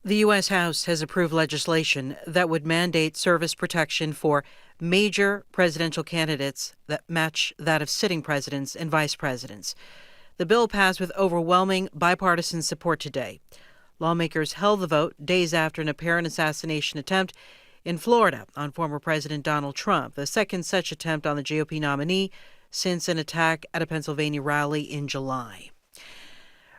The U.S. House has approved legislation that would mandate service protection for major presidential candidates that match that of sitting presidents and vice presidents. The bill passed with overwhelming bipartisan support today. Lawmakers held the vote days after an apparent assassination attempt in Florida on former President Donald Trump, the second such attempt on the GOP nominee since an attack at a Pennsylvania rally in July.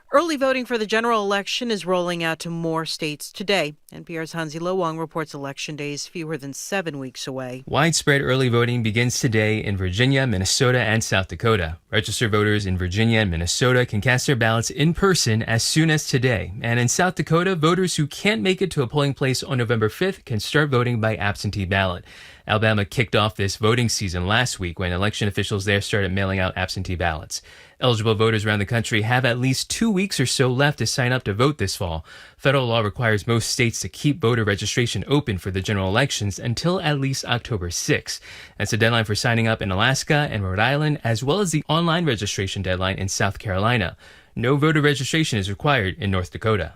Early voting for the general election is rolling out to more states today. NPR's Hansi Leung reports Election Day is fewer than 7 weeks away. Widespread early voting begins today in Virginia, Minnesota, and South Dakota. Registered voters in Virginia and Minnesota can cast their ballots in person as soon as today. And in South Dakota, voters who can't make it to a polling place on November 5th can start voting by absentee ballot. Alabama kicked off this voting season last week when election officials there started mailing out absentee ballots. Eligible voters around the country have at least 2 weeks or so left to sign up to vote this fall. Federal law requires most states to keep voter registration open for the general elections until at least October 6. That's the deadline for signing up in Alaska and Rhode Island, as well as the online registration deadline in South Carolina. No voter registration is required in North Dakota.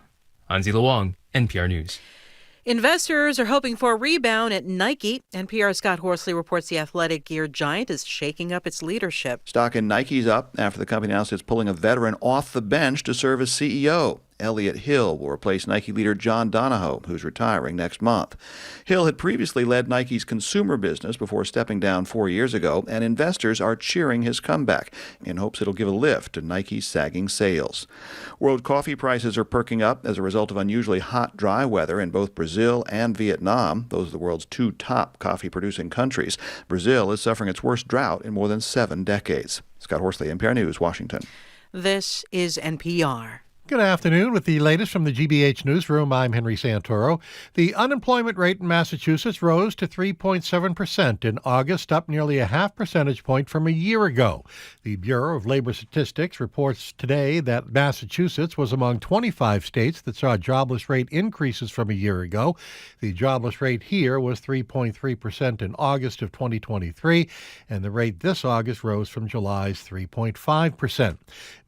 Hansi Leung, NPR News. Investors are hoping for a rebound at Nike. NPR's Scott Horsley reports the athletic gear giant is shaking up its leadership. Stock in Nike's up after the company announced it's pulling a veteran off the bench to serve as CEO. Elliott Hill will replace Nike leader John Donahoe, who's retiring next month. Hill had previously led Nike's consumer business before stepping down 4 years ago, and investors are cheering his comeback in hopes it'll give a lift to Nike's sagging sales. World coffee prices are perking up as a result of unusually hot, dry weather in both Brazil and Vietnam. Those are the world's two top coffee-producing countries. Brazil is suffering its worst drought in more than 7 decades. Scott Horsley, NPR News, Washington. This is NPR. Good afternoon. With the latest from the GBH Newsroom, I'm Henry Santoro. The unemployment rate in Massachusetts rose to 3.7% in August, up nearly a half percentage point from a year ago. The Bureau of Labor Statistics reports today that Massachusetts was among 25 states that saw jobless rate increases from a year ago. The jobless rate here was 3.3% in August of 2023, and the rate this August rose from July's 3.5%.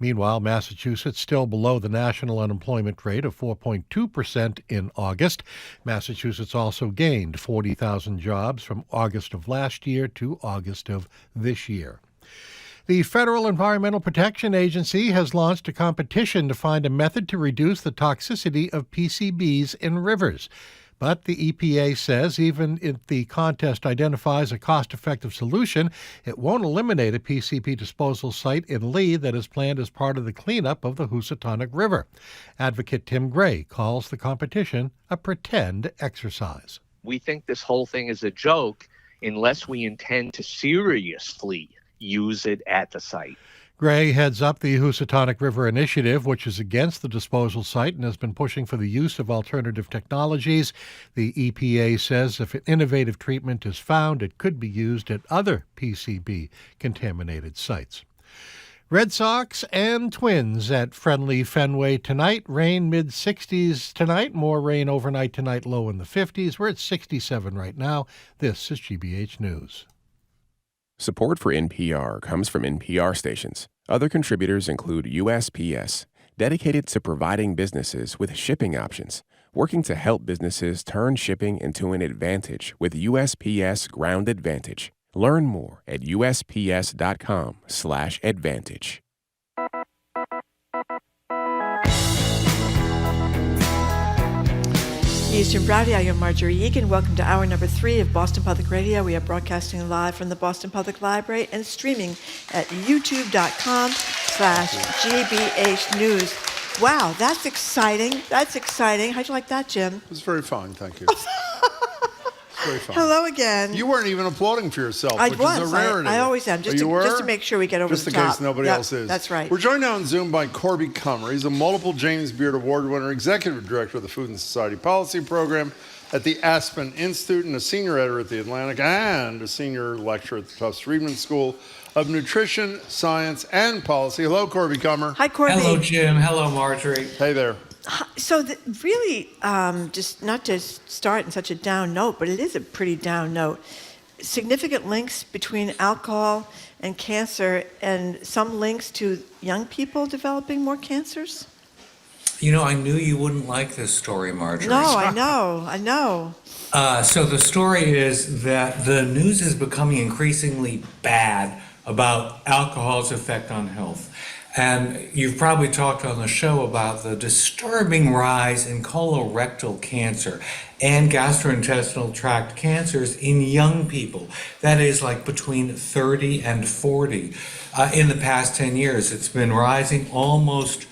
Meanwhile, Massachusetts still below the national unemployment rate of 4.2% in August. Massachusetts also gained 40,000 jobs from August of last year to August of this year. The Federal Environmental Protection Agency has launched a competition to find a method to reduce the toxicity of PCBs in rivers. But the EPA says even if the contest identifies a cost-effective solution, it won't eliminate a PCB disposal site in Lee that is planned as part of the cleanup of the Housatonic River. Advocate Tim Gray calls the competition a pretend exercise. We think this whole thing is a joke unless we intend to seriously use it at the site. Gray heads up the Housatonic River Initiative, which is against the disposal site and has been pushing for the use of alternative technologies. The EPA says if an innovative treatment is found, it could be used at other PCB-contaminated sites. Red Sox and Twins at friendly Fenway tonight. Rain mid-60s tonight. More rain overnight tonight, low in the 50s. We're at 67 right now. This is GBH News. Support for NPR comes from NPR stations. Other contributors include USPS, dedicated to providing businesses with shipping options, working to help businesses turn shipping into an advantage with USPS Ground Advantage. Learn more at usps.com/advantage. Eastern Browdy, I am Marjorie Egan. Welcome to hour number 3 of Boston Public Radio. We are broadcasting live from the Boston Public Library and streaming at youtube.com/GBH News. Wow, that's exciting. That's exciting. How'd you like that, Jim? It was very fun, thank you. Very fun. Hello again. You weren't even applauding for yourself, I which was. is a rarity. I always am, just to make sure we get over just the top. top. Just in case nobody else is. That's right. We're joined now on Zoom by Corby Kummer. He's a multiple James Beard Award winner, executive director of the Food and Society Policy Program at the Aspen Institute, and a senior editor at The Atlantic, and a senior lecturer at the Tufts Friedman School of Nutrition, Science, and Policy. Hello, Corby Kummer. Hi, Corby. Hello, Jim. Hello, Marjorie. Hey there. So really, just not to start in such a down note, but it is a pretty down note. Significant links between alcohol and cancer, and some links to young people developing more cancers? You know, I knew you wouldn't like this story, Marjorie. No, I know. So the story is that the news is becoming increasingly bad about alcohol's effect on health. And you've probably talked on the show about the disturbing rise in colorectal cancer and gastrointestinal tract cancers in young people. That is like between 30 and 40. In the past 10 years, it's been rising almost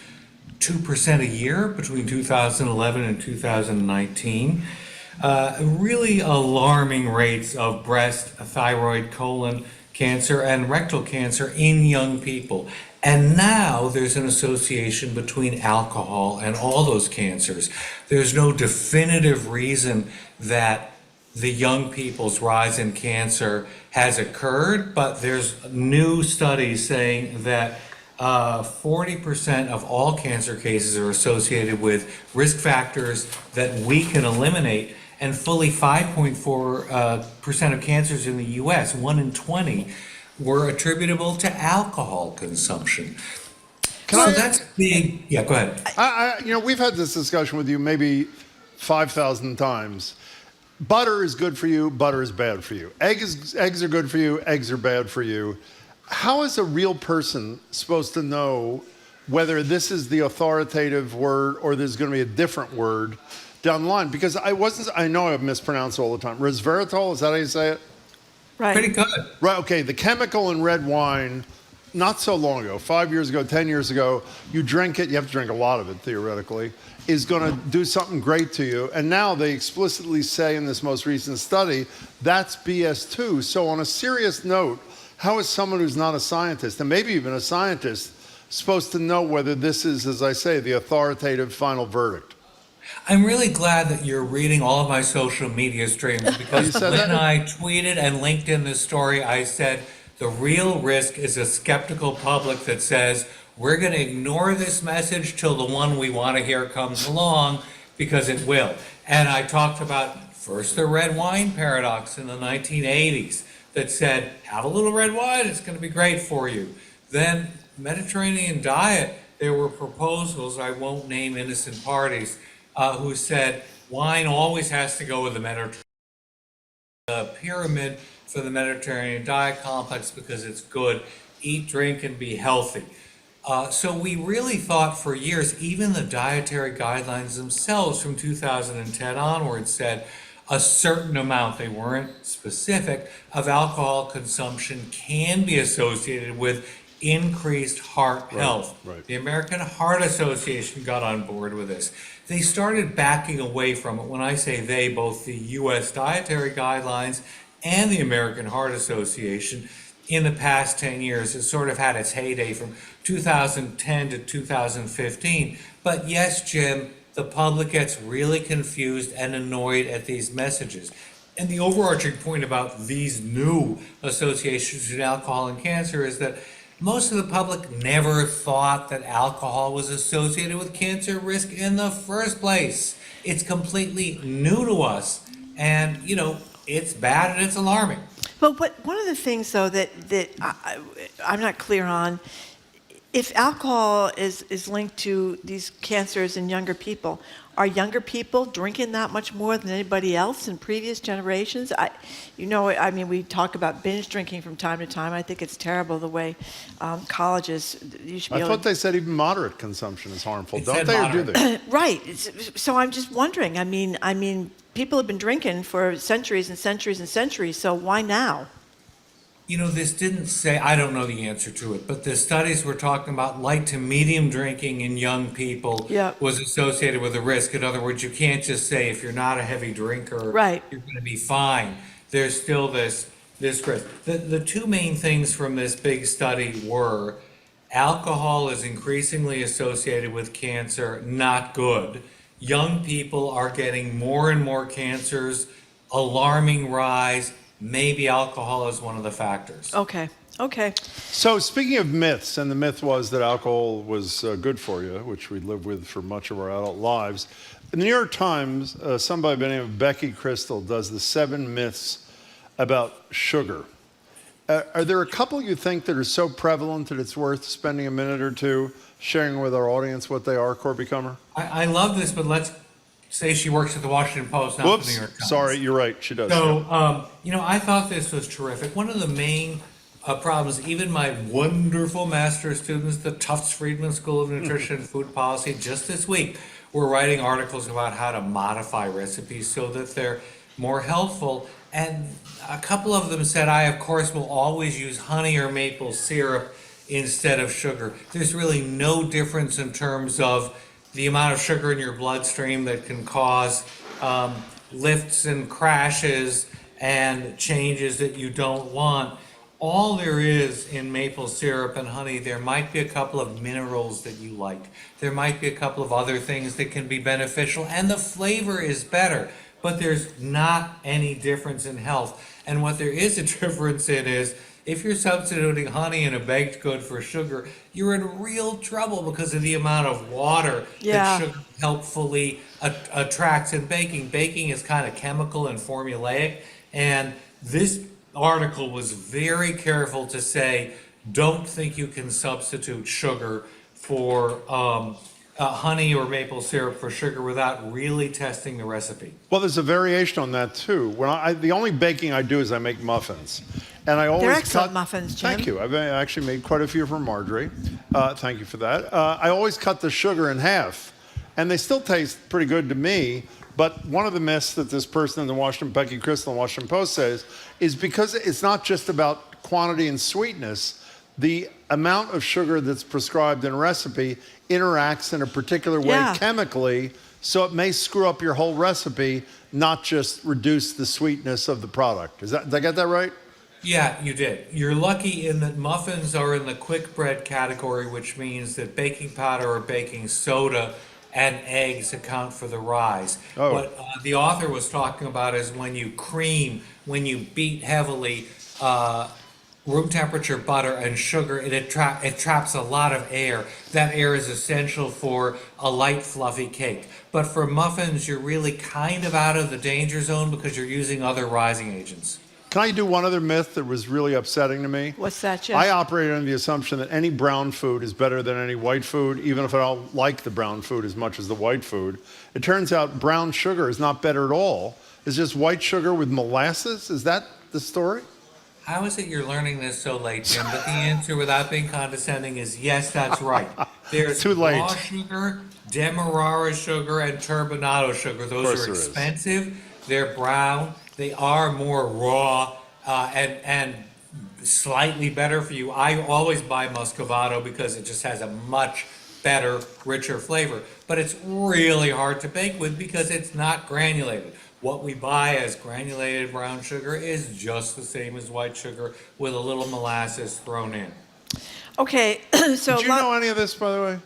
2% a year between 2011 and 2019. Really alarming rates of breast, thyroid, colon cancer, and rectal cancer in young people. And now there's an association between alcohol and all those cancers. There's no definitive reason that the young people's rise in cancer has occurred, but there's new studies saying that 40% of all cancer cases are associated with risk factors that we can eliminate, and fully 5.4% of cancers in the US, 1 in 20, were attributable to alcohol consumption. That's big. Yeah, go ahead. We've had this discussion with you maybe 5,000 times. Butter is good for you, butter is bad for you. Eggs are good for you, eggs are bad for you. How is a real person supposed to know whether this is the authoritative word or there's going to be a different word down the line? Because I know I've mispronounced all the time. Resveratrol, is that how you say it? Right. Pretty good. Right, okay. The chemical in red wine, not so long ago, 5 years ago, 10 years ago, you drink it, you have to drink a lot of it theoretically, is going to do something great to you. And now they explicitly say in this most recent study, that's BS too. So on a serious note, how is someone who's not a scientist, and maybe even a scientist, supposed to know whether this is, as I say, the authoritative final verdict? I'm really glad that you're reading all of my social media streams, because when I tweeted and linked in this story, I said the real risk is a skeptical public that says we're going to ignore this message till the one we want to hear comes along, because it will. And I talked about first the red wine paradox in the 1980s that said, have a little red wine, it's going to be great for you. Then Mediterranean diet, there were proposals, I won't name innocent parties, who said wine always has to go with the Mediterranean pyramid for the Mediterranean diet complex because it's good. Eat, drink, and be healthy. So we really thought for years, even the dietary guidelines themselves from 2010 onwards said a certain amount, they weren't specific, of alcohol consumption can be associated with increased heart health. Right. The American Heart Association got on board with this. They started backing away from it. When I say they, both the U.S. dietary guidelines and the American Heart Association in the past 10 years. It sort of had its heyday from 2010 to 2015. But yes, Jim, the public gets really confused and annoyed at these messages. And the overarching point about these new associations with alcohol and cancer is that most of the public never thought that alcohol was associated with cancer risk in the first place. It's completely new to us. And, you know, it's bad and it's alarming. But one of the things, though, that I'm not clear on, if alcohol is linked to these cancers in younger people, are younger people drinking that much more than anybody else in previous generations? We talk about binge drinking from time to time. I think it's terrible the way colleges, you should be I thought they said even moderate consumption is harmful, don't they, moderate. or do they? Right. So I'm just wondering, I mean, people have been drinking for centuries and centuries and centuries, so why now? This didn't say, I don't know the answer to it, but the studies were talking about light to medium drinking in young people was associated with a risk. In other words, you can't just say if you're not a heavy drinker, you're going to be fine. There's still this risk. The two main things from this big study were alcohol is increasingly associated with cancer, not good. Young people are getting more and more cancers, alarming rise. Maybe alcohol is one of the factors. Okay. So speaking of myths, and the myth was that alcohol was good for you, which we lived with for much of our adult lives. In the New York Times, somebody by the name of Becky Crystal does the 7 myths about sugar. Are there a couple you think that are so prevalent that it's worth spending a minute or two sharing with our audience what they are, Corby Comer? I love this, but let's say she works at the Washington Post, not the New York Times. Sorry, you're right, she does. So, I thought this was terrific. One of the main problems, even my wonderful master's students, the Tufts Friedman School of Nutrition and Food Policy, just this week, were writing articles about how to modify recipes so that they're more healthful. And a couple of them said, I, of course, will always use honey or maple syrup instead of sugar. There's really no difference in terms of the amount of sugar in your bloodstream that can cause lifts and crashes and changes that you don't want. All there is in maple syrup and honey, there might be a couple of minerals that you like. There might be a couple of other things that can be beneficial, and the flavor is better, but there's not any difference in health. And what there is a difference in is, if you're substituting honey in a baked good for sugar, you're in real trouble because of the amount of water that sugar helpfully attracts in baking. Baking is kind of chemical and formulaic, and this article was very careful to say, don't think you can substitute sugar for honey or maple syrup for sugar without really testing the recipe. Well, there's a variation on that too. The only baking I do is I make muffins. And I always They're excellent muffins, Jim. Thank you. I've actually made quite a few for Marjorie. Thank you for that. I always cut the sugar in half, and they still taste pretty good to me. But one of the myths that this person in the Becky Crystal in the Washington Post says is because it's not just about quantity and sweetness, the amount of sugar that's prescribed in a recipe interacts in a particular way chemically, so it may screw up your whole recipe, not just reduce the sweetness of the product. Did I get that right? Yeah, you did. You're lucky in that muffins are in the quick bread category, which means that baking powder or baking soda and eggs account for the rise. What the author was talking about is when you beat heavily room temperature butter and sugar, it traps a lot of air. That air is essential for a light, fluffy cake. But for muffins, you're really kind of out of the danger zone because you're using other rising agents. Can I do one other myth that was really upsetting to me? What's that, Jeff? I operated on the assumption that any brown food is better than any white food, even if I don't like the brown food as much as the white food. It turns out brown sugar is not better at all. It's just white sugar with molasses. Is that the story? How is it you're learning this so late, Jim? But the answer, without being condescending, is yes, that's right. There's Too late. raw sugar, demerara sugar, and turbinado sugar. Those are expensive. They're brown. They are more raw and slightly better for you. I always buy Muscovado because it just has a much better, richer flavor. But it's really hard to bake with because it's not granulated. What we buy as granulated brown sugar is just the same as white sugar with a little molasses thrown in. Okay, so... Did you know any of this, by the way?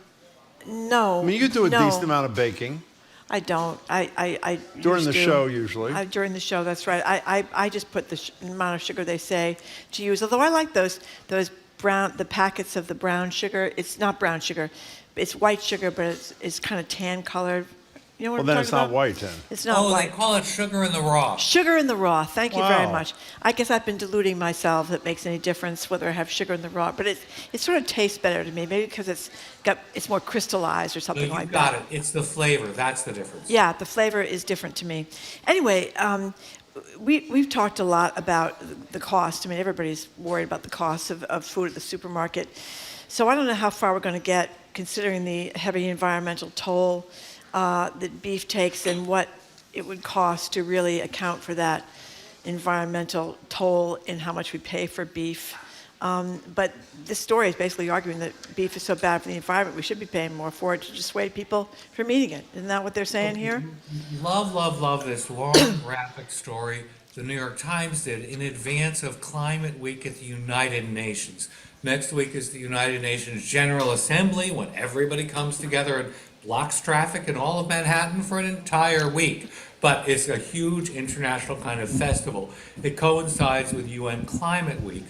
No. I mean, you do a decent amount of baking. I don't. I during the show, usually. During the show, that's right. I just put the amount of sugar they say to use. Although I like the packets of the brown sugar. It's not brown sugar. It's white sugar, but it's kind of tan colored. You know what Well, I'm then talking it's not about? white, then. It's not white. They call it sugar in the raw. Sugar in the raw. Thank you very Wow. much. I guess I've been deluding myself that it makes any difference whether I have sugar in the raw, but it sort of tastes better to me, maybe because it's more crystallized or something like that. Got it. It's the flavor. That's the difference. Yeah, the flavor is different to me. Anyway, we've talked a lot about the cost. I mean, everybody's worried about the cost of food at the supermarket. So I don't know how far we're going to get considering the heavy environmental toll that beef takes and what it would cost to really account for that environmental toll in how much we pay for beef. But this story is basically arguing that beef is so bad for the environment, we should be paying more for it to dissuade people from eating it. Isn't that what they're saying here? Love this long graphic story the New York Times did in advance of Climate Week at the United Nations. Next week is the United Nations General Assembly, when everybody comes together and blocks traffic in all of Manhattan for an entire week. But it's a huge international kind of festival. It coincides with UN Climate Week.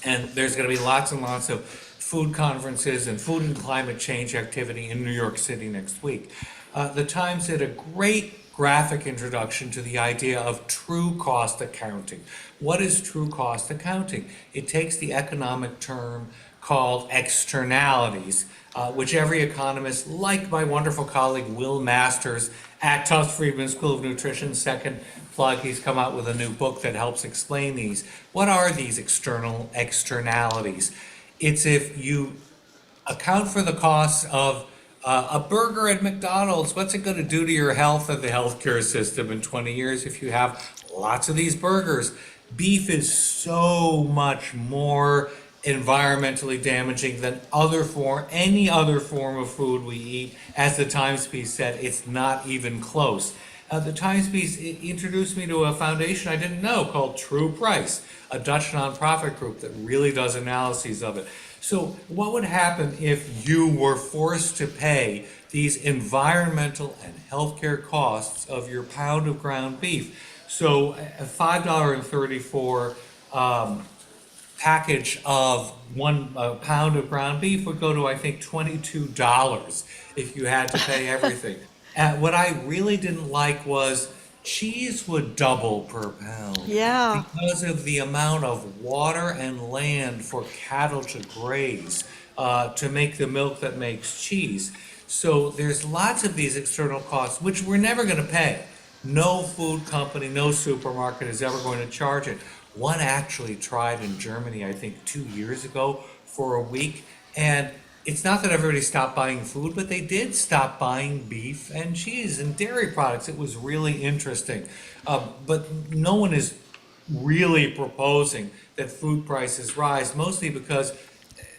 And there's going to be lots and lots of food conferences and food and climate change activity in New York City next week. The Times did a great graphic introduction to the idea of true cost accounting. What is true cost accounting? It takes the economic term called externalities, which every economist, like my wonderful colleague Will Masters at Tufts Friedman School of Nutrition, second plug, he's come out with a new book that helps explain these. What are these external externalities? It's if you account for the costs of a burger at McDonald's, what's it going to do to your health and the healthcare system in 20 years if you have lots of these burgers? Beef is so much more environmentally damaging than any other form of food we eat. As the Times piece said, it's not even close. The Times piece introduced me to a foundation I didn't know called True Price, a Dutch nonprofit group that really does analyses of it. So what would happen if you were forced to pay these environmental and healthcare costs of your pound of ground beef? So a $5.34 package of 1 pound of ground beef would go to, I think, $22 if you had to pay everything. What I really didn't like was cheese would double per pound. Yeah. Because of the amount of water and land for cattle to graze to make the milk that makes cheese. So there's lots of these external costs, which we're never going to pay. No food company, no supermarket is ever going to charge it. One actually tried in Germany, I think 2 years ago, for a week. And it's not that everybody stopped buying food, but they did stop buying beef and cheese and dairy products. It was really interesting. But no one is really proposing that food prices rise, mostly because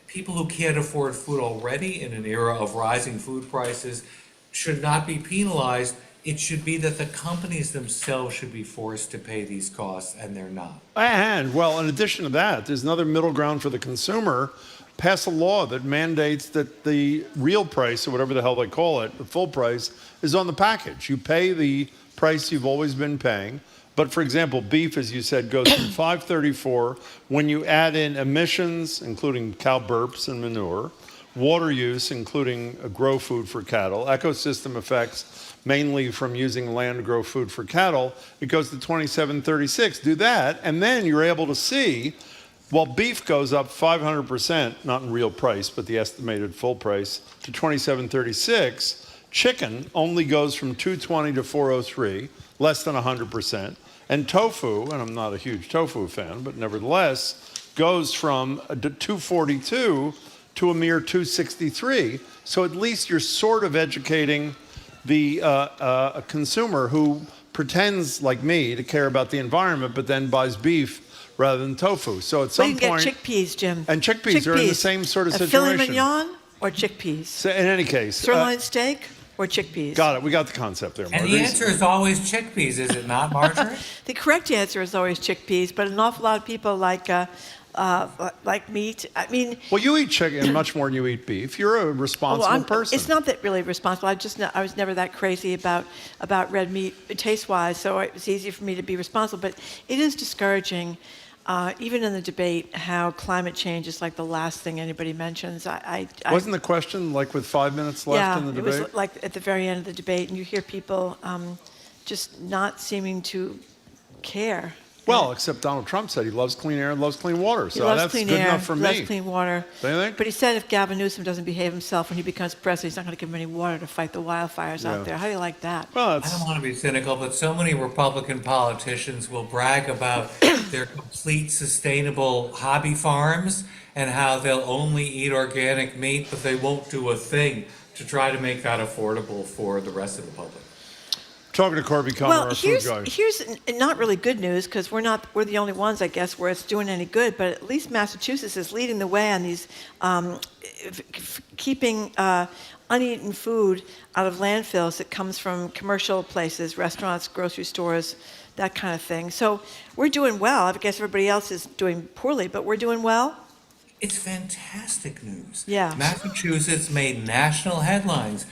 people who can't afford food already in an era of rising food prices should not be penalized. It should be that the companies themselves should be forced to pay these costs, and they're not. And, well, in addition to that, there's another middle ground for the consumer. Pass a law that mandates that the real price, or whatever the hell they call it, the full price, is on the package. You pay the price you've always been paying. But for example, beef, as you said, goes from $5.34 when you add in emissions, including cow burps and manure, water use, including grow food for cattle, ecosystem effects, mainly from using land to grow food for cattle, it goes to $27.36. Do that, and then you're able to see, while beef goes up 500%, not in real price, but the estimated full price, to $27.36, chicken only goes from $2.20 to $4.03, less than 100%. And tofu, and I'm not a huge tofu fan, but nevertheless, goes from $2.42 to a mere $2.63. So at least you're sort of educating the consumer who pretends, like me, to care about the environment, but then buys beef rather than tofu. So at some you can point, get chickpeas, Jim. And chickpeas are in the same sort of a situation. Filet mignon or chickpeas? So in any case, Sirloin steak or chickpeas? Got it. We got the concept there, And Marjorie. the answer is always chickpeas, is it not, Marjorie? The correct answer is always chickpeas, but an awful lot of people like meat. I mean, well, you eat chicken much more than you eat beef. You're a responsible person. It's not that really responsible. I was never that crazy about red meat taste-wise, so it was easy for me to be responsible. But it is discouraging even in the debate, how climate change is like the last thing anybody mentions. Wasn't the question like with 5 minutes left in the debate? It was like at the very end of the debate, and you hear people just not seeming to care. Well, except Donald Trump said he loves clean air and loves clean water. He So loves that's clean good air, enough for me. loves clean water. Don't you think? But he said if Gavin Newsom doesn't behave himself when he becomes president, he's not going to give him any water to fight the wildfires out there. How do you like that? Well, I don't want to be cynical, but so many Republican politicians will brag about their complete sustainable hobby farms and how they'll only eat organic meat, but they won't do a thing to try to make that affordable for the rest of the public. Talking to Corby Connor, our food guy. Here's not really good news, because we're the only ones, I guess, where it's doing any good. But at least Massachusetts is leading the way on these keeping uneaten food out of landfills that comes from commercial places, restaurants, grocery stores, that kind of thing. So we're doing well. I guess everybody else is doing poorly, but we're doing well. It's fantastic news. Yeah. Massachusetts made national headlines.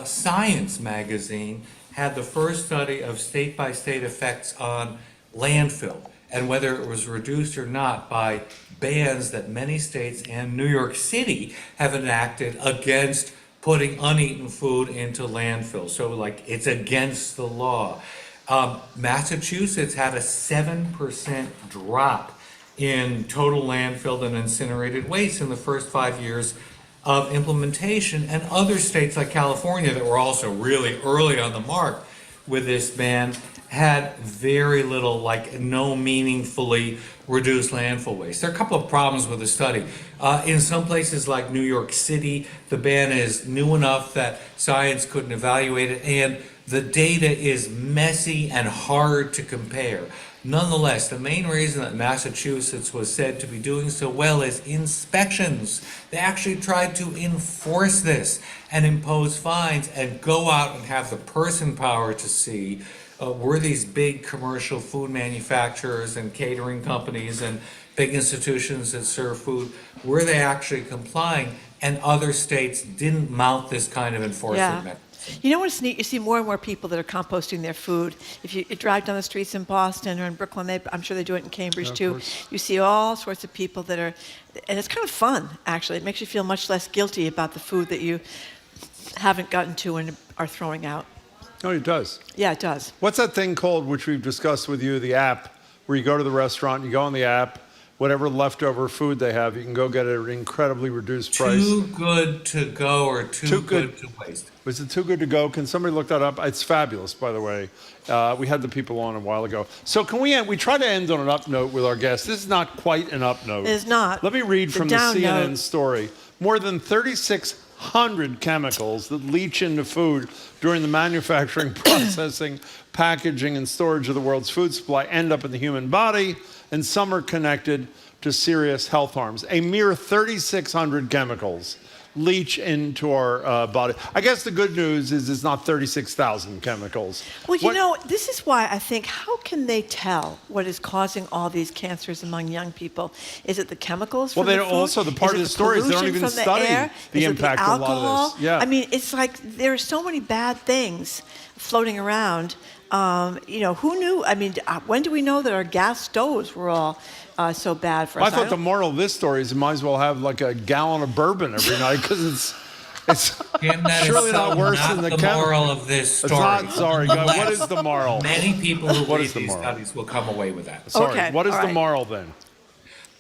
Science magazine had the first study of state-by-state effects on landfill and whether it was reduced or not by bans that many states and New York City have enacted against putting uneaten food into landfill. So like it's against the law. Massachusetts had a 7% drop in total landfill and incinerated waste in the first 5 years of implementation, and other states like California that were also really early on the mark with this ban had very little, like no meaningfully reduced landfill waste. There are a couple of problems with the study. In some places like New York City, the ban is new enough that science couldn't evaluate it, and the data is messy and hard to compare. Nonetheless, the main reason that Massachusetts was said to be doing so well is inspections. They actually tried to enforce this and impose fines and go out and have the person power to see were these big commercial food manufacturers and catering companies and big institutions that serve food, were they actually complying? And other states didn't mount this kind of enforcement mechanism. You know what's neat? You see more and more people that are composting their food. If you drive down the streets in Boston or in Brooklyn, I'm sure they do it in Cambridge too. You see all sorts of people that are, and it's kind of fun, actually. It makes you feel much less guilty about the food that you haven't gotten to and are throwing out. Oh, it does. Yeah, it does. What's that thing called, which we've discussed with you, the app, where you go to the restaurant, you go on the app, whatever leftover food they have, you can go get it at an incredibly reduced price. Too good to go or too good to waste. Was it too good to go? Can somebody look that up? It's fabulous, by the way. We had the people on a while ago. So can we try to end on an up note with our guests. This is not quite an up note. It is not. Let me read from the CNN story. More than 3,600 chemicals that leach into food during the manufacturing, processing, packaging, and storage of the world's food supply end up in the human body, and some are connected to serious health harms. A mere 3,600 chemicals leach into our body. I guess the good news is it's not 36,000 chemicals. Well, you know, this is why I think, how can they tell what is causing all these cancers among young people? Is it the chemicals from the food? Also, the part of the story is they don't even study the impact of a lot of this. Yeah. I mean, it's like there are so many bad things floating around. You know, who knew? I mean, when do we know that our gas stoves were all so bad for us? I thought the moral of this story is you might as well have like a gallon of bourbon every night, because it's surely not worse than the moral of this story. It's not, sorry, what is the moral? Many people who read these studies will come away with that. Sorry, what is the moral then?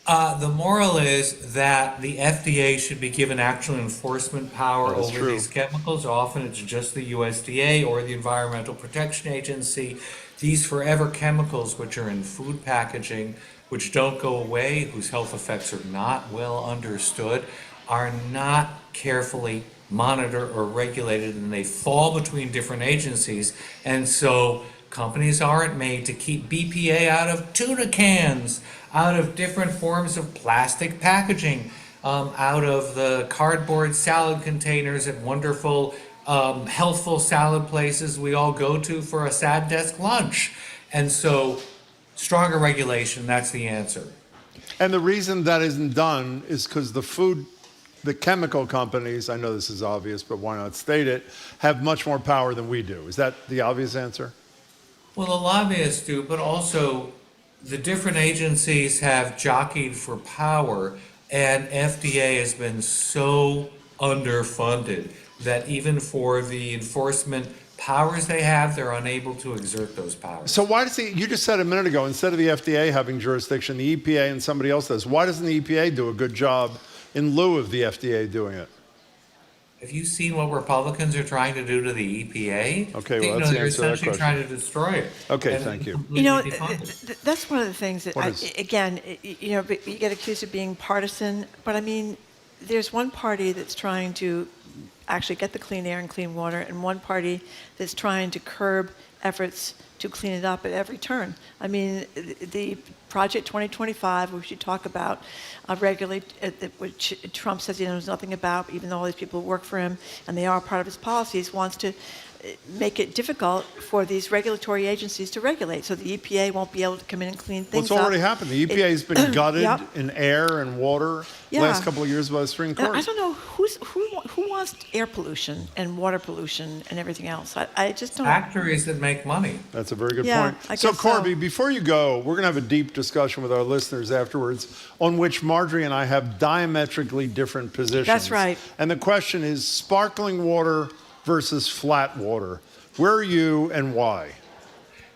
The moral is that the FDA should be given actual enforcement power over these chemicals. Often it's just the USDA or the Environmental Protection Agency. These forever chemicals, which are in food packaging, which don't go away, whose health effects are not well understood, are not carefully monitored or regulated, and they fall between different agencies. And so companies aren't made to keep BPA out of tuna cans, out of different forms of plastic packaging, out of the cardboard salad containers at wonderful, healthful salad places we all go to for a sad desk lunch. And so stronger regulation, that's the answer. And the reason that isn't done is because the chemical companies, I know this is obvious, but why not state it, have much more power than we do. Is that the obvious answer? Well, the lobbyists do, but also the different agencies have jockeyed for power, and FDA has been so underfunded that even for the enforcement powers they have, they're unable to exert those powers. So why does you just said a minute ago, instead of the FDA having jurisdiction, the EPA and somebody else does. Why doesn't the EPA do a good job in lieu of the FDA doing it? Have you seen what Republicans are trying to do to the EPA? Okay, well, that's the they're answer to that essentially question. trying to destroy it. Okay, And thank you. That's one of the things that, again, you get accused of being partisan, but I mean, there's one party that's trying to actually get the clean air and clean water, and one party that's trying to curb efforts to clean it up at every turn. I mean, the Project 2025, which you talk about regularly, which Trump says he knows nothing about, even though all these people work for him and they are part of his policies, wants to make it difficult for these regulatory agencies to regulate, so the EPA won't be able to come in and clean things up. Well, it's already happened. The EPA has been gutted Yep. in air and water last couple of years by the Supreme Court. I don't know who wants air pollution and water pollution and everything else. I just don't. Factories that make money. That's a very good Yeah, point. I So, guess Corby, before you go, we're going to have a deep discussion with our listeners afterwards on which Marjorie and I have diametrically different positions. That's right. And the question is sparkling water versus flat water. Where are you and why?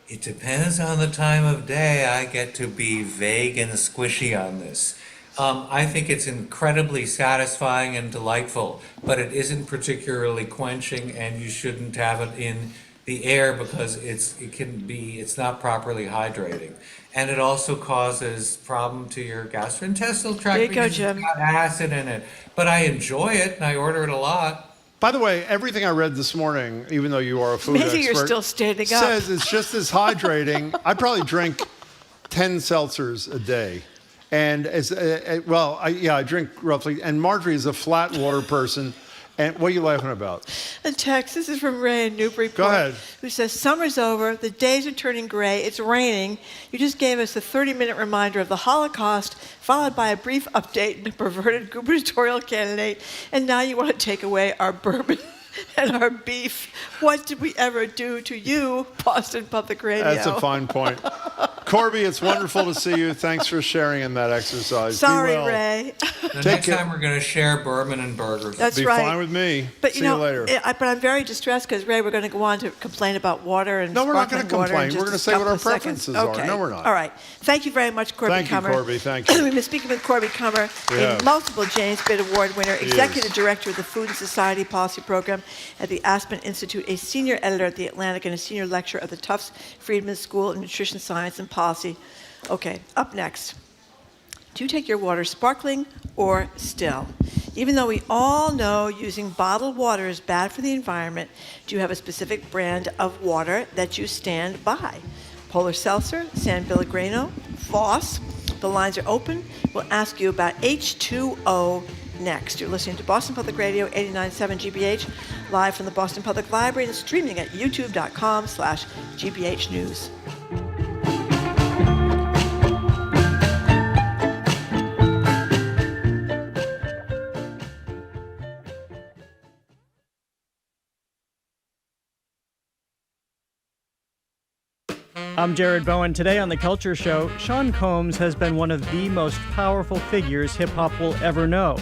It depends on the time of day. I get to be vague and squishy on this. I think it's incredibly satisfying and delightful, but it isn't particularly quenching, and you shouldn't have it in the air because it's not properly hydrating. And it also causes problem to your gastrointestinal tract There you go, because Jim. it's got acid in it. But I enjoy it, and I order it a lot. By the way, everything I read this morning, even though you are a food Amazing expert, you're still standing up. says it's just as hydrating. I probably drink 10 seltzers a day. And I drink roughly. And Marjorie is a flat water person. And what are you laughing about? A text, this is from Ray in Newburyport. Go ahead. Who says, summer's over, the days are turning gray, it's raining. You just gave us a 30-minute reminder of the Holocaust, followed by a brief update and a perverted gubernatorial candidate, and now you want to take away our bourbon and our beef. What did we ever do to you, Boston Public Radio? That's a fine point. Corby, it's wonderful to see you. Thanks for sharing in that exercise. Sorry, Be well. Ray. Next time we're going to share bourbon and burgers. That's Be right. fine with me. But see you later. But I'm very distressed because, Ray, we're going to go on to complain about water and No, we're not going to sparkling water in complain. We're just going to say a what our couple of seconds. preferences are. Okay. No, we're not. All right. Thank you very much, Corby Thank you, Kummer. Corby. Thank you. We've been speaking with Corby Kummer, Yeah. a multiple James Bitt Award winner, He Executive is. Director of the Food and Society Policy Program at the Aspen Institute, a Senior Editor at The Atlantic, and a Senior Lecturer at the Tufts Friedman School of Nutrition Science and Policy. Okay, up next. Do you take your water sparkling or still? Even though we all know using bottled water is bad for the environment, do you have a specific brand of water that you stand by? Polar Seltzer, San Pellegrino, Voss. The lines are open. We'll ask you about H2O next. You're listening to Boston Public Radio 89.7 GBH, live from the Boston Public Library and streaming at youtube.com/GBH News. I'm Jared Bowen. Today on The Culture Show, Sean Combs has been one of the most powerful figures hip-hop will ever know.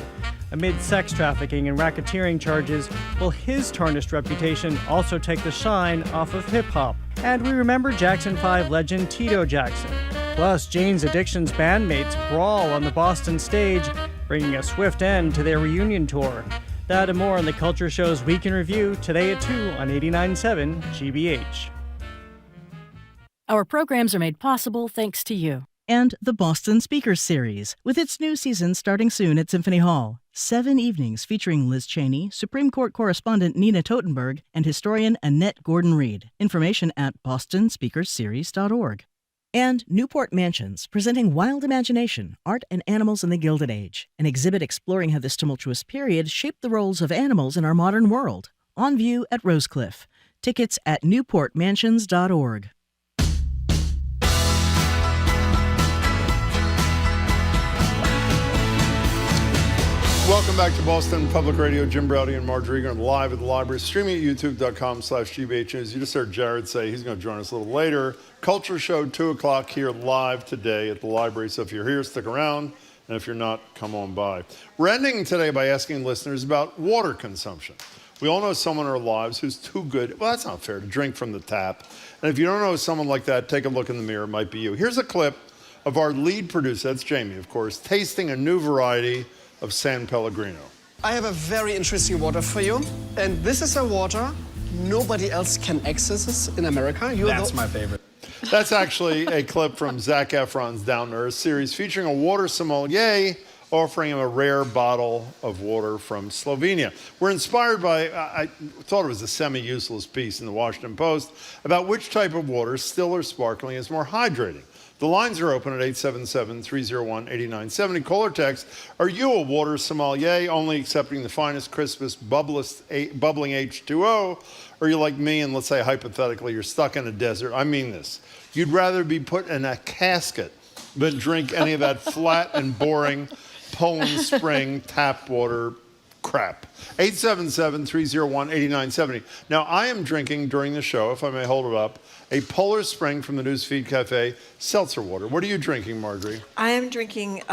Amid sex trafficking and racketeering charges, will his tarnished reputation also take the shine off of hip-hop? And we remember Jackson 5 legend Tito Jackson. Plus, Jane's Addiction's bandmates brawl on the Boston stage, bringing a swift end to their reunion tour. That and more on The Culture Show's Week in Review, today at 2 on 89.7 GBH. Our programs are made possible thanks to you. And the Boston Speakers Series, with its new season starting soon at Symphony Hall. 7 evenings featuring Liz Cheney, Supreme Court correspondent Nina Totenberg, and historian Annette Gordon-Reed. Information at bostonspeakersseries.org. And Newport Mansions, presenting Wild Imagination, Art and Animals in the Gilded Age, an exhibit exploring how this tumultuous period shaped the roles of animals in our modern world. On view at Rosecliff. Tickets at newportmansions.org. Welcome back to Boston Public Radio. Jim Browdy and Marjorie Egan live at the library, streaming at youtube.com/GBH News. You just heard Jared say he's going to join us a little later. Culture Show, 2 o'clock here live today at the library. So if you're here, stick around. And if you're not, come on by. We're ending today by asking listeners about water consumption. We all know someone in our lives who's too good. Well, that's not fair to drink from the tap. And if you don't know someone like that, take a look in the mirror. It might be you. Here's a clip of our lead producer, that's Jamie, of course, tasting a new variety of San Pellegrino. I have a very interesting water for you. And this is a water nobody else can access this in America. That's my favorite. That's actually a clip from Zac Efron's Down to Earth series featuring a water sommelier offering him a rare bottle of water from Slovenia. We're inspired by, I thought it was a semi-useless piece in the Washington Post about which type of water, still or sparkling, is more hydrating. The lines are open at 877-301-8970. Call or text. Are you a water sommelier, only accepting the finest, crispest, bubbling H2O? Or you're like me and let's say hypothetically you're stuck in a desert. I mean this. You'd rather be put in a casket than drink any of that flat and boring Poland Spring tap water crap. 877-301-8970. Now, I am drinking during the show, if I may hold it up, a Polar Spring from the Newsfeed Cafe seltzer water. What are you drinking, Marjorie? I am drinking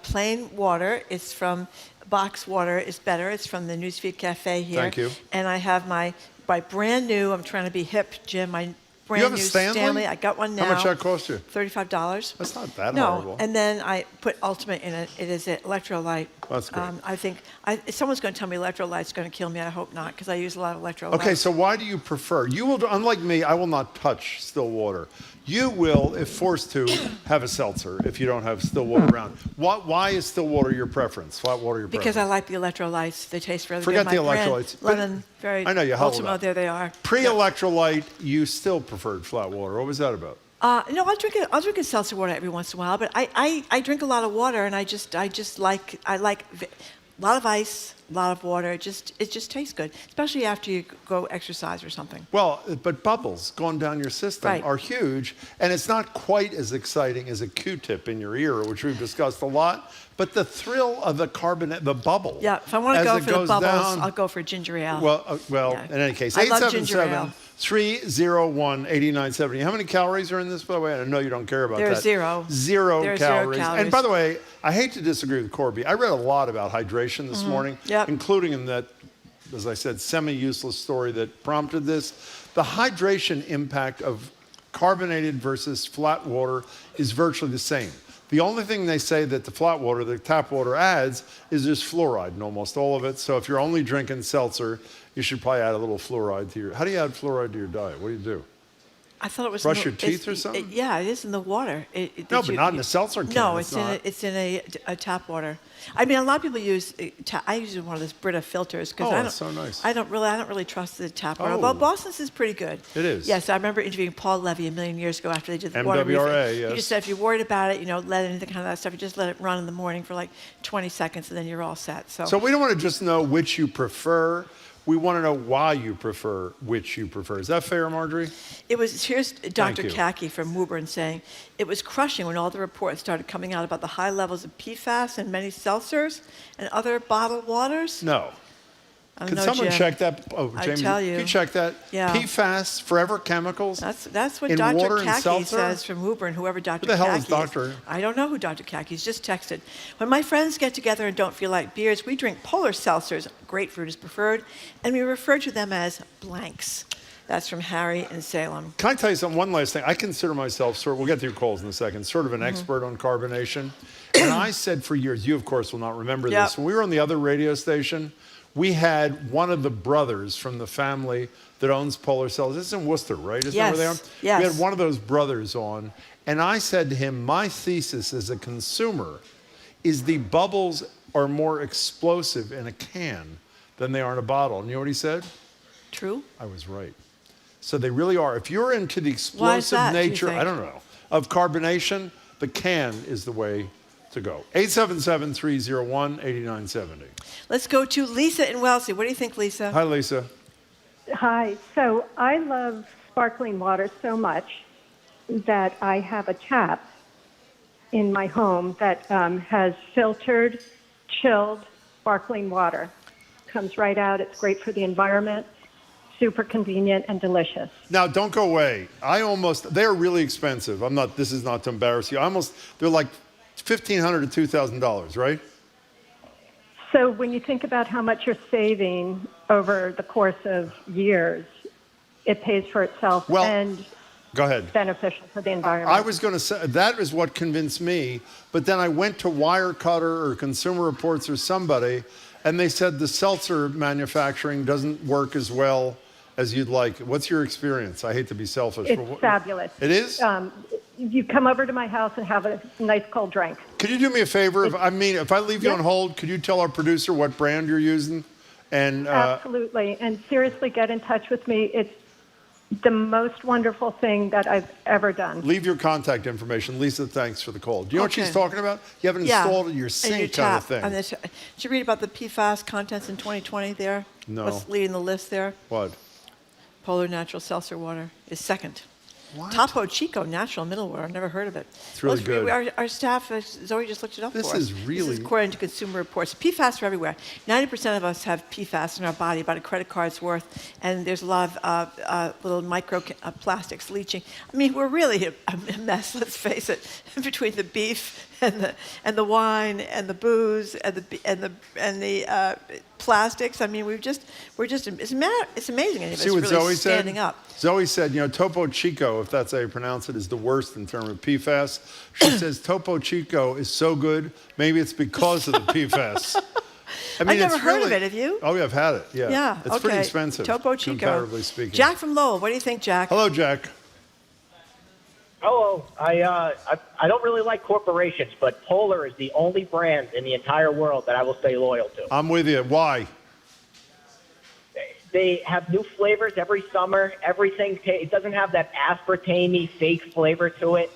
plain water. It's from box water. It's better. It's from the Newsfeed Cafe here. Thank you. And I have my brand new, I'm trying to be hip, Jim, my brand you have new a Stanley? I got one now. How much that cost you? $35. That's not that no, horrible. And then I put Ultimate in it. It is an electrolyte. That's good. I think if someone's going to tell me electrolyte's going to kill me. I hope not, because I use a lot of electrolytes. Okay, so why do you prefer? You will, unlike me, I will not touch still water. You will, if forced to, have a seltzer if you don't have still water around. Why is still water your preference? Flat water your preference? Because I like the electrolytes. They taste really Forget good. the electrolytes. Lemon, very I know you held Ultimo, up. there they are. Pre-electrolyte, you still preferred flat water. What was that about? No, I'll drink a seltzer water every once in a while, but I drink a lot of water, and I like a lot of ice, a lot of water. It just tastes good, especially after you go exercise or something. Well, but bubbles going down your system are huge, and it's not quite as exciting as a Q-tip in your ear, which we've discussed a lot. But the thrill of the carbonate, the bubble. Yeah, if I want to go for the bubbles, I'll go for ginger ale. Well, in any case, I love ginger ale. 877-301-8970. How many calories are in this, by the way? I know you don't care about that. There's zero. Zero calories. And by the way, I hate to disagree with Corby. I read a lot about hydration this morning, including in that, as I said, semi-useless story that prompted this. The hydration impact of carbonated versus flat water is virtually the same. The only thing they say that the flat water, the tap water adds, is there's fluoride in almost all of it. So if you're only drinking seltzer, you should probably add a little fluoride to your... How do you add fluoride to your diet? What do you do? I thought it was... Brush your teeth or something? Yeah, it is in the water. No, but not in a seltzer can. No, it's in a tap water. I mean, a lot of people use... I use one of those Brita filters because that's so nice. I don't really trust the tap water. Well, Boston's is pretty good. It is. Yes, I remember interviewing Paul Levy a million years ago after they did the MWRA, water refill. yes. He just said if you're worried about it, let anything kind of that stuff, you just let it run in the morning for like 20 seconds and then you're all set. So we don't want to just know which you prefer. We want to know why you prefer which you prefer. Is that fair, Marjorie? Here's Dr. Kaki from Woburn saying, it was crushing when all the reports started coming out about the high levels of PFAS in many seltzers and other bottled waters. No. Can someone check that? Oh, Jamie, I tell you. Can you check that? Yeah. PFAS, forever chemicals. That's what in Dr. water Kaki says from Woburn, whoever Dr. Who the hell Kaki is Dr.? I don't know who Dr. Kaki is, just texted. When my friends get together and don't feel like beers, we drink polar seltzers. Grapefruit is preferred, and we refer to them as blanks. That's from Harry in Salem. Can I tell you something? One last thing. I consider myself, we'll get to your calls in a second, sort of an expert on carbonation. And I said for years, you of course will not remember this, when we were on the other radio station, we had one of the brothers from the family that owns Polar Seltzer. This is in Worcester, right? Isn't that where they are? Yes. We had one of those brothers on, and I said to him, my thesis as a consumer is the bubbles are more explosive in a can than they are in a bottle. And you know what he said? True. I was right. So they really are. If you're into the explosive nature, I don't know, of carbonation, the can is the way to go. 877-301-8970. Let's go to Lisa in Wellesley. What do you think, Lisa? Hi, Lisa. Hi. So I love sparkling water so much that I have a tap in my home that has filtered, chilled, sparkling water. Comes right out. It's great for the environment. Super convenient and delicious. Now, don't go away. They're really expensive. This is not to embarrass you. They're like $1,500 to $2,000, right? So when you think about how much you're saving over the course of years, it pays for itself and go ahead. Beneficial for the environment. I was going to say, that is what convinced me, but then I went to Wirecutter or Consumer Reports or somebody, and they said the seltzer manufacturing doesn't work as well as you'd like. What's your experience? I hate to be selfish. It's fabulous. It is? You come over to my house and have a nice cold drink. Could you do me a favor? If I leave you on hold, could you tell our producer what brand you're using? And Absolutely. And seriously, get in touch with me. It's the most wonderful thing that I've ever done. Leave your contact information. Lisa, thanks for the call. Do you know what she's talking about? You haven't installed in your sink kind of thing. Did you read about the PFAS contents in 2020 there? No. What's leading the list there? What? Polar natural seltzer water is second. What? Topo Chico natural mineral water. I've never heard of it. It's really good. Our staff, Zoe just looked it up for us. This is according to Consumer Reports. PFAS are everywhere. 90% of us have PFAS in our body, about a credit card's worth, and there's a lot of little micro plastics leaching. I mean, we're really a mess. Let's face it. Between the beef and the wine and the booze and the plastics. I mean, it's amazing. And See it's what really Zoe standing said? up. Zoe said, Topo Chico, if that's how you pronounce it, is the worst in terms of PFAS. She says Topo Chico is so good, maybe it's because of the PFAS. I mean, I've never heard of it. Have you? Oh, yeah, I've had it. Yeah. Yeah. It's pretty expensive. Topo Chico. Comparatively speaking. Jack from Lowell. What do you think, Jack? Hello, Jack. Hello. I don't really like corporations, but Polar is the only brand in the entire world that I will stay loyal to. I'm with you. Why? They have new flavors every summer. Everything, it doesn't have that aspartame-y fake flavor to it.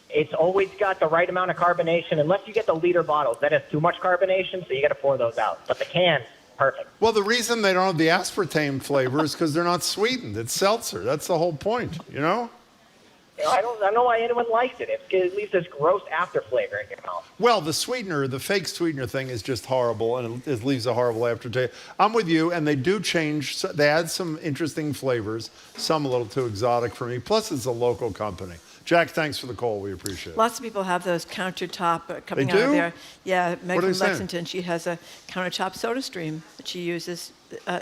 It's always got the right amount of carbonation, unless you get the liter bottles. That has too much carbonation, so you got to pour those out. But the cans, perfect. Well, the reason they don't have the aspartame flavor is because they're not sweetened. It's seltzer. That's the whole point, I don't know why anyone likes it. It leaves this gross after flavor in your mouth. Well, the fake sweetener thing is just horrible, and it leaves a horrible aftertaste. I'm with you, and they do change. They add some interesting flavors, some a little too exotic for me. Plus, it's a local company. Jack, thanks for the call. We appreciate it. Lots of people have those countertop coming They out of do? there. Yeah, Meg What are from they saying? Lexington, she has a countertop soda stream that she uses.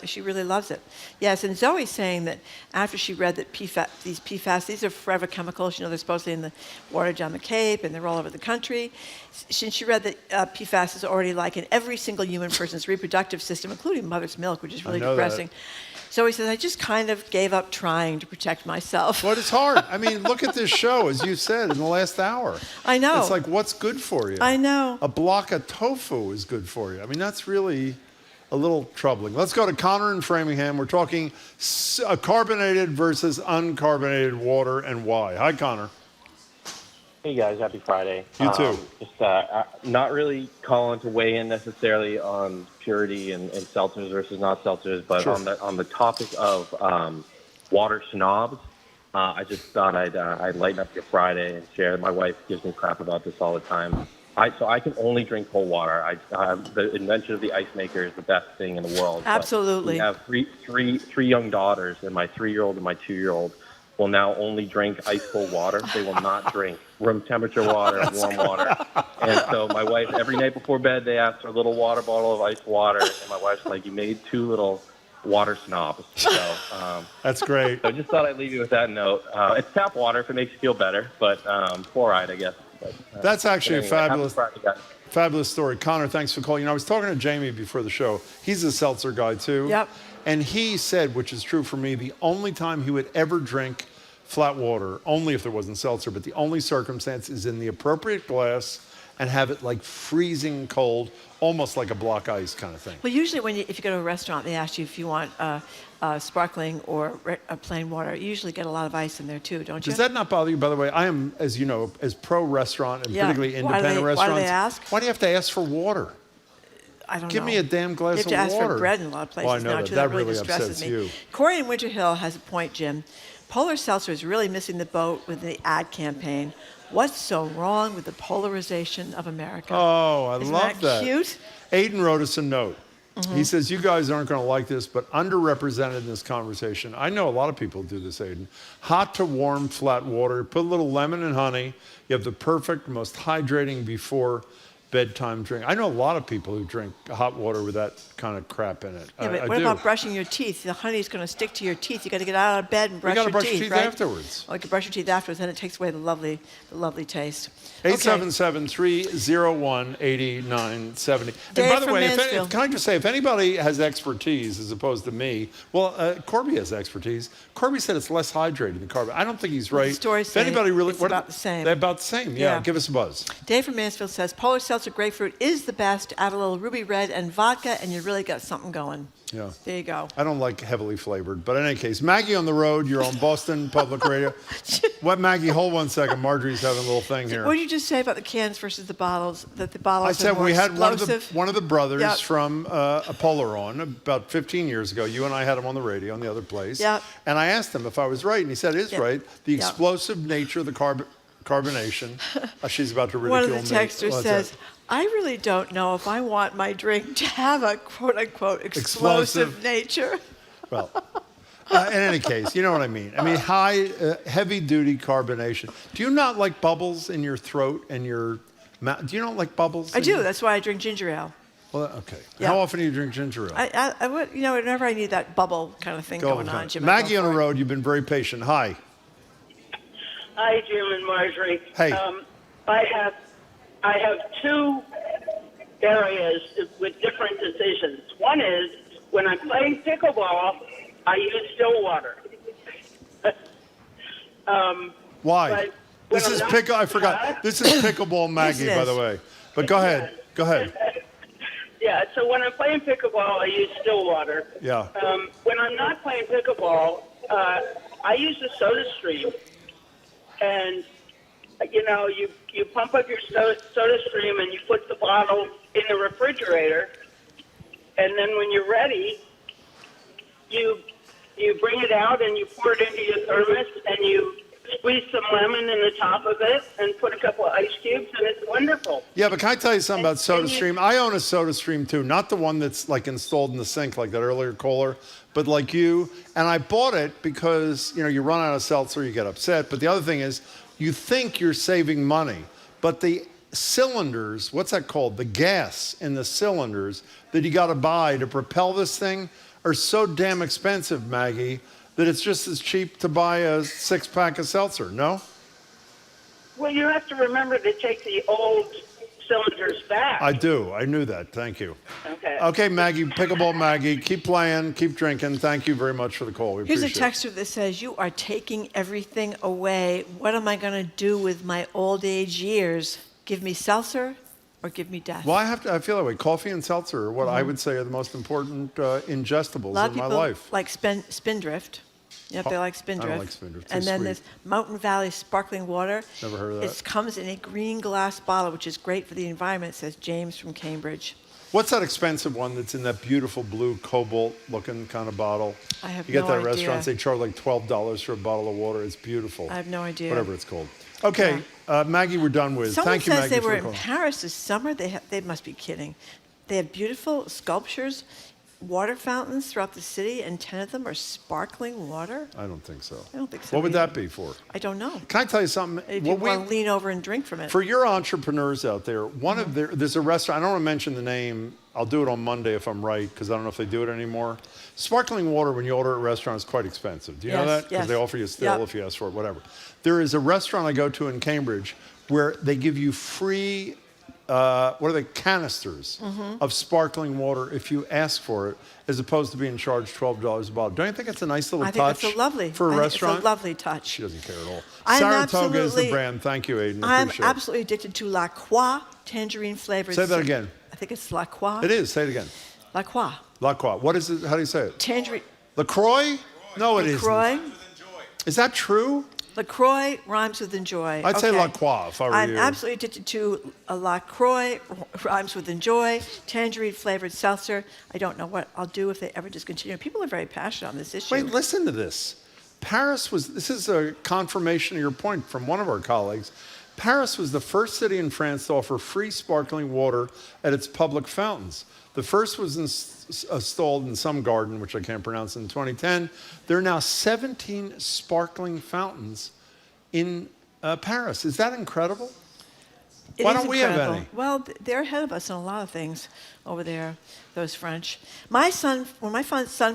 She really loves it. Yes, and Zoe's saying that after she read that these PFAS, these are forever chemicals. They're supposedly in the water down the Cape, and they're all over the country. Since she read that PFAS is already like in every single human person's reproductive system, including mother's milk, which is really depressing. Zoe says, I just kind of gave up trying to protect myself. But it's hard. I mean, look at this show, as you said, in the last hour. I know. It's like, what's good for you? I know. A block of tofu is good for you. I mean, that's really a little troubling. Let's go to Connor in Framingham. We're talking carbonated versus uncarbonated water and why. Hi, Connor. Hey guys, happy Friday. You too. Just not really calling to weigh in necessarily on purity and seltzers versus not seltzers, but Sure. on the topic of water snobs, I just thought I'd lighten up your Friday and share. My wife gives me crap about this all the time. So I can only drink cold water. The invention of the ice maker is the best thing in the world. Absolutely. But we have three young daughters, and my 3-year-old and my 2-year-old will now only drink ice cold water. They will not drink room temperature water, warm water. And so my wife, every night before bed, they ask for a little water bottle of ice water, and my wife's like, "You made 2 little water snobs." So that's great. So I just thought I'd leave you with that note. It's tap water if it makes you feel better, but fluoride, I guess. But, That's actually anyway, a fabulous, happy Friday, guys. fabulous story. Connor, thanks for calling. I was talking to Jamie before the show. He's a seltzer guy too. Yep. And he said, which is true for me, the only time he would ever drink flat water, only if there wasn't seltzer, but the only circumstance is in the appropriate glass and have it like freezing cold, almost like a block ice kind of thing. Well, usually if you go to a restaurant, they ask you if you want sparkling or plain water. You usually get a lot of ice in there too, don't you? Does that not bother you? By the way, I am, as you know, as pro-restaurant and particularly independent restaurants. Why do they ask? Why do you have to ask for water? I don't know. Give me a damn glass of water. You have to ask for bread in a lot of places I know now, that. too. That really really distresses upsets me. you. Corey in Winter Hill has a point, Jim. Polar Seltzer is really missing the boat with the ad campaign. What's so wrong with the polarization of America? Oh, I Isn't love that. Cute? Aiden wrote us a note. Mm-hmm. He says, you guys aren't going to like this, but underrepresented in this conversation. I know a lot of people do this, Aiden. Hot to warm, flat water. Put a little lemon and honey. You have the perfect, most hydrating before bedtime drink. I know a lot of people who drink hot water with that kind of crap in it. Yeah, but what about brushing your teeth? The honey's going to stick to your teeth. You got to get out of bed and brush your teeth. You got to brush your teeth right? afterwards. Oh, you can brush your teeth afterwards, then it takes away the lovely taste. 877-301-8970. And by the way, can I just say, if anybody has expertise as opposed to me, well, Corby has expertise. Corby said it's less hydrated than carbon. I don't think he's right. The story's if anybody really, it's about the same. They're about the same. Yeah, give us a buzz. Dave from Mansfield says, Polar Seltzer Grapefruit is the best. Add a little ruby red and vodka, and you really got something going. Yeah. There you go. I don't like heavily flavored, but in any case, Maggie on the road, you're on Boston Public Radio. What, Maggie, hold 1 second. Marjorie's having a little thing here. What did you just say about the cans versus the bottles? That the bottles I said are more we had explosive? one of the brothers from Polar on about 15 years ago. You and I had him on the radio in the other place. Yep. And I asked him if I was right, and he said it is right. The explosive nature of the carbonation. She's about to ridicule me. One of the texters says, I really don't know if I want my drink to have a quote-unquote explosive nature. Well, in any case, you know what I mean. I mean, heavy-duty carbonation. Do you not like bubbles in your throat and your mouth? Do you not like bubbles? I do. That's why I drink ginger ale. Well, okay. Yeah. How often do you drink ginger ale? I would, whenever I need that bubble kind of thing going on. Jim, Maggie on the road, you've been very patient. Hi. Hi, Jim and Marjorie. Hey. I have two areas with different decisions. One is when I'm playing pickleball, I use still water. Why? This is I forgot. This is pickleball Maggie, by the way. But go ahead. Go ahead. Yeah, so when I'm playing pickleball, I use still water. Yeah. When I'm not playing pickleball, I use the soda stream. And, you pump up your soda stream and you put the bottle in the refrigerator. And then when you're ready, you bring it out and you pour it into your thermos and you squeeze some lemon in the top of it and put a couple of ice cubes, and it's wonderful. Yeah, but can I tell you something about SodaStream? I own a SodaStream too, not the one that's like installed in the sink like that earlier caller, but like you. And I bought it because, you run out of seltzer, you get upset. But the other thing is, you think you're saving money, but the cylinders, what's that called? The gas in the cylinders that you got to buy to propel this thing are so damn expensive, Maggie, that it's just as cheap to buy a 6-pack of seltzer, no? Well, you have to remember to take the old cylinders back. I do. I knew that. Thank you. Okay. Okay, Maggie, pickleball Maggie. Keep playing, keep drinking. Thank you very much for the call. We Here's a appreciate it. texter that says, you are taking everything away. What am I going to do with my old age years? Give me seltzer or give me death? Well, I feel that way. Coffee and seltzer are what I would say are the most important ingestibles in my life. Like Spindrift. If they like Spindrift. I don't like Spindrift. And then there's Mountain Valley sparkling water. Never heard of that. It comes in a green glass bottle, which is great for the environment, says James from Cambridge. What's that expensive one that's in that beautiful blue cobalt-looking kind of bottle? I have You get no that at idea. restaurants, they charge like $12 for a bottle of water. It's beautiful. I have no idea. Whatever it's called. Okay, Maggie, we're done with. Someone Thank you, says Maggie, they for were the in call. Paris this summer. They must be kidding. They have beautiful sculptures, water fountains throughout the city, and 10 of them are sparkling water. I don't think so. I don't think so. What would either. that be for? I don't know. Can I tell you something? If you want to lean over and drink from it. For your entrepreneurs out there, there's a restaurant, I don't want to mention the name. I'll do it on Monday if I'm right, because I don't know if they do it anymore. Sparkling water, when you order at a restaurant, is quite expensive. Do you know that? Because they offer you still if you ask for it, whatever. There is a restaurant I go to in Cambridge where they give you free, canisters of sparkling water if you ask for it, as opposed to being charged $12 a bottle. Don't you think it's a nice little touch that's lovely. for a restaurant? It's a lovely touch. She doesn't care at all. I'm Saratoga is the absolutely- brand. Thank you, Aiden. I'm Appreciate it. absolutely addicted to La Croix tangerine flavored. Say that again. I think it's La Croix. It is. Say it again. La Croix. La Croix. What is it? How do you say it? Tangerine. LaCroix? No, it isn't. LaCroix. Is that true? LaCroix rhymes with enjoy. I'd say La Croix if I were I'm you. absolutely addicted to a LaCroix, rhymes with enjoy, tangerine flavored seltzer. I don't know what I'll do if they ever discontinue. People are very passionate on this issue. Wait, listen to this. this is a confirmation of your point from one of our colleagues. Paris was the first city in France to offer free sparkling water at its public fountains. The first was installed in some garden, which I can't pronounce, in 2010. There are now 17 sparkling fountains in Paris. Is that incredible? Why don't we have any? Well, they're ahead of us in a lot of things over there, those French. When my son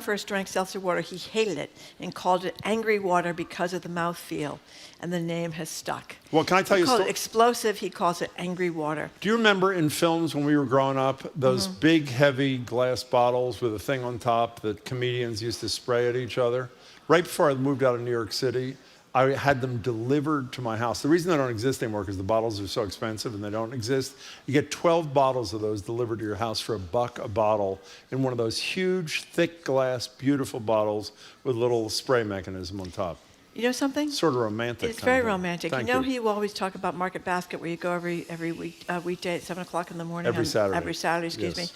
first drank seltzer water, he hated it and called it angry water because of the mouthfeel, and the name has stuck. Well, can I tell you He called it explosive, he calls it angry water. Do you remember in films when we were growing up, those big, heavy glass bottles with a thing on top that comedians used to spray at each other? Right before I moved out of New York City, I had them delivered to my house. The reason they don't exist anymore because the bottles are so expensive and they don't exist. You get 12 bottles of those delivered to your house for $1 a bottle in one of those huge, thick glass, beautiful bottles with a little spray mechanism on top. You know something? Sort of romantic. It's very romantic. Thank you know, you. you always talk about Market Basket, where you go every weekday at 7 o'clock in the morning. Every Saturday. Every Saturday, excuse me.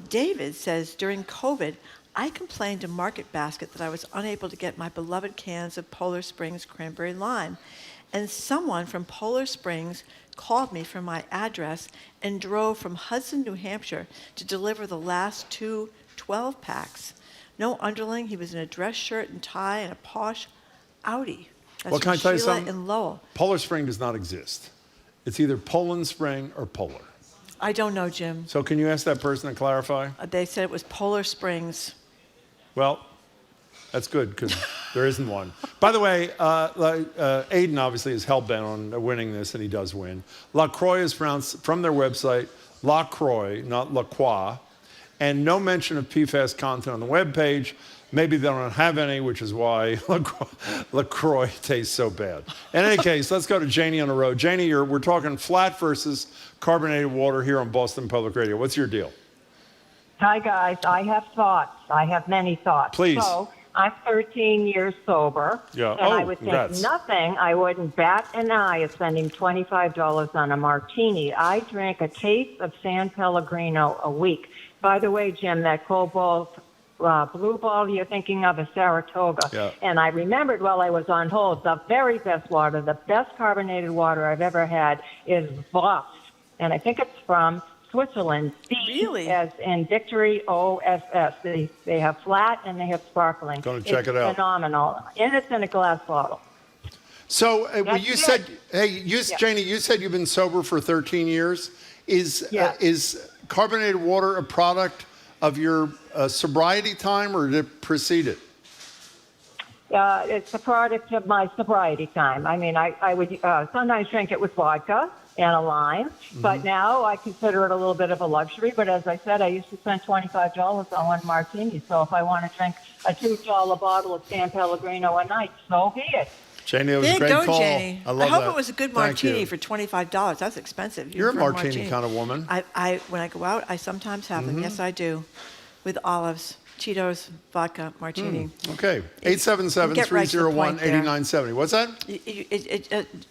David says, during COVID, I complained to Market Basket that I was unable to get my beloved cans of Polar Springs cranberry lime. And someone from Polar Springs called me from my address and drove from Hudson, New Hampshire to deliver the last 2 12-packs. No underling, he was in a dress shirt and tie and a posh Audi. That's Well, can I from tell you Sheila something? in Lowell. Polar Spring does not exist. It's either Poland Spring or Polar. I don't know, Jim. So can you ask that person to clarify? They said it was Polar Springs. Well, that's good because there isn't one. By the way, Aiden obviously is hell-bent on winning this, and he does win. La Croix is pronounced from their website La Croix, not La Croix, and no mention of PFAS content on the webpage. Maybe they don't have any, which is why La Croix tastes so bad. In any case, let's go to Janie on the road. Janie, we're talking flat versus carbonated water here on Boston Public Radio. What's your deal? Hi, guys. I have thoughts. I have many thoughts. Please. So I'm 13 years sober. Yeah. And I would think nothing. I wouldn't bat an eye at spending $25 on a martini. I drink a case of San Pellegrino a week. By the way, Jim, that Cobalt Blue Ball you're thinking of is Saratoga. Yeah. And I remembered while I was on hold, the very best water, the best carbonated water I've ever had is Voss. And I think it's from Switzerland. Really? As in Victory, OSS. They have flat and they have sparkling. Gonna check it out. Phenomenal. And it's in a glass bottle. So you said, Janie, you said you've been sober for 13 years. Is carbonated water a product of your sobriety time, or did it precede it? It's a product of my sobriety time. I mean, I would sometimes drink it with vodka and a lime, but now I consider it a little bit of a luxury. But as I said, I used to spend $25 on one martini. So if I want to drink a $2 bottle of San Pellegrino a night, so be it. Janie, it was a great call. Janie. I love hope that. it was a good Thank martini you. for $25. That's expensive. You're a for martini kind of woman. I when I go out, I sometimes have them. Yes, I do, with olives, Cheetos, vodka, martini. Okay, 877-301-8970. What's that?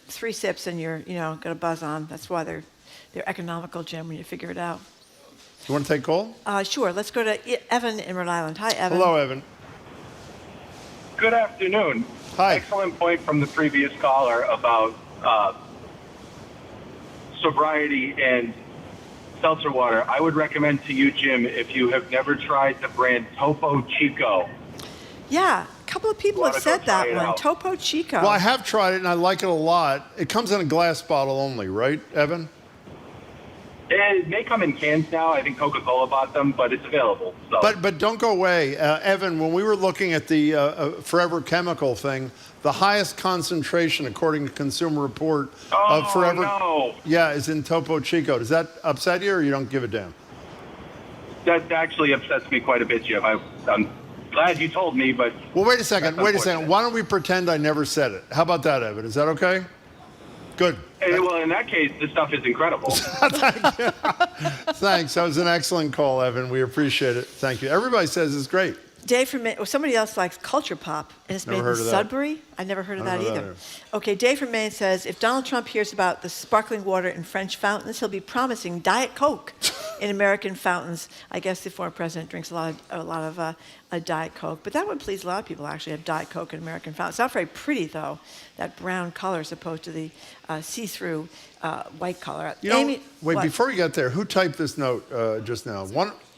3 sips and you're got a buzz on. That's why they're economical, Jim. When you figure it out. You want to take a call? Sure. Let's go to Evan in Rhode Island. Hi, Evan. Hello, Evan. Good afternoon. Hi. Excellent point from the previous caller about sobriety and seltzer water. I would recommend to you, Jim, if you have never tried the brand Topo Chico. Yeah, a couple of people have said that one. Topo Chico. Well, I have tried it, and I like it a lot. It comes in a glass bottle only, right, Evan? It may come in cans now. I think Coca-Cola bought them, but it's available. So. But don't go away. Evan, when we were looking at the Forever Chemical thing, the highest concentration, according to Consumer Report, of Forever is in Topo Chico. Does that upset you, or you don't give a damn? That actually upsets me quite a bit, Jim. I'm glad you told me, but... Well, wait a second. Why don't we pretend I never said it? How about that, Evan? Is that okay? Good. Hey, well, in that case, this stuff is incredible. Thanks. That was an excellent call, Evan. We appreciate it. Thank you. Everybody says it's great. Dave from Maine, somebody else likes Culture Pop, and it's made in Sudbury. I never heard of that either. Okay, Dave from Maine says, if Donald Trump hears about the sparkling water in French fountains, he'll be promising Diet Coke. in American fountains. I guess the former president drinks a lot of Diet Coke, but that would please a lot of people, actually, have Diet Coke in American fountains. It's not very pretty, though, that brown color as opposed to the see-through white color. Amy, before you get there, who typed this note just now?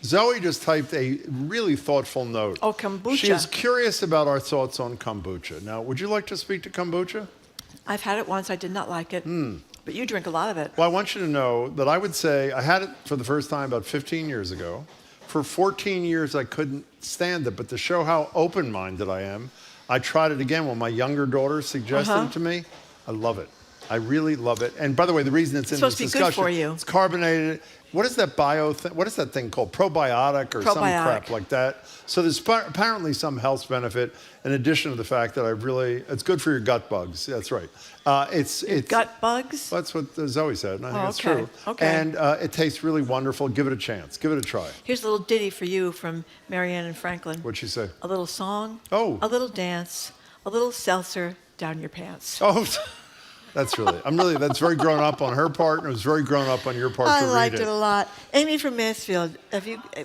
Zoe just typed a really thoughtful note. Oh, kombucha. She is curious about our thoughts on kombucha. Now, would you like to speak to kombucha? I've had it once. I did not like it. But you drink a lot of it. Well, I want you to know that I would say I had it for the first time about 15 years ago. For 14 years, I couldn't stand it. But to show how open-minded I am, I tried it again when my younger daughter suggested it to me. I love it. I really love it. And by the way, the reason it's in this discussion, supposed to be good for you. It's carbonated. What is that what is that thing called? Probiotic or some crap like that. So there's apparently some health benefit in addition to the fact that it's good for your gut bugs. That's right. It's gut bugs? That's what Zoe said, and I think it's true. Okay. And it tastes really wonderful. Give it a chance. Give it a try. Here's a little ditty for you from Marianne and Franklin. What'd she say? A little song. Oh. A little dance. A little seltzer down your pants. Oh. That's very grown up on her part, and it was very grown up on your part to read it. I liked it a lot. Amy from Mansfield,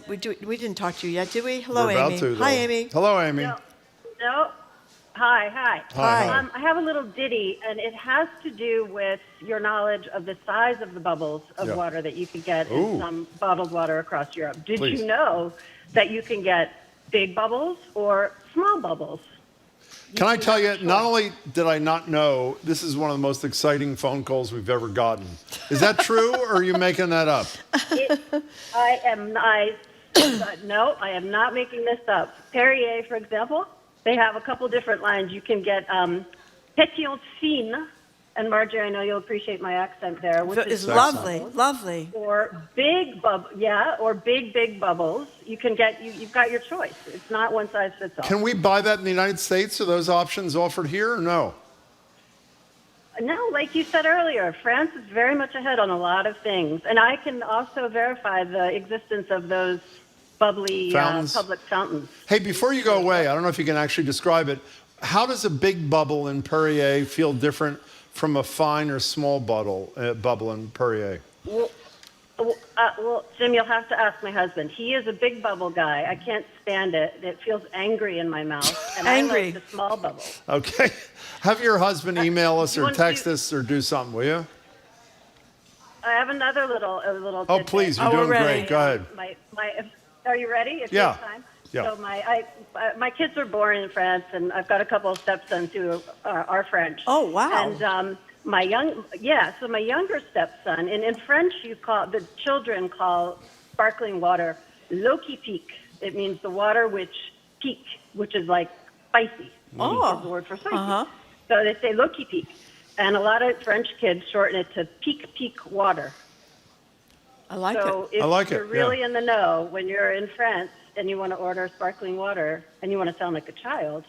we didn't talk to you yet, did we? Hello, We're Amy. about to, though. Hi, Amy. Hello, Amy. No. Hi. Hi. I have a little ditty, and it has to do with your knowledge of the size of the bubbles of water that you can get in some bottled water across Europe. Did you know that you can get big bubbles or small bubbles? Can I tell you, not only did I not know, this is one of the most exciting phone calls we've ever gotten. Is that true, or are you making that up? No, I am not making this up. Perrier, for example, they have a couple different lines. You can get Pétillon Fine, and Marjorie, I know you'll appreciate my accent there. Which is lovely, lovely. Or big or big bubbles. You can get, you've got your choice. It's not one size fits all. Can we buy that in the United States? Are those options offered here or no? No, like you said earlier, France is very much ahead on a lot of things. And I can also verify the existence of those bubbly public fountains. Hey, before you go away, I don't know if you can actually describe it. How does a big bubble in Perrier feel different from a fine or small bubble in Perrier? Well, Jim, you'll have to ask my husband. He is a big bubble guy. I can't stand it. It feels angry in my mouth. And angry. I like the small bubble. Okay. Have your husband email us or text us or do something, will you? I have another little. Oh, please. You're doing great. Go ahead. Are you ready? If you have time? Yeah. So my kids were born in France, and I've got a couple of stepsons who are French. Oh, wow. And my younger stepson, and in French the children call sparkling water l'eau qui pique. It means the water which pique, which is like spicy. Oh. Is the word for spicy. So they say l'eau qui pique. And a lot of French kids shorten it to pique water. I like it. So if you're really in the know when you're in France and you want to order sparkling water and you want to sound like a child,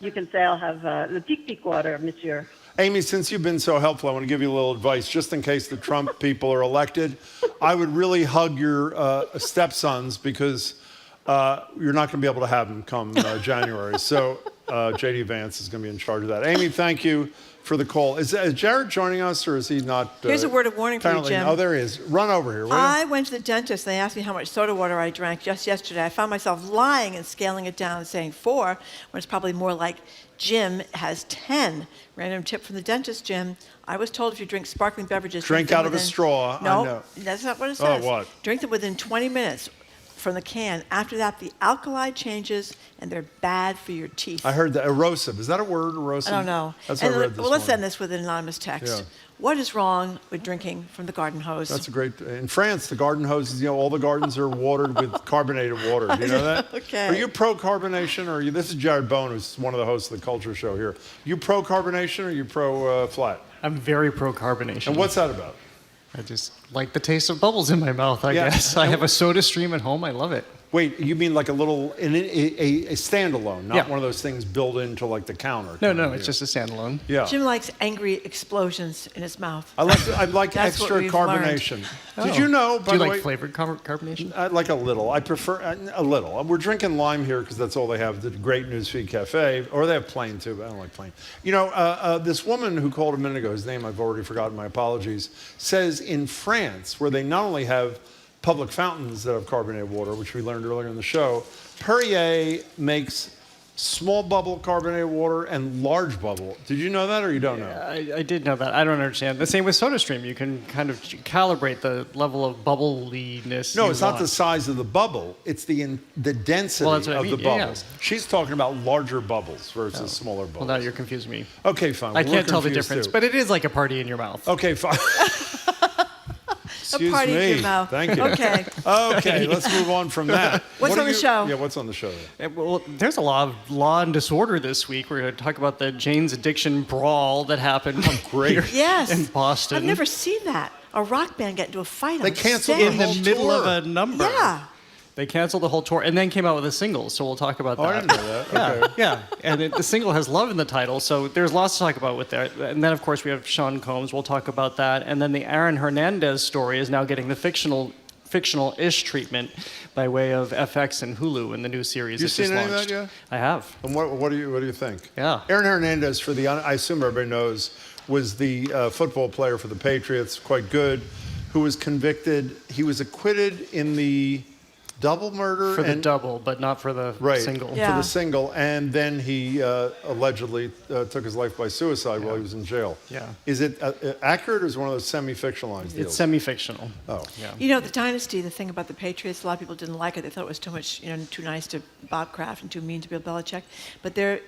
you can say, I'll have the pique water, monsieur. Amy, since you've been so helpful, I want to give you a little advice. Just in case the Trump people are elected, I would really hug your stepsons because you're not going to be able to have them come January. So J.D. Vance is going to be in charge of that. Amy, thank you for the call. Is Jared joining us, or is he not? Here's a word of warning for you, Jim. Oh, there he is. Run over here, will you? I went to the dentist, and they asked me how much soda water I drank just yesterday. I found myself lying and scaling it down and saying 4, when it's probably more like Jim has 10. Random tip from the dentist, Jim. I was told if you drink sparkling beverages... Drink out of a straw. No, I know. That's not what it says. Oh, what? Drink them within 20 minutes from the can. After that, the alkali changes, and they're bad for your teeth. I heard that. Erosive. Is that a word, erosive? I don't know. That's what I read this Well, let's morning. end this with an anonymous text. Yeah. What is wrong with drinking from the garden hose? That's a great... In France, the garden hoses, all the gardens are watered with carbonated water. Do you know that? Okay. Are you pro-carbonation, or are you... This is Jared Bowen, who's one of the hosts of the Culture Show here. You pro-carbonation, or you pro-flat? I'm very pro-carbonation. And what's that about? I just like the taste of bubbles in my mouth, I guess. I have a soda stream at home. I love it. Wait, you mean like a little, a standalone, not one of those things built into like the counter? No, it's just a standalone. Yeah. Jim likes angry explosions in his mouth. I like That's what extra we've carbonation. learned. Did you know, by Do you the like way, flavored carbonation? I like a little. I prefer a little. We're drinking lime here because that's all they have, the Great Newsfeed Cafe, or they have plain too, but I don't like plain. You know, this woman who called a minute ago, whose name I've already forgotten, my apologies, says in France, where they not only have public fountains that have carbonated water, which we learned earlier in the show. Perrier makes small bubble carbonated water and large bubble. Did you know that, or you don't know? I did know that. I don't understand. The same with SodaStream. You can kind of calibrate the level of bubbliness. No, it's not the size of the bubble. It's the density of the bubbles. Yeah. She's talking about larger bubbles versus smaller bubbles. Well, now you're confusing me. Okay, fine. I can't tell the difference, but it is like a party in your mouth. Okay, fine. Excuse a party me. in your mouth. Thank you. Okay. Okay, let's move on from that. What's on the show? Yeah, what's on the show? Well, there's a lot of law and disorder this week. We're going to talk about the Jane's Addiction brawl that happened here in Boston. I've never seen that. A rock band get into a fight. They canceled in the middle of a number. Yeah. They canceled the whole tour and then came out with a single, so we'll talk about that. I didn't know that. Okay. Yeah. And the single has love in the title, so there's lots to talk about with that. And then, of course, we have Sean Combs. We'll talk about that. And then the Aaron Hernandez story is now getting the fictional-ish treatment by way of FX and Hulu in the new series. You that seen just any of launched. that yet? I have. And what do you think? Yeah. Aaron Hernandez, I assume everybody knows, was the football player for the Patriots, quite good, who was convicted. He was acquitted in the double murder. For the double, but not for the single. For the single. And then he allegedly took his life by suicide while he was in jail. Yeah. Is it accurate, or is it one of those semi-fictionalized deals? It's semi-fictional. Oh. Yeah. You know, the Dynasty, the thing about the Patriots, a lot of people didn't like it. They thought it was too much, too nice to Bob Kraft and too mean to Bill Belichick. But their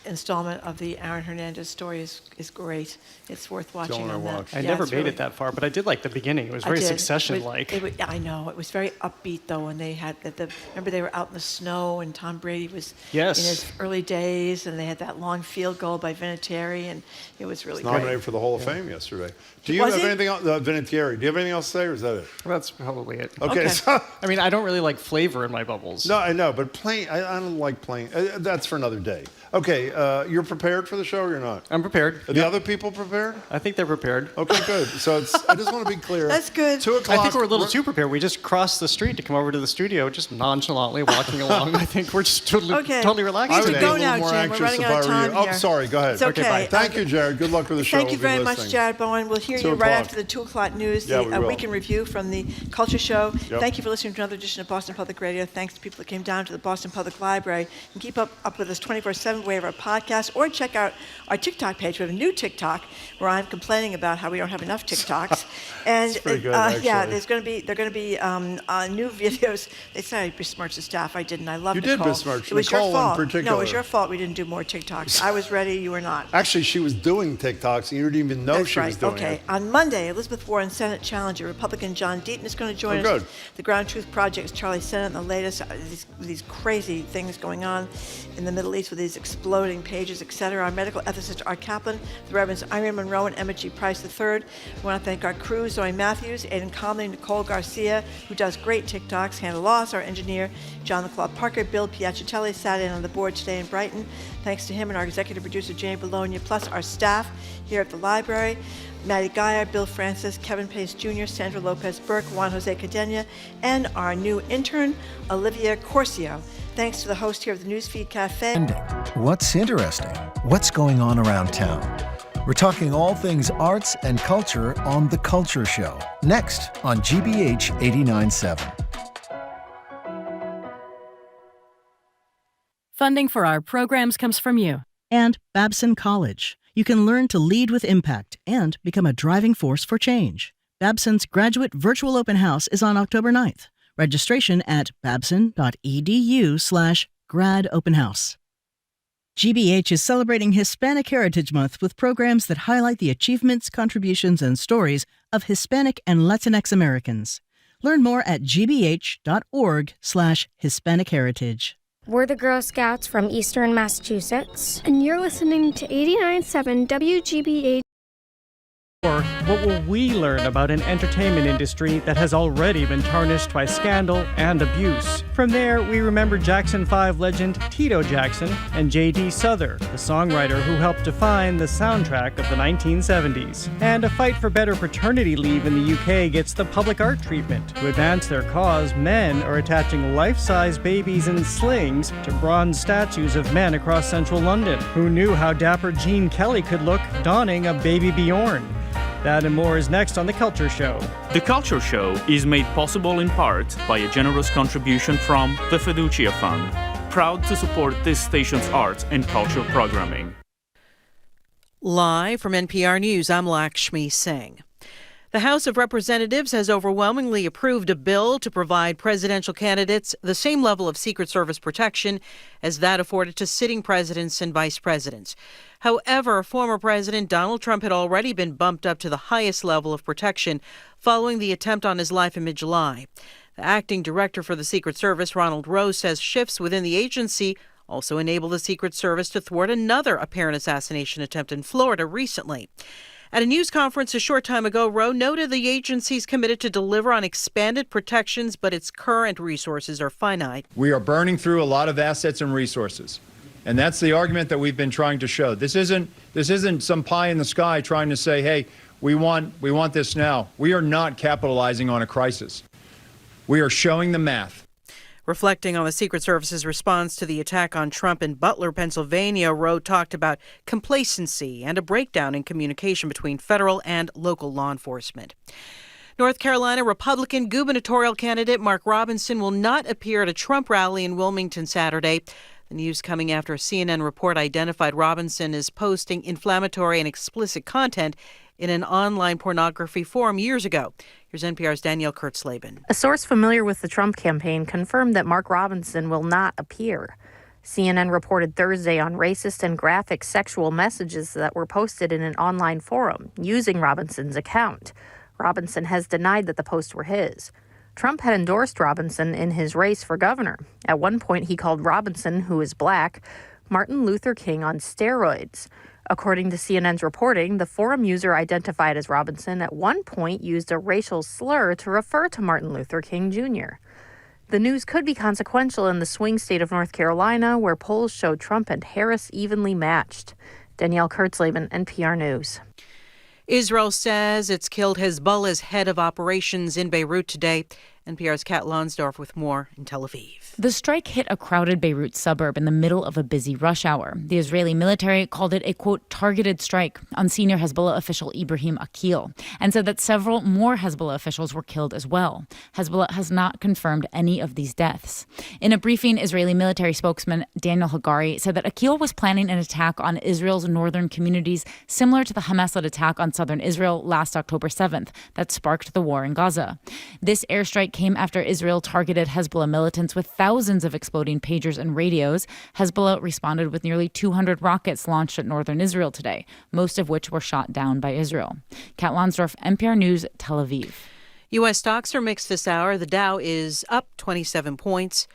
installment of the Aaron Hernandez story is great. It's worth watching on that. I never made it that far, but I did like the beginning. It was very Succession-like. I know. It was very upbeat, though, and they had remember they were out in the snow, and Tom Brady was in his early days, and they had that long field goal by Vinatieri, and it was really great. Nominated for the Hall of Fame yesterday. Do you have anything else, Vinatieri? Do you have anything else to say, or is that it? That's probably it. Okay. So, I mean, I don't really like flavor in my bubbles. No, I know, but plain, I don't like plain. That's for another day. Okay, you're prepared for the show, or you're not? I'm prepared. Are the other people prepared? I think they're prepared. Okay, good. So I just want to be clear. That's good. 2 o'clock. I think we're a little too prepared. We just crossed the street to come over to the studio, just nonchalantly walking along. I think we're just totally relaxed I would today. be a little more anxious if I were you. Oh, sorry. Go ahead. It's okay. Bye. Thank you, Jared. Good luck with the show. Thank you very much, Jared Bowen. We'll hear you right after the 2 o'clock news, Yeah, the Week in Review from the Culture Show. Yep. Thank you for listening to another edition of Boston Public Radio. Thanks to people that came down to the Boston Public Library. And keep up with us 24/7 way of our podcast, or check out our TikTok page. We have a new TikTok where I'm complaining about how we don't have enough TikToks. And It's pretty good, yeah, actually. they're going to be new videos. They said I besmirched the staff. I didn't. I love You Nicole. did besmirch It was Nicole your fault. in particular. No, it was your fault we didn't do more TikToks. I was ready. You were not. Actually, she was doing TikToks, and you didn't even know That's she right. was doing Okay. it. On Monday, Elizabeth Warren, Senate challenger, Republican John Deaton is going to join us. Good. The Ground Truth Project's Charlie Sennett, and the latest, these crazy things going on in the Middle East with these exploding pages, etc. Our medical ethicist, Art Kaplan, the Reverends Irene Monroe and Emma G. Price III. We want to thank our crew, Zoe Matthews, Aidan Conley, Nicole Garcia, who does great TikToks, Hannah Loss, our engineer, John LeClaw Parker, Bill Piacitelli sat in on the board today in Brighton. Thanks to him and our executive producer, Jane Bologna, plus our staff here at the library, Maddie Geyer, Bill Francis, Kevin Pace Jr., Sandra Lopez Burke, Juan Jose Cadena, and our new intern, Olivia Corcio. Thanks to the host here of the Newsfeed Cafe. What's interesting? What's going on around town? We're talking all things arts and culture on The Culture Show, next on GBH 89.7. Funding for our programs comes from you. And Babson College. You can learn to lead with impact and become a driving force for change. Babson's graduate virtual open house is on October 9th. Registration at babson.edu/gradopenhouse. GBH is celebrating Hispanic Heritage Month with programs that highlight the achievements, contributions, and stories of Hispanic and Latinx Americans. Learn more at gbh.org/Hispanic Heritage. We're the Girl Scouts from Eastern Massachusetts. And you're listening to 89.7 WGBH. Or what will we learn about an entertainment industry that has already been tarnished by scandal and abuse? From there, we remember Jackson 5 legend Tito Jackson and J.D. Souther, the songwriter who helped define the soundtrack of the 1970s. And a fight for better paternity leave in the UK gets the public art treatment. To advance their cause, men are attaching life-size babies in slings to bronze statues of men across central London. Who knew how dapper Gene Kelly could look donning a baby Bjorn? That and more is next on The Culture Show. The Culture Show is made possible in part by a generous contribution from the Fiducia Fund, proud to support this station's arts and culture programming. Live from NPR News, I'm Lakshmi Singh. The House of Representatives has overwhelmingly approved a bill to provide presidential candidates the same level of Secret Service protection as that afforded to sitting presidents and vice presidents. However, former President Donald Trump had already been bumped up to the highest level of protection following the attempt on his life in mid-July. The acting director for the Secret Service, Ronald Rose, says shifts within the agency also enable the Secret Service to thwart another apparent assassination attempt in Florida recently. At a news conference a short time ago, Rowe noted the agency's committed to deliver on expanded protections, but its current resources are finite. We are burning through a lot of assets and resources. And that's the argument that we've been trying to show. This isn't some pie in the sky trying to say, hey, we want this now. We are not capitalizing on a crisis. We are showing the math. Reflecting on the Secret Service's response to the attack on Trump in Butler, Pennsylvania, Rowe talked about complacency and a breakdown in communication between federal and local law enforcement. North Carolina Republican gubernatorial candidate Mark Robinson will not appear at a Trump rally in Wilmington Saturday. The news coming after a CNN report identified Robinson as posting inflammatory and explicit content in an online pornography forum years ago. Here's NPR's Danielle Kurtzleben. A source familiar with the Trump campaign confirmed that Mark Robinson will not appear. CNN reported Thursday on racist and graphic sexual messages that were posted in an online forum using Robinson's account. Robinson has denied that the posts were his. Trump had endorsed Robinson in his race for governor. At one point, he called Robinson, who is black, Martin Luther King on steroids. According to CNN's reporting, the forum user identified as Robinson at one point used a racial slur to refer to Martin Luther King Jr. The news could be consequential in the swing state of North Carolina, where polls showed Trump and Harris evenly matched. Danielle Kurtzleben, NPR News. Israel says it's killed Hezbollah's head of operations in Beirut today. NPR's Kat Lonsdorf with more in Tel Aviv. The strike hit a crowded Beirut suburb in the middle of a busy rush hour. The Israeli military called it a, quote, targeted strike on senior Hezbollah official Ibrahim Akil and said that several more Hezbollah officials were killed as well. Hezbollah has not confirmed any of these deaths. In a briefing, Israeli military spokesman Daniel Hagari said that Akil was planning an attack on Israel's northern communities similar to the Hamas-led attack on southern Israel last October 7th that sparked the war in Gaza. This airstrike came after Israel targeted Hezbollah militants with thousands of exploding pagers and radios. Hezbollah responded with nearly 200 rockets launched at northern Israel today, most of which were shot down by Israel. Kat Lonsdorf, NPR News, Tel Aviv. U.S. stocks are mixed this hour. The Dow is up 27 points.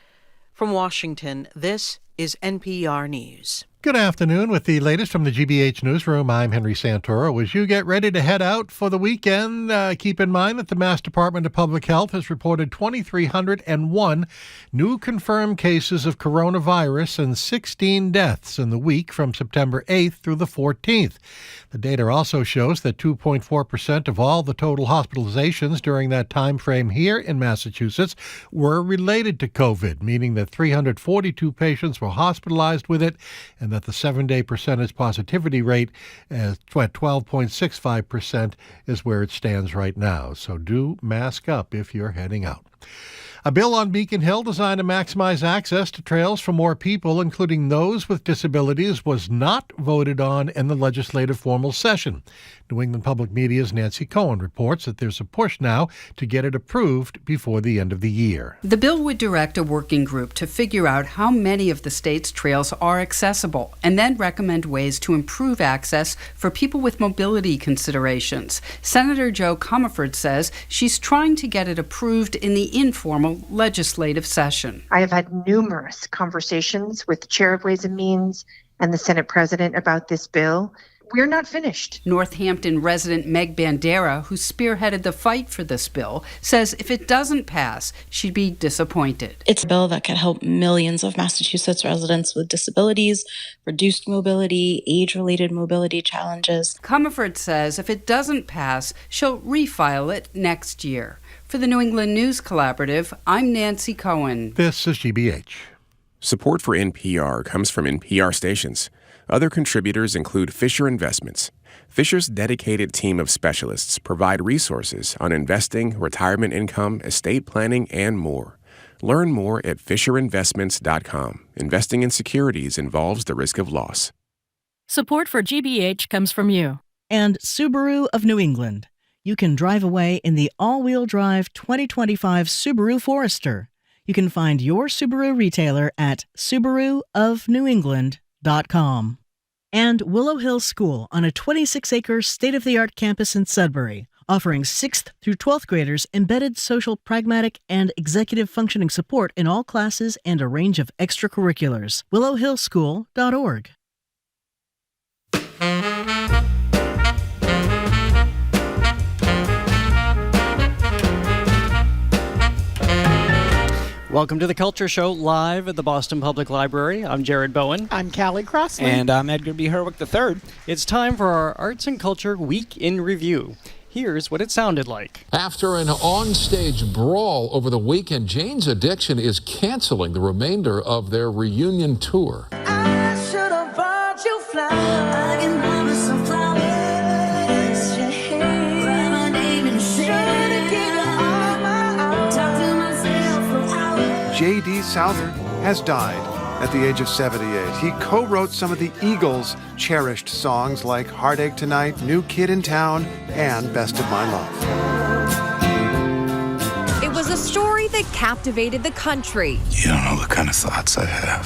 From Washington, this is NPR News. Good afternoon. With the latest from the GBH Newsroom, I'm Henry Santoro. As you get ready to head out for the weekend, keep in mind that the Mass Department of Public Health has reported 2,301 new confirmed cases of coronavirus and 16 deaths in the week from September 8th through the 14th. The data also shows that 2.4% of all the total hospitalizations during that time frame here in Massachusetts were related to COVID, meaning that 342 patients were hospitalized with it, and that the 7-day percentage positivity rate at 12.65% is where it stands right now. So do mask up if you're heading out. A bill on Beacon Hill designed to maximize access to trails for more people, including those with disabilities, was not voted on in the legislative formal session. New England Public Media's Nancy Cohen reports that there's a push now to get it approved before the end of the year. The bill would direct a working group to figure out how many of the state's trails are accessible and then recommend ways to improve access for people with mobility considerations. Senator Jo Comerford says she's trying to get it approved in the informal legislative session. I have had numerous conversations with the Chair of Ways and Means and the Senate President about this bill. We're not finished. Northampton resident Meg Bandera, who spearheaded the fight for this bill, says if it doesn't pass, she'd be disappointed. It's a bill that could help millions of Massachusetts residents with disabilities, reduced mobility, age-related mobility challenges. Comerford says if it doesn't pass, she'll refile it next year. For the New England News Collaborative, I'm Nancy Cohen. This is GBH. Support for NPR comes from NPR stations. Other contributors include Fisher Investments, Fisher's dedicated team of specialists provide resources on investing, retirement income, estate planning, and more. Learn more at FisherInvestments.com. Investing in securities involves the risk of loss. Support for GBH comes from you. And Subaru of New England. You can drive away in the all-wheel drive 2025 Subaru Forester. You can find your Subaru retailer at SubaruofNewEngland.com. And Willow Hill School on a 26-acre state-of-the-art campus in Sudbury, offering 6th through 12th graders embedded social, pragmatic, and executive functioning support in all classes and a range of extracurriculars. WillowHillSchool.org. Welcome to the Culture Show, live at the Boston Public Library. I'm Jared Bowen. I'm Callie Crossley. And I'm Edgar B. Herwick III. It's time for our Arts and Culture Week in Review. Here's what it sounded like. After an onstage brawl over the weekend, Jane's Addiction is canceling the remainder of their reunion tour. I should have bought you flowers. I can buy me some flowers. Write my name in the sand. Talk to myself for hours. J.D. Souther has died at the age of 78. He co-wrote some of the Eagles' cherished songs like Heartache Tonight, New Kid in Town, and Best of My Love. It was a story that captivated the country. You don't know the kind of thoughts I have.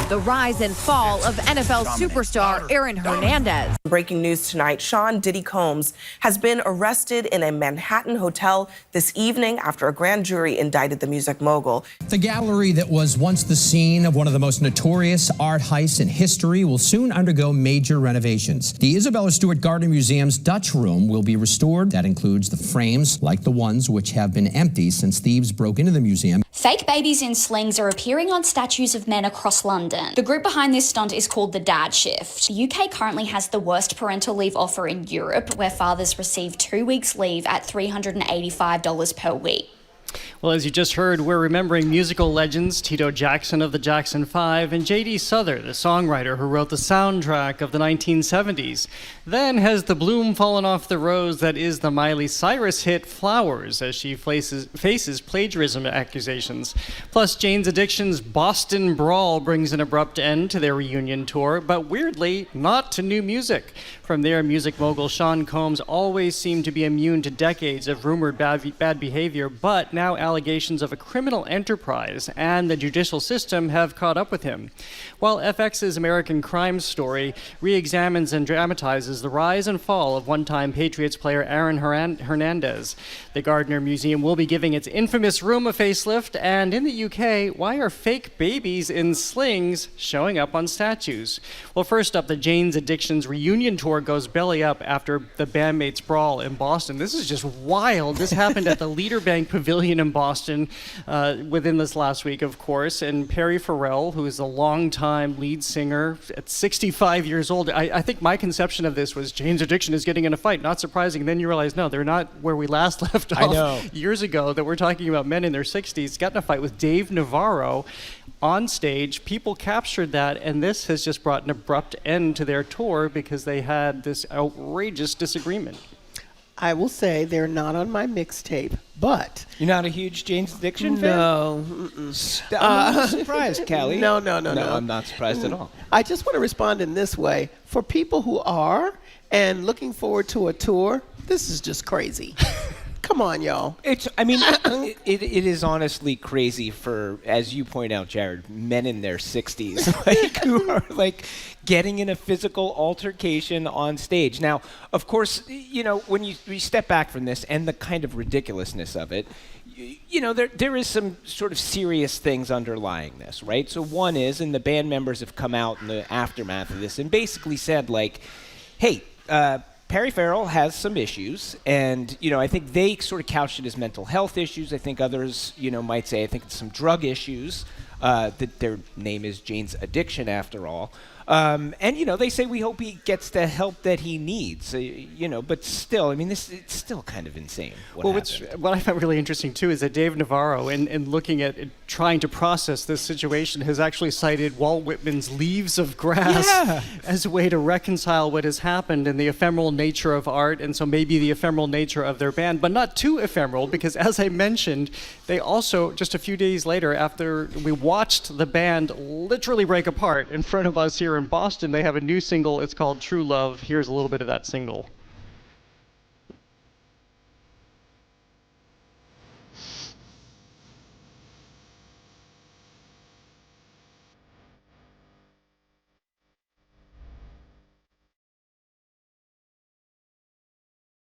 The rise and fall of NFL superstar Aaron Hernandez. Breaking news tonight, Sean Diddy Combs has been arrested in a Manhattan hotel this evening after a grand jury indicted the music mogul. The gallery that was once the scene of one of the most notorious art heists in history will soon undergo major renovations. The Isabella Stewart Gardner Museum's Dutch Room will be restored. That includes the frames, like the ones which have been empty since thieves broke into the museum. Fake babies in slings are appearing on statues of men across London. The group behind this stunt is called the Dad Shift. The UK currently has the worst parental leave offer in Europe, where fathers receive 2 weeks leave at $385 per week. Well, as you just heard, we're remembering musical legends Tito Jackson of the Jackson 5 and J.D. Souther, the songwriter who wrote the soundtrack of the 1970s. Then has the bloom fallen off the rose that is the Miley Cyrus hit Flowers, as she faces plagiarism accusations. Plus, Jane's Addiction's Boston Brawl brings an abrupt end to their reunion tour, but weirdly, not to new music. From there, music mogul Sean Combs always seemed to be immune to decades of rumored bad behavior, but now allegations of a criminal enterprise and the judicial system have caught up with him. While FX's American Crime Story re-examines and dramatizes the rise and fall of one-time Patriots player Aaron Hernandez, the Gardner Museum will be giving its infamous room a facelift, and in the UK, why are fake babies in slings showing up on statues? Well, first up, the Jane's Addiction's reunion tour goes belly up after the bandmates brawl in Boston. This is just wild. This happened at the Leaderbank Pavilion in Boston within this last week, of course, and Perry Farrell, who is a longtime lead singer at 65 years old. I think my conception of this was Jane's Addiction is getting in a fight. Not surprising. Then you realize, no, they're not where we last left off years ago, that we're talking about men in their 60s. Got in a fight with Dave Navarro on stage. People captured that, and this has just brought an abrupt end to their tour because they had this outrageous disagreement. I will say they're not on my mixtape, but... You're not a huge Jane's Addiction fan? No. I'm surprised, Callie. No. I'm not surprised at all. I just want to respond in this way. For people who are and looking forward to a tour, this is just crazy. Come on, y'all. It is honestly crazy for, as you point out, Jared, men in their 60s, like, who are like getting in a physical altercation on stage. Now, of course, you know, when we step back from this and the kind of ridiculousness of it, you know, there is some sort of serious things underlying this, right? So one is, and the band members have come out in the aftermath of this and basically said, like, hey, Perry Farrell has some issues, and, you know, I think they sort of couched it as mental health issues. I think others, you know, might say, I think it's some drug issues, that their name is Jane's Addiction after all. And, they say we hope he gets the help that he needs, but still, I mean, it's still kind of insane. What I found really interesting, too, is that Dave Navarro, in looking at trying to process this situation, has actually cited Walt Whitman's Leaves of Grass as a way to reconcile what has happened and the ephemeral nature of art, and so maybe the ephemeral nature of their band, but not too ephemeral, because as I mentioned, they also, just a few days later, after we watched the band literally break apart in front of us here in Boston, they have a new single. It's called True Love. Here's a little bit of that single.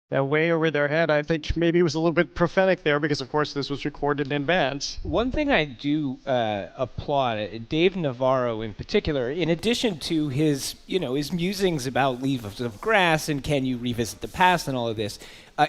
That way over their head, I think maybe it was a little bit prophetic there because, of course, this was recorded in advance. One thing I do applaud, Dave Navarro in particular, in addition to his musings about Leaves of Grass and can you revisit the past and all of this,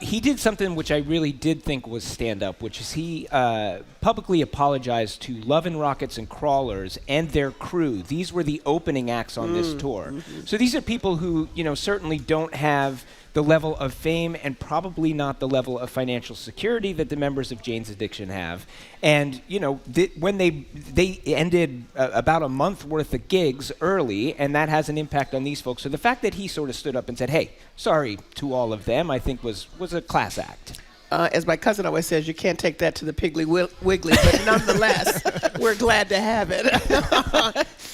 he did something which I really did think was stand up, which is he publicly apologized to Love and Rockets and Crawlers and their crew. These were the opening acts on this tour. So these are people who, certainly don't have the level of fame and probably not the level of financial security that the members of Jane's Addiction have. And, when they ended about a month worth of gigs early, and that has an impact on these folks. So the fact that he sort of stood up and said, hey, sorry to all of them, I think was a class act. As my cousin always says, you can't take that to the Piggly Wiggly, but nonetheless, we're glad to have it.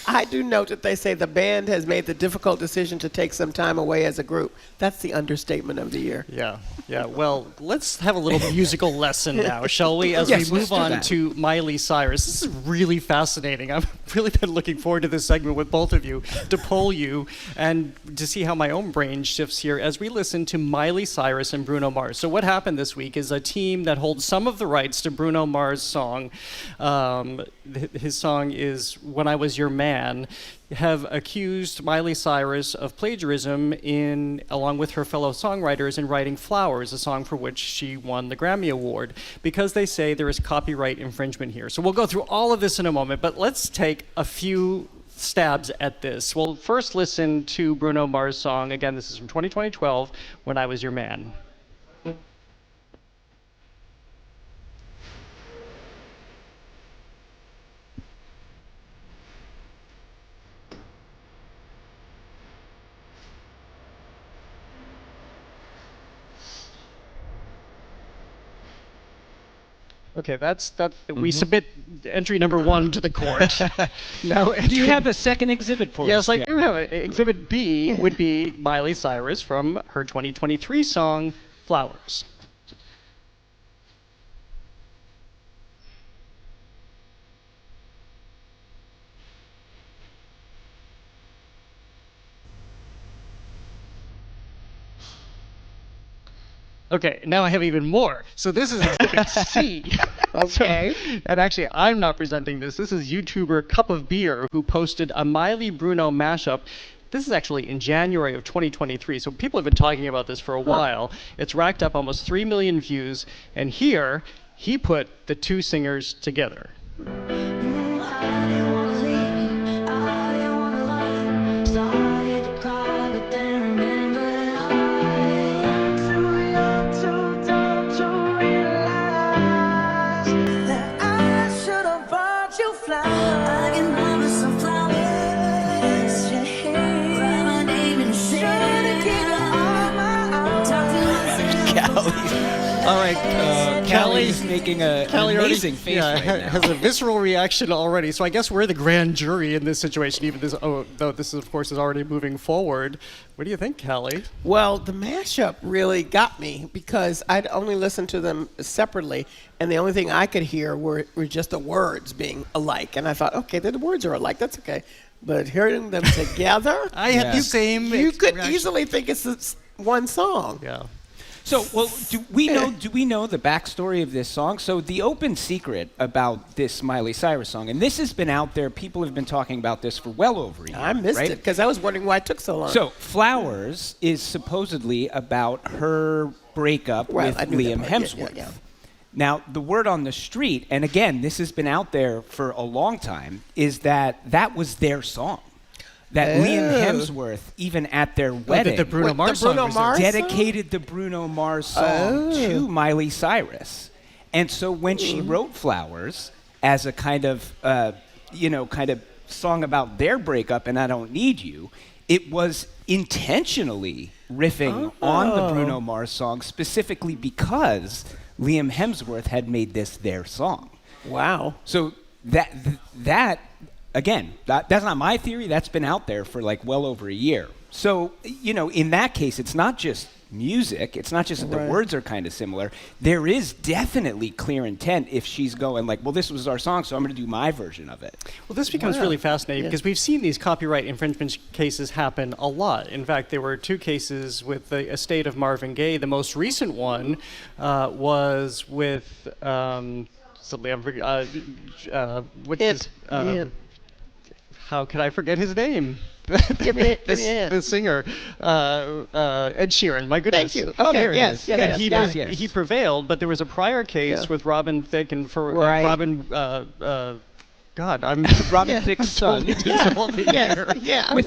I do note that they say the band has made the difficult decision to take some time away as a group. That's the understatement of the year. Yeah. Well, let's have a little musical lesson now, shall we? As we move on to Miley Cyrus. This is really fascinating. I've really been looking forward to this segment with both of you, to poll you and to see how my own brain shifts here as we listen to Miley Cyrus and Bruno Mars. So what happened this week is a team that holds some of the rights to Bruno Mars' song. His song is When I Was Your Man, have accused Miley Cyrus of plagiarism along with her fellow songwriters in writing Flowers, a song for which she won the Grammy Award, because they say there is copyright infringement here. So we'll go through all of this in a moment, but let's take a few stabs at this. We'll first listen to Bruno Mars' song. Again, this is from 2012, When I Was Your Man. Okay, that's that. We submit entry number 1 to the court. Now, do you have a second exhibit for us? Yes, I do have it. Exhibit B would be Miley Cyrus from her 2023 song, Flowers. Okay, now I have even more. So this is Exhibit C. Okay. And actually, I'm not presenting this. This is YouTuber Cup of Beer, who posted a Miley Bruno mashup. This is actually in January of 2023, so people have been talking about this for a while. It's racked up almost 3 million views, and here, he put the two singers together. All right, Callie's making an amazing face right now. Has a visceral reaction already. So I guess we're the grand jury in this situation, even though this, of course, is already moving forward. What do you think, Callie? Well, the mashup really got me because I'd only listened to them separately, and the only thing I could hear were just the words being alike. And I thought, okay, the words are alike. That's okay. But hearing them together, I had the same. You could easily think it's one song. Yeah. So, well, do we know the backstory of this song? So the open secret about this Miley Cyrus song, and this has been out there, people have been talking about this for well over a year. I missed it because I was wondering why it took so long. So Flowers is supposedly about her breakup with Liam Hemsworth. Yeah. Now, the word on the street, and again, this has been out there for a long time, is that was their song. that Liam Hemsworth, even at their wedding, the Bruno Mars song was dedicated the Bruno Mars song to Miley Cyrus. And so when she wrote Flowers as a kind of song about their breakup and I Don't Need You, it was intentionally riffing on the Bruno Mars song specifically because Liam Hemsworth had made this their song. Wow. So that again, that's not my theory. That's been out there for like well over a year. So, in that case, it's not just music. It's not just that the words are kind of similar. There is definitely clear intent if she's going like, well, this was our song, so I'm going to do my version of it. Well, this becomes really fascinating because we've seen these copyright infringement cases happen a lot. In fact, there were 2 cases with the estate of Marvin Gaye. The most recent one was with how could I forget his name? The singer, Ed Sheeran. My goodness. Thank you. Oh, Okay, there it yes, is. yes. He prevailed, but there was a prior case with Robin Thicke and Robin. Robin Thicke's son. With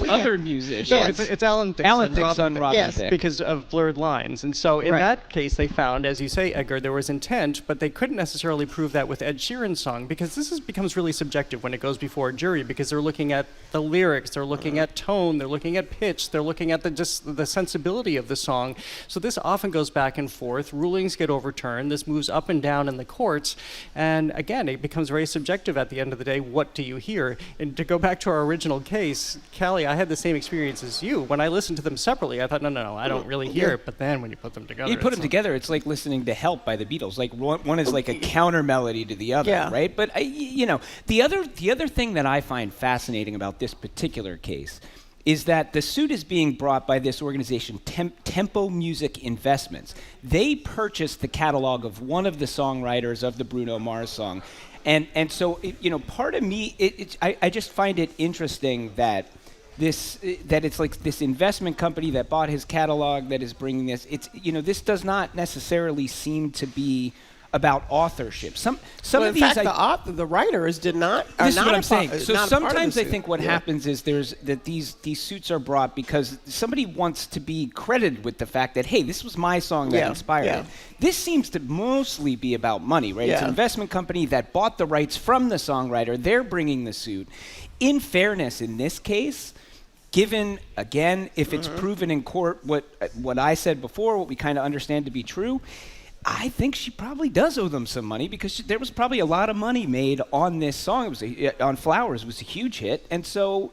other musicians. It's Alan Thicke's Alan Thicke's son, Robin Thicke. Because of blurred lines. And so in that case, they found, as you say, Edgar, there was intent, but they couldn't necessarily prove that with Ed Sheeran's song because becomes really subjective when it goes before a jury because they're looking at the lyrics, they're looking at tone, they're looking at pitch, they're looking at the sensibility of the song. So this often goes back and forth. Rulings get overturned. This moves up and down in the courts. And again, it becomes very subjective at the end of the day. What do you hear? And to go back to our original case, Callie, I had the same experience as you. When I listened to them separately, I thought, no, I don't really hear it. But then when you put them together, together, it's like listening to Help by the Beatles. Like one is like a counter melody to the other, right? But the other thing that I find fascinating about this particular case is that the suit is being brought by this organization, Tempo Music Investments. They purchased the catalog of one of the songwriters of the Bruno Mars song. And so, part of me, I just find it interesting that it's like this investment company that bought his catalog that is bringing this. This does not necessarily seem to be about authorship. Some of these, the writers did not. This is what I'm saying. So sometimes I think what happens is these suits are brought because somebody wants to be credited with the fact that, hey, this was my song that inspired it. This seems to mostly be about money, right? It's an investment company that bought the rights from the songwriter. They're bringing the suit. In fairness, in this case, given, again, if it's proven in court what I said before, what we kind of understand to be true, I think she probably does owe them some money because there was probably a lot of money made on this song. It was on Flowers. It was a huge hit, and so.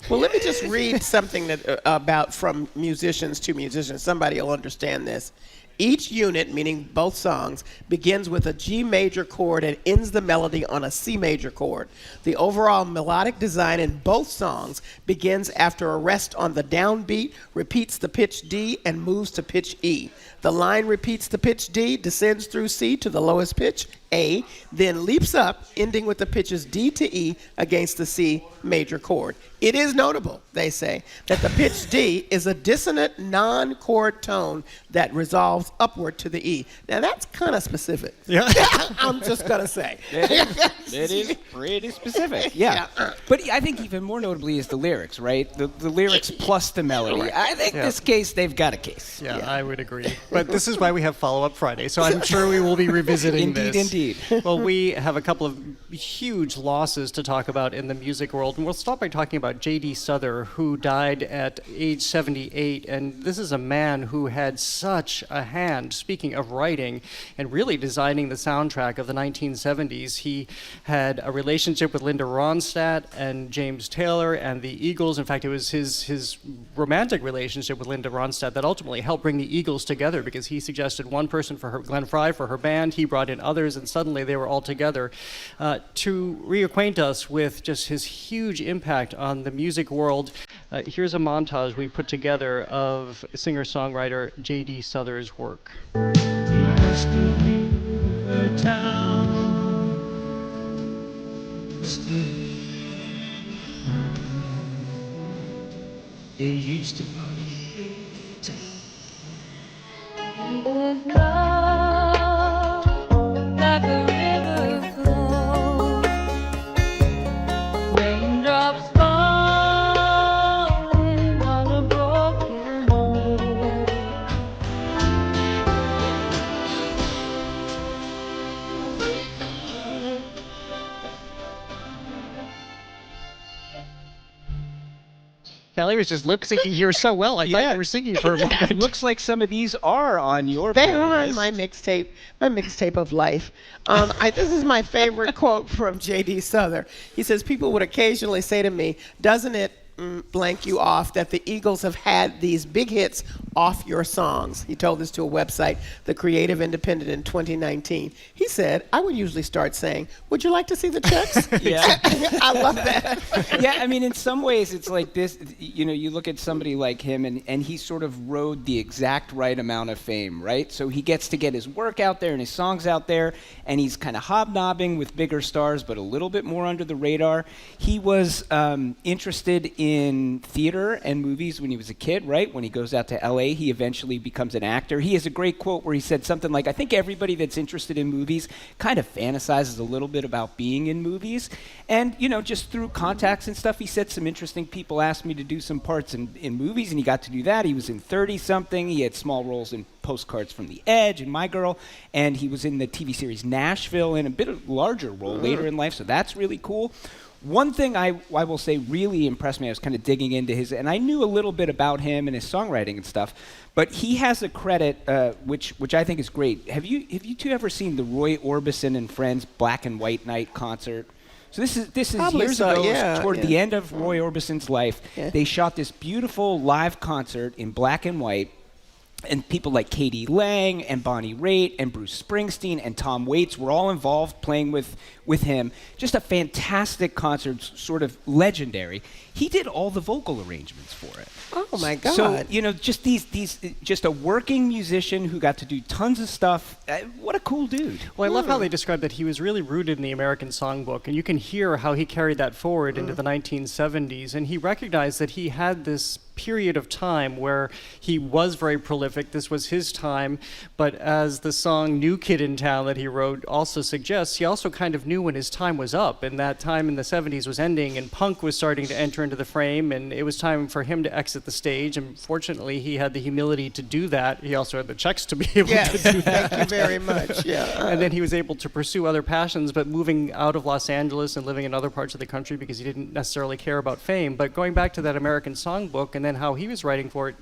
Well, let me just read something about from musicians to musicians. Somebody will understand this. Each unit, meaning both songs, begins with a G major chord and ends the melody on a C major chord. The overall melodic design in both songs begins after a rest on the downbeat, repeats the pitch D, and moves to pitch E. The line repeats the pitch D, descends through C to the lowest pitch, A, then leaps up, ending with the pitches D to E against the C major chord. It is notable, they say, that the pitch D is a dissonant non-chord tone that resolves upward to the E. Now that's kind of specific. Yeah. I'm just going to say. It is pretty specific. Yeah. But I think even more notably is the lyrics, right? The lyrics plus the melody. I think this case, they've got a case. Yeah, I would agree. But this is why we have Follow-Up Friday, so I'm sure we will be revisiting this. Indeed. Well, we have a couple of huge losses to talk about in the music world, and we'll start by talking about J.D. Souther, who died at age 78, and this is a man who had such a hand, speaking of writing, and really designing the soundtrack of the 1970s. He had a relationship with Linda Ronstadt and James Taylor and the Eagles. In fact, it was his romantic relationship with Linda Ronstadt that ultimately helped bring the Eagles together because he suggested one person for her, Glenn Frey, for her band. He brought in others, and suddenly they were all together. To reacquaint us with just his huge impact on the music world, here's a montage we put together of singer-songwriter J.D. Souther's work. They used to like a river flow, raindrops fall. He was just lip syncing here so well. I thought you were singing for a moment. It looks like some of these are on your They're on playlist. my mixtape of life. This is my favorite quote from J.D. Souther. He says, people would occasionally say to me, doesn't it blank you off that the Eagles have had these big hits off your songs? He told this to a website, The Creative Independent, in 2019. He said, I would usually start saying, would you like to see the checks? Yeah. I love that. Yeah, I mean, in some ways, it's like this, you look at somebody like him, and he sort of rode the exact right amount of fame, right? So he gets to get his work out there and his songs out there, and he's kind of hobnobbing with bigger stars, but a little bit more under the radar. He was interested in theater and movies when he was a kid, right? When he goes out to LA, he eventually becomes an actor. He has a great quote where he said something like, I think everybody that's interested in movies kind of fantasizes a little bit about being in movies. And, just through contacts and stuff, he said some interesting people asked me to do some parts in movies, and he got to do that. He was in 30-something. He had small roles in Postcards from the Edge and My Girl, and he was in the TV series Nashville in a bit of larger role later in life, so that's really cool. One thing I will say really impressed me, I was kind of digging into his, and I knew a little bit about him and his songwriting and stuff, but he has a credit which I think is great. Have you two ever seen the Roy Orbison and Friends Black and White Night concert? So this is years ago, toward the end of Roy Orbison's life. Yeah. They shot this beautiful live concert in black and white. And people like Katie Lang and Bonnie Raitt and Bruce Springsteen and Tom Waits were all involved playing with him. Just a fantastic concert, sort of legendary. He did all the vocal arrangements for it. Oh my God! So just a working musician who got to do tons of stuff. What a cool dude! Well, I love how they described that he was really rooted in the American songbook, and you can hear how he carried that forward into the 1970s. And he recognized that he had this period of time where he was very prolific. This was his time, but as the song New Kid in Town that he wrote also suggests, he also kind of knew when his time was up, and that time in the 70s was ending, and punk was starting to enter into the frame, and it was time for him to exit the stage, and fortunately he had the humility to do that. He also had the checks to be able to do that. Thank you very much. Yeah. And then he was able to pursue other passions, but moving out of Los Angeles and living in other parts of the country because he didn't necessarily care about fame. But going back to that American songbook and then how he was writing for it,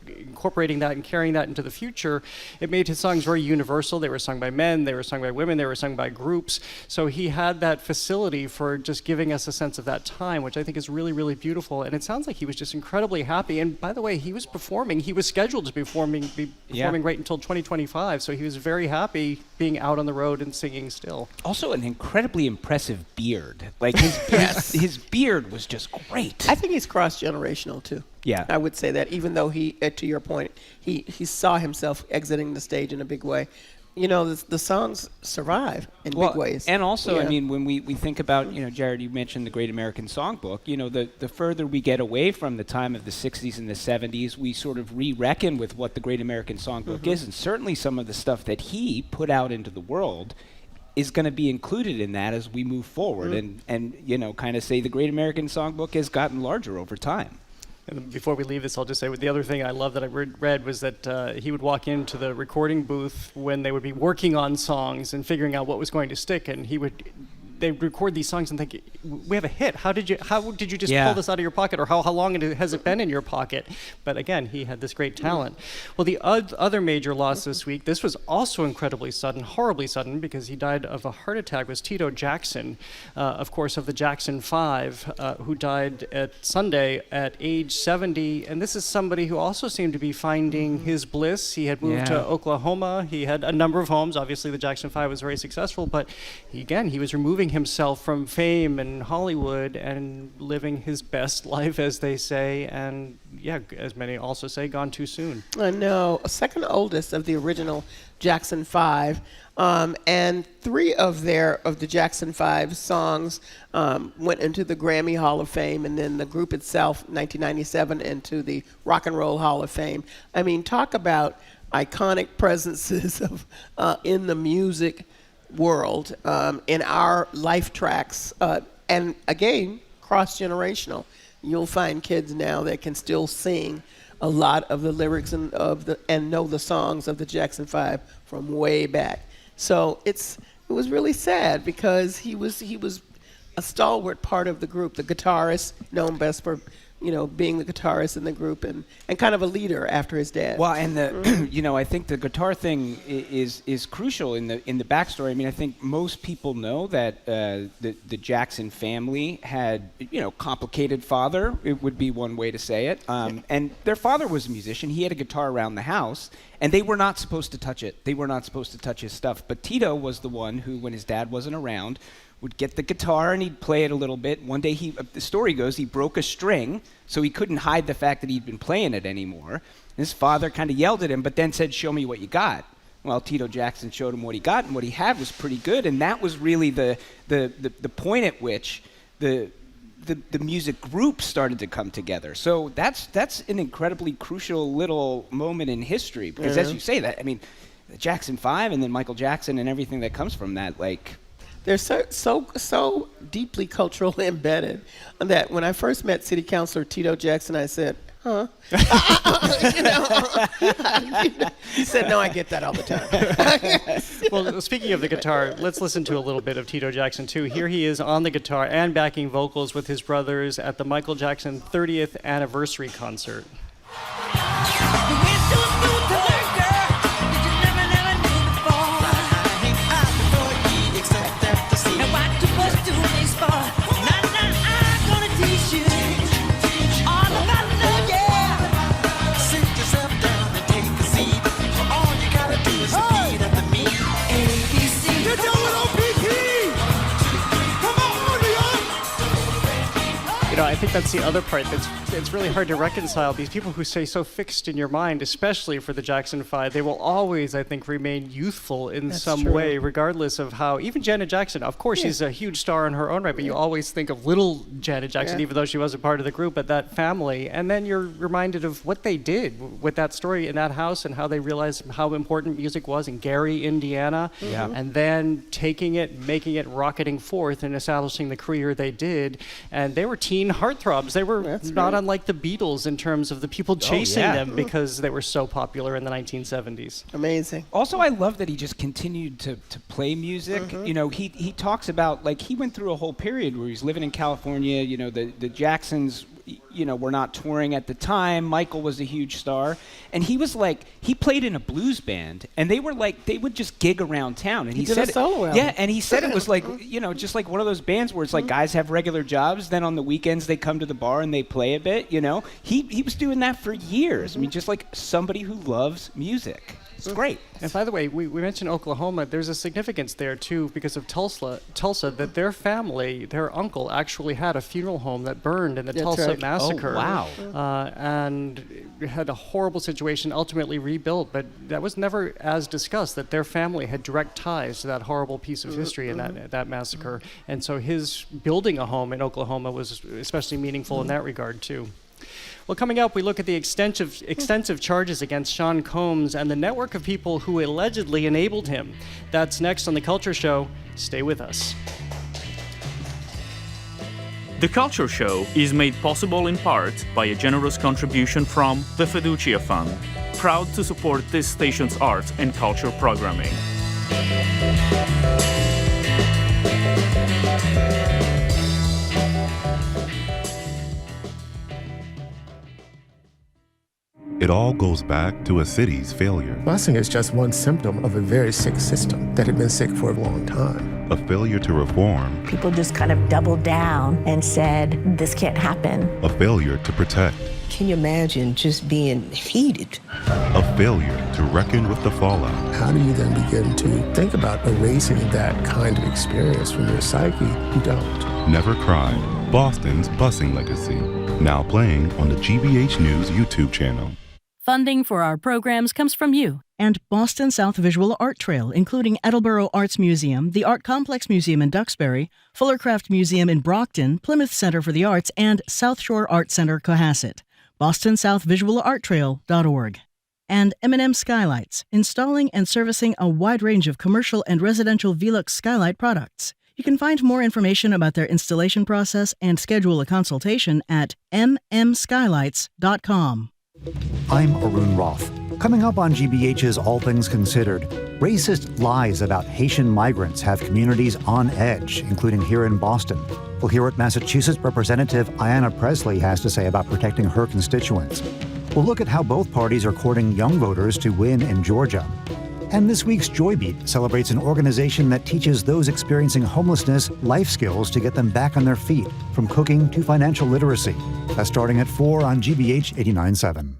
incorporating that and carrying that into the future, it made his songs very universal. They were sung by men, they were sung by women, they were sung by groups. So he had that facility for just giving us a sense of that time, which I think is really, really beautiful. And it sounds like he was just incredibly happy. And by the way, he was performing. He was scheduled to be performing right until 2025. So he was very happy being out on the road and singing still. Also an incredibly impressive beard. Like his beard was just great. I think he's cross-generational too. Yeah. I would say that, even though he, to your point, he saw himself exiting the stage in a big way. The songs survive in big ways. And also, I mean, when we think about, Jared, you mentioned the Great American Songbook, the further we get away from the time of the 60s and the 70s, we sort of re-reckon with what the Great American Songbook is. And certainly some of the stuff that he put out into the world is going to be included in that as we move forward and kind of say the Great American Songbook has gotten larger over time. And before we leave this, I'll just say the other thing I love that I read was that he would walk into the recording booth when they would be working on songs and figuring out what was going to stick, and they record these songs and think, we have a hit. How did you just pull this out of your pocket, or how long has it been in your pocket? But again, he had this great talent. Well, the other major loss this week, this was also incredibly sudden, horribly sudden, because he died of a heart attack, was Tito Jackson, of course, of the Jackson 5, who died at Sunday at age 70. And this is somebody who also seemed to be finding his bliss. He had moved to Oklahoma. He had a number of homes. Obviously, the Jackson 5 was very successful, but he was removing himself from fame and Hollywood and living his best life, as they say, and as many also say, gone too soon. I know. Second oldest of the original Jackson 5, and 3 of the Jackson 5 songs went into the Grammy Hall of Fame, and then the group itself, 1997, into the Rock and Roll Hall of Fame. I mean, talk about iconic presences of in the music world, in our life tracks, and again, cross-generational. You'll find kids now that can still sing a lot of the lyrics and know the songs of the Jackson 5 from way back. So it was really sad, because he was a stalwart part of the group, the guitarist, known best for being the guitarist in the group and kind of a leader after his dad. Well, and I think the guitar thing is crucial in the backstory. I mean, I think most people know that the Jackson family had, complicated father. It would be one way to say it. And their father was a musician. He had a guitar around the house, and they were not supposed to touch it. They were not supposed to touch his stuff. But Tito was the one who, when his dad wasn't around, would get the guitar and he'd play it a little bit. One day, the story goes, he broke a string, so he couldn't hide the fact that he'd been playing it anymore. And his father kind of yelled at him, but then said, "Show me what you got." Well, Tito Jackson showed him what he got, and what he had was pretty good. And that was really the point at which the music group started to come together. So that's an incredibly crucial little moment in history, because as you say that, I mean, the Jackson 5 and then Michael Jackson and everything that comes from that, like, they're so deeply culturally embedded that when I first met City Councilor Tito Jackson, I said, huh? He said, no, I get that all the time. Well, speaking of the guitar, let's listen to a little bit of Tito Jackson, too. Here he is on the guitar and backing vocals with his brothers at the Michael Jackson 30th anniversary concert. I think that's the other part it's really hard to reconcile. These people who say so fixed in your mind, especially for the Jackson 5, they will always, I think, remain youthful in some way, regardless of how, even Janet Jackson, of course, she's a huge star in her own right, but you always think of little Janet Jackson, even though she wasn't part of the group, but that family. And then you're reminded of what they did with that story in that house and how they realized how important music was in Gary, Indiana, and then taking it, making it, rocketing forth and establishing the career they did. And they were teen heartthrobs. They were not unlike the Beatles in terms of the people chasing them because they were so popular in the 1970s. Amazing. Also, I love that he just continued to play music. He talks about, like, he went through a whole period where he was living in California. The Jacksons, were not touring at the time. Michael was a huge star. And he was like, he played in a blues band, and they would just gig around town. And he did said a solo album. Yeah, and he said it was like, just like one of those bands where it's like guys have regular jobs, then on the weekends they come to the bar and they play a bit, He was doing that for years. I mean, just like somebody who loves music. It's great. And by the way, we mentioned Oklahoma. There's a significance there, too, because of Tulsa, that their family, their uncle, actually had a funeral home that burned in the Tulsa massacre. Oh, wow. And had a horrible situation, ultimately rebuilt. But that was never as discussed, that their family had direct ties to that horrible piece of history in that massacre. And so his building a home in Oklahoma was especially meaningful in that regard, too. Well, coming up, we look at the extensive charges against Sean Combs and the network of people who allegedly enabled him. That's next on The Culture Show. Stay with us. The Culture Show is made possible in part by a generous contribution from the Fiducia Fund, proud to support this station's art and culture programming. It all goes back to a city's failure. Busing is just one symptom of a very sick system that had been sick for a long time. A failure to reform. People just kind of doubled down and said, this can't happen. A failure to protect. Can you imagine just being heated? A failure to reckon with the fallout. How do you then begin to think about erasing that kind of experience from your psyche? You don't. Never Cry, Boston's busing legacy. Now playing on the GBH News YouTube channel. Funding for our programs comes from you. And Boston South Visual Art Trail, including Attleboro Arts Museum, the Art Complex Museum in Duxbury, Fullercraft Museum in Brockton, Plymouth Center for the Arts, and South Shore Art Center, Cohasset. BostonSouthVisualArtTrail.org. And M&M Skylights, installing and servicing a wide range of commercial and residential Velux skylight products. You can find more information about their installation process and schedule a consultation at mmskylights.com. I'm Arun Roth. Coming up on GBH's All Things Considered, racist lies about Haitian migrants have communities on edge, including here in Boston. We'll hear what Massachusetts Representative Ayanna Pressley has to say about protecting her constituents. We'll look at how both parties are courting young voters to win in Georgia. And this week's Joy Beat celebrates an organization that teaches those experiencing homelessness life skills to get them back on their feet, from cooking to financial literacy. That's starting at 4 on GBH 89.7.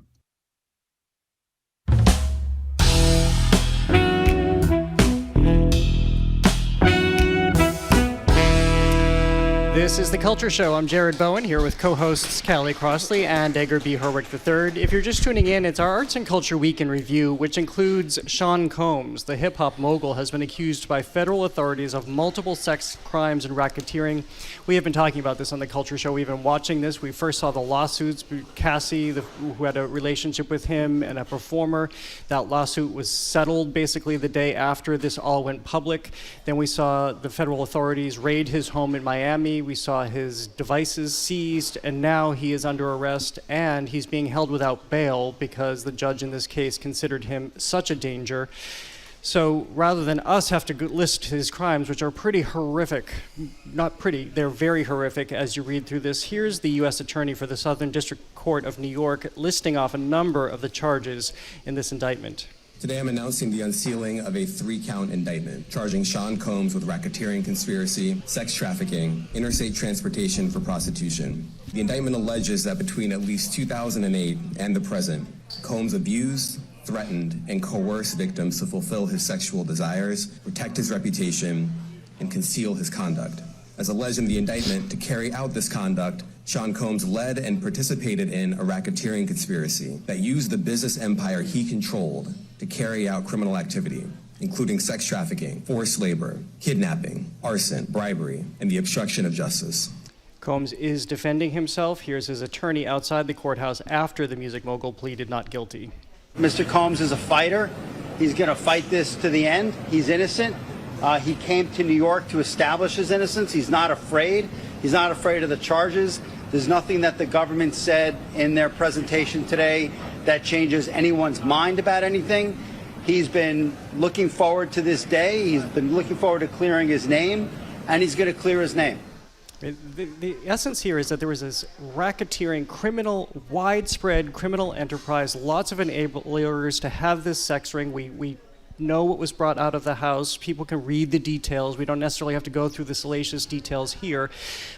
This is The Culture Show. I'm Jared Bowen, here with co-hosts Callie Crossley and Edgar B. Herwick III. If you're just tuning in, it's our Arts and Culture Week in Review, which includes Sean Combs. The hip-hop mogul has been accused by federal authorities of multiple sex crimes and racketeering. We have been talking about this on The Culture Show. We've been watching this. We first saw the lawsuits. Cassie, who had a relationship with him, and a performer. That lawsuit was settled basically the day after this all went public. Then we saw the federal authorities raid his home in Miami. We saw his devices seized, and now he is under arrest, and he's being held without bail because the judge in this case considered him such a danger. So rather than us have to list his crimes, which are pretty horrific, not pretty, they're very horrific as you read through this, here's the U.S. Attorney for the Southern District Court of New York listing off a number of the charges in this indictment. Today I'm announcing the unsealing of a 3-count indictment charging Sean Combs with racketeering conspiracy, sex trafficking, interstate transportation for prostitution. The indictment alleges that between at least 2008 and the present, Combs abused, threatened, and coerced victims to fulfill his sexual desires, protect his reputation, and conceal his conduct. As alleged in the indictment, to carry out this conduct, Sean Combs led and participated in a racketeering conspiracy that used the business empire he controlled to carry out criminal activity, including sex trafficking, forced labor, kidnapping, arson, bribery, and the obstruction of justice. Combs is defending himself. Here's his attorney outside the courthouse after the music mogul pleaded not guilty. Mr. Combs is a fighter. He's going to fight this to the end. He's innocent. He came to New York to establish his innocence. He's not afraid. He's not afraid of the charges. There's nothing that the government said in their presentation today that changes anyone's mind about anything. He's been looking forward to this day. He's been looking forward to clearing his name, and he's going to clear his name. The essence here is that there was this racketeering, widespread criminal enterprise, lots of enablers to have this sex ring. We know what was brought out of the house. People can read the details. We don't necessarily have to go through the salacious details here.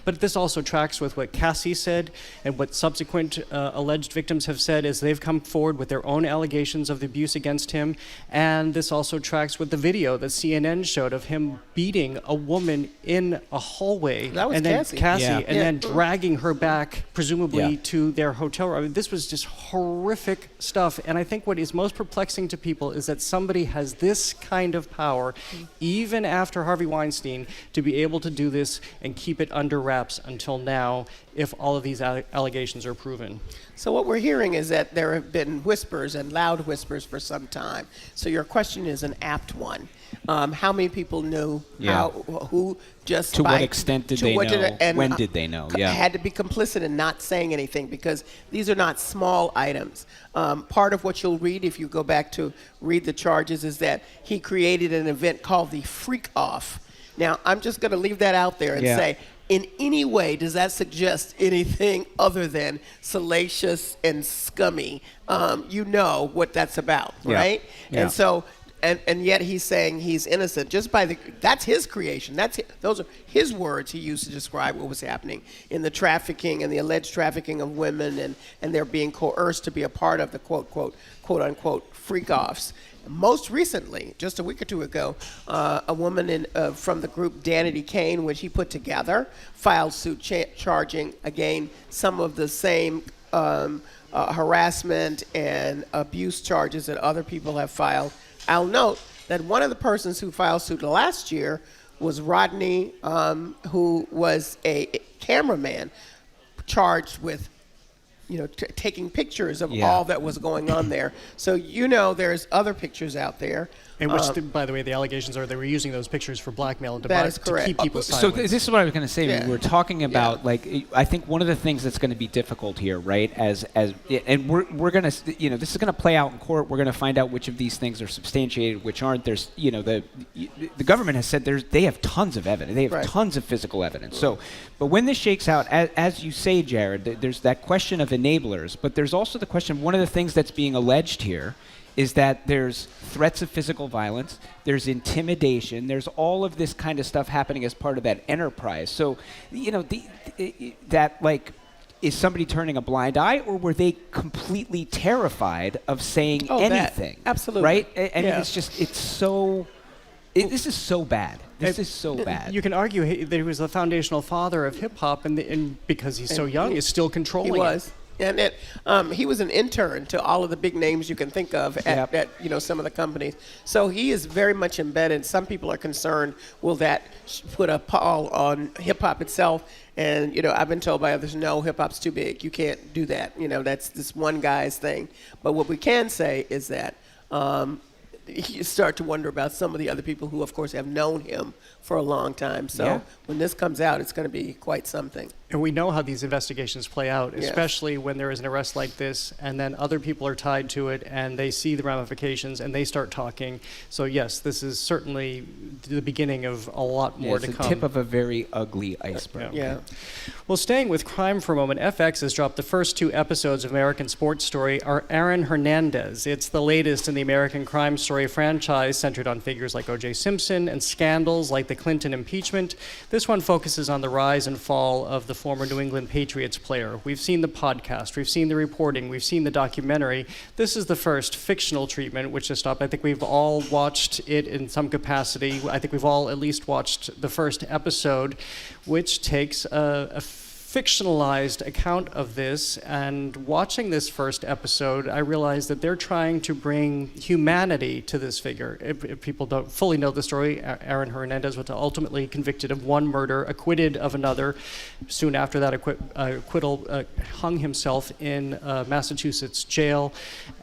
But this also tracks with what Cassie said and what subsequent alleged victims have said as they've come forward with their own allegations of the abuse against him. And this also tracks with the video that CNN showed of him beating a woman in a hallway. That was and then Cassie. And then dragging her back, presumably, to their hotel room. I mean, this was just horrific stuff. And I think what is most perplexing to people is that somebody has this kind of power, even after Harvey Weinstein, to be able to do this and keep it under wraps until now, if all of these allegations are proven. So what we're hearing is that there have been whispers and loud whispers for some time. So your question is an apt one. How many people knew? Yeah. Who just to what extent did they know? When did they know? Yeah. Had to be complicit in not saying anything because these are not small items. Part of what you'll read if you go back to read the charges is that he created an event called the Freak Off. Now, I'm just going to leave that out there and say, in any way, does that suggest anything other than salacious and scummy? You know what that's about, right? Yeah. And so, and yet he's saying he's innocent just by that's his creation. Those are his words he used to describe what was happening in the trafficking and the alleged trafficking of women, and they're being coerced to be a part of the quote unquote freak-offs. Most recently, just a week or two ago, a woman from the group Danity Kane, which he put together, filed suit charging, again, some of the same harassment and abuse charges that other people have filed. I'll note that one of the persons who filed suit last year was Rodney, who was a cameraman charged with taking pictures of all that was going on there. So there's other pictures out there. And which, by the way, the allegations are they were using those pictures for blackmail and to keep people So silent. this is what I was going to say. Yeah. We're talking about I think one of the things that's going to be difficult here, right? And we're going to this is going to play out in court. We're going to find out which of these things are substantiated, which aren't. There's the government has said they have tons of evidence. They have tons of physical evidence. So, but when this shakes out, as you say, Jared, there's that question of enablers, but there's also the question. One of the things that's being alleged here is that there's threats of physical violence, there's intimidation, there's all of this kind of stuff happening as part of that enterprise. So, is somebody turning a blind eye, or were they completely terrified of saying anything? Absolutely. Right? I mean, it's so... this is so bad. This is so bad. You can argue that he was the foundational father of hip-hop, and because he's so young, is still controlling He was. And he was an intern to all of the big names you can think of at some of the companies. So he is very much embedded. Some people are concerned, will that put a pall on hip-hop itself? And, I've been told by others, no, hip-hop's too big. You can't do that. That's this one guy's thing. But what we can say is that you start to wonder about some of the other people who, of course, have known him for a long time. So when this comes out, it's going to be quite something. And we know how these investigations play out, especially when there is an arrest like this, and then other people are tied to it, and they see the ramifications, and they start talking. So yes, this is certainly the beginning of a lot more to come. It's the tip of a very ugly iceberg. Yeah. Well, staying with crime for a moment, FX has dropped the first 2 episodes of American Sports Story are Aaron Hernandez. It's the latest in the American crime story franchise, centered on figures like O.J. Simpson and scandals like the Clinton impeachment. This one focuses on the rise and fall of the former New England Patriots player. We've seen the podcast, we've seen the reporting, we've seen the documentary. This is the first fictional treatment which has stopped. I think we've all watched it in some capacity. I think we've all at least watched the first episode, which takes a fictionalized account of this. And watching this first episode, I realized that they're trying to bring humanity to this figure. If people don't fully know the story, Aaron Hernandez was ultimately convicted of one murder, acquitted of another. Soon after that acquittal, hung himself in Massachusetts jail.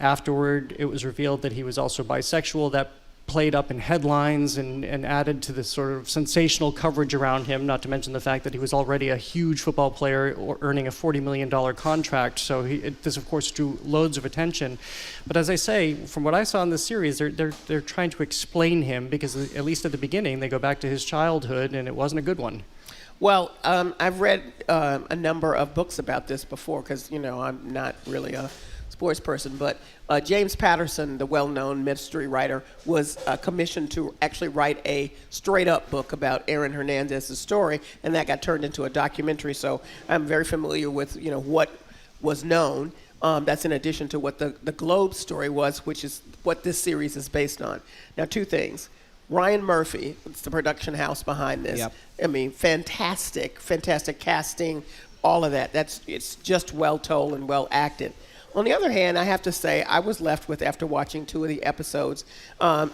Afterward, it was revealed that he was also bisexual. That played up in headlines and added to this sort of sensational coverage around him, not to mention the fact that he was already a huge football player earning a $40 million contract. So this, of course, drew loads of attention. But as I say, from what I saw in the series, they're trying to explain him, because at least at the beginning, they go back to his childhood, and it wasn't a good one. Well, I've read a number of books about this before, because, I'm not really a sports person, but James Patterson, the well-known mystery writer, was commissioned to actually write a straight-up book about Aaron Hernandez's story, and that got turned into a documentary. So I'm very familiar with what was known. That's in addition to what the Globe story was, which is what this series is based on. Now, 2 things. Ryan Murphy, it's the production house behind this. Yep. I mean, fantastic casting, all of that. It's just well told and well acted. On the other hand, I have to say, I was left with, after watching 2 of the episodes,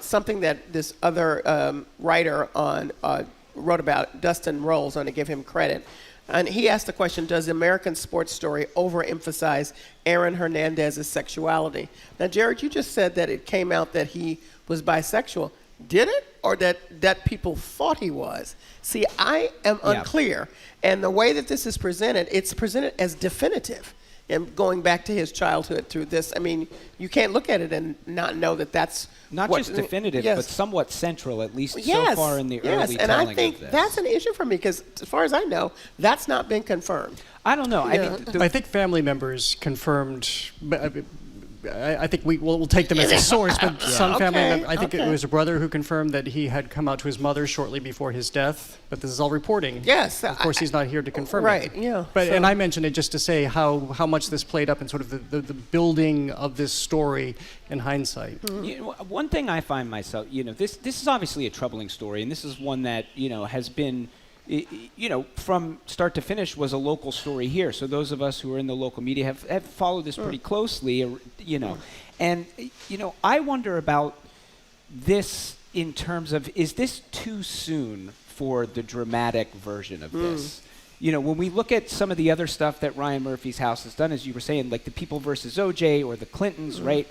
something that this other writer wrote about, Dustin Rowles, I want to give him credit. And he asked the question, does American Sports Story overemphasize Aaron Hernandez's sexuality? Now, Jared, you just said that it came out that he was bisexual. Did it? Or that people thought he was? See, I am unclear. And the way that this is presented, it's presented as definitive. And going back to his childhood through this, I mean, you can't look at it and not know that that's not just definitive, but somewhat central, at least so far in the early telling of this. And I think that's an issue for me, because as far as I know, that's not been confirmed. I don't know. I think family members confirmed. I think we'll take them as a source, but some family members, I think it was a brother who confirmed that he had come out to his mother shortly before his death, but this is all reporting. Yes. Of course, he's not here to confirm it. Right, yeah. But, and I mentioned it just to say how much this played up in sort of the building of this story in hindsight. Mm-hmm. One thing I find myself, this is obviously a troubling story, and this is one that, has been, from start to finish was a local story here. So those of us who are in the local media have followed this pretty closely, And, I wonder about this in terms of, is this too soon for the dramatic version of this? When we look at some of the other stuff that Ryan Murphy's house has done, as you were saying, like the People versus OJ or the Clintons, right?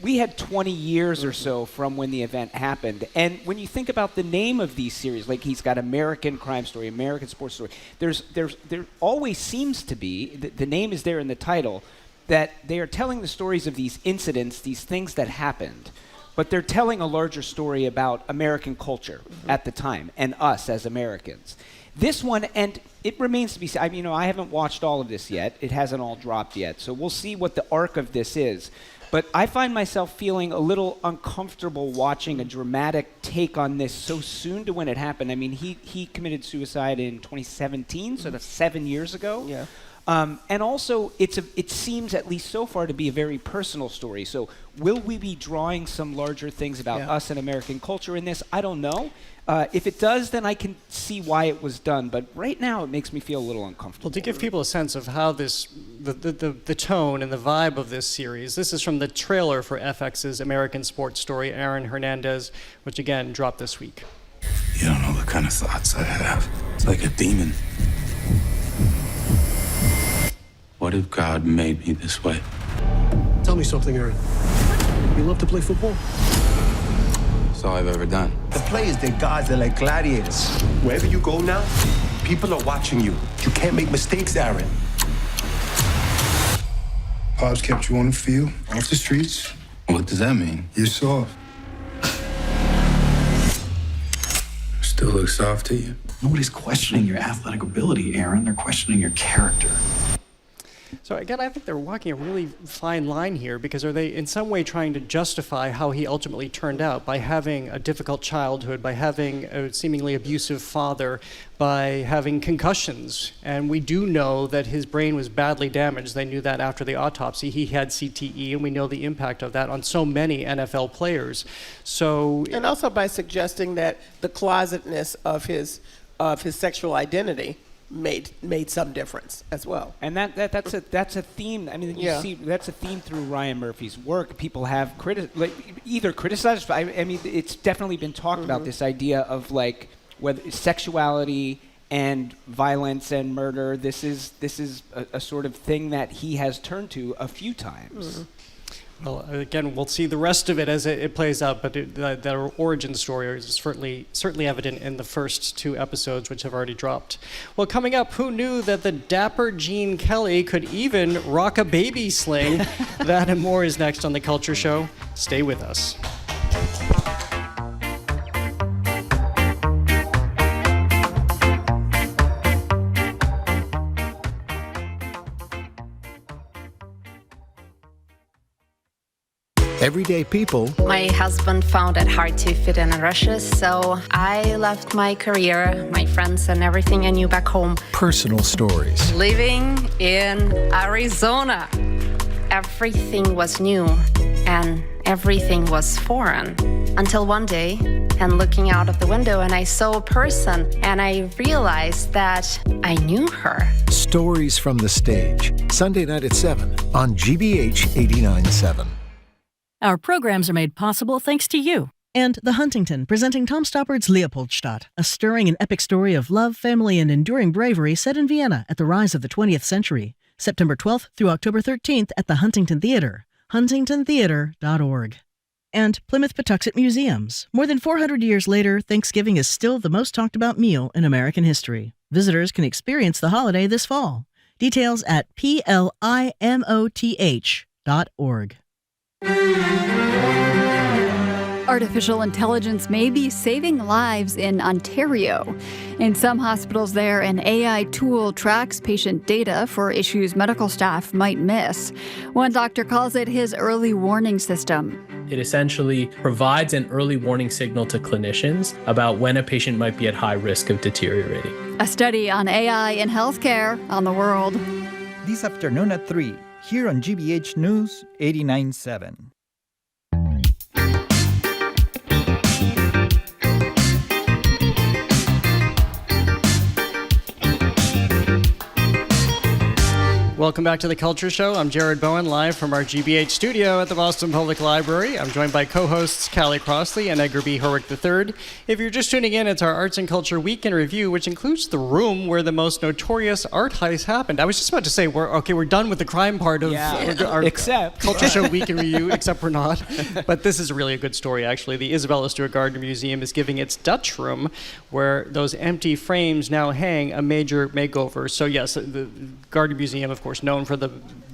we had 20 years or so from when the event happened. And when you think about the name of these series, like he's got American Crime Story, American Sports Story, there always seems to be, the name is there in the title, that they are telling the stories of these incidents, these things that happened, but they're telling a larger story about American culture at the time and us as Americans. This one, and it remains to be seen. I haven't watched all of this yet. It hasn't all dropped yet. So we'll see what the arc of this is. But I find myself feeling a little uncomfortable watching a dramatic take on this so soon to when it happened. I mean, he committed suicide in 2017, so that's 7 years ago. Yeah. And also, it seems, at least so far, to be a very personal story. So will we be drawing some larger things about us and American culture in this? I don't know. If it does, then I can see why it was done. But right now, it makes me feel a little uncomfortable. Well, to give people a sense of how the tone and the vibe of this series, this is from the trailer for FX's American Sports Story, Aaron Hernandez, which again dropped this week. You don't know the kind of thoughts I have. It's like a demon. What if God made me this way? Tell me something, Aaron. You love to play football? That's all I've ever done. The players, they're gods, they're like gladiators. Wherever you go now, people are watching you. You can't make mistakes, Aaron. Pops kept you on the field, off the streets. What does that mean? You're soft. Still look soft to you. Nobody's questioning your athletic ability, Aaron. They're questioning your character. So again, I think they're walking a really fine line here, because are they in some way trying to justify how he ultimately turned out by having a difficult childhood, by having a seemingly abusive father, by having concussions? And we do know that his brain was badly damaged. They knew that after the autopsy. He had CTE, and we know the impact of that on so many NFL players. So, and also by suggesting that the closetness of his sexual identity made some difference as well. And that's a theme. I mean, you see that's a theme through Ryan Murphy's work. People have either criticized. I mean, it's definitely been talked about, this idea of like whether sexuality and violence and murder. This is a sort of thing that he has turned to a few times. Well, again, we'll see the rest of it as it plays out, but the origin story is certainly evident in the first 2 episodes, which have already dropped. Well, coming up, who knew that the dapper Gene Kelly could even rock a baby sling? That and more is next on The Culture Show. Stay with us. Everyday people. My husband found it hard to fit in rushes, so I left my career, my friends, and everything I knew back home. Personal stories. Living in Arizona. Everything was new and everything was foreign. Until one day, and looking out of the window, and I saw a person, and I realized that I knew her. Stories from the stage. Sunday night at 7 on GBH 89.7. Our programs are made possible thanks to you. And The Huntington, presenting Tom Stoppard's Leopoldstadt, a stirring and epic story of love, family, and enduring bravery set in Vienna at the rise of the 20th century. September 12th through October 13th at the Huntington Theatre, huntingtontheatre.org. And Plymouth Patuxent Museums. More than 400 years later, Thanksgiving is still the most talked about meal in American history. Visitors can experience the holiday this fall. Details at plimoth.org. Artificial intelligence may be saving lives in Ontario. In some hospitals there, an AI tool tracks patient data for issues medical staff might miss. One doctor calls it his early warning system. It essentially provides an early warning signal to clinicians about when a patient might be at high risk of deteriorating. A study on AI in healthcare on the world. This afternoon at 3, here on GBH News 89.7. Welcome back to The Culture Show. I'm Jared Bowen, live from our GBH studio at the Boston Public Library. I'm joined by co-hosts Callie Crossley and Edgar B. Herwick III. If you're just tuning in, it's our Arts and Culture Week in Review, which includes the room where the most notorious art heist happened. I was just about to say, we're done with the crime part of our Culture Show Week in Review, except we're not. But this is really a good story, actually. The Isabella Stewart Gardner Museum is giving its Dutch room, where those empty frames now hang, a major makeover. So yes, the Gardner Museum, of course, known for the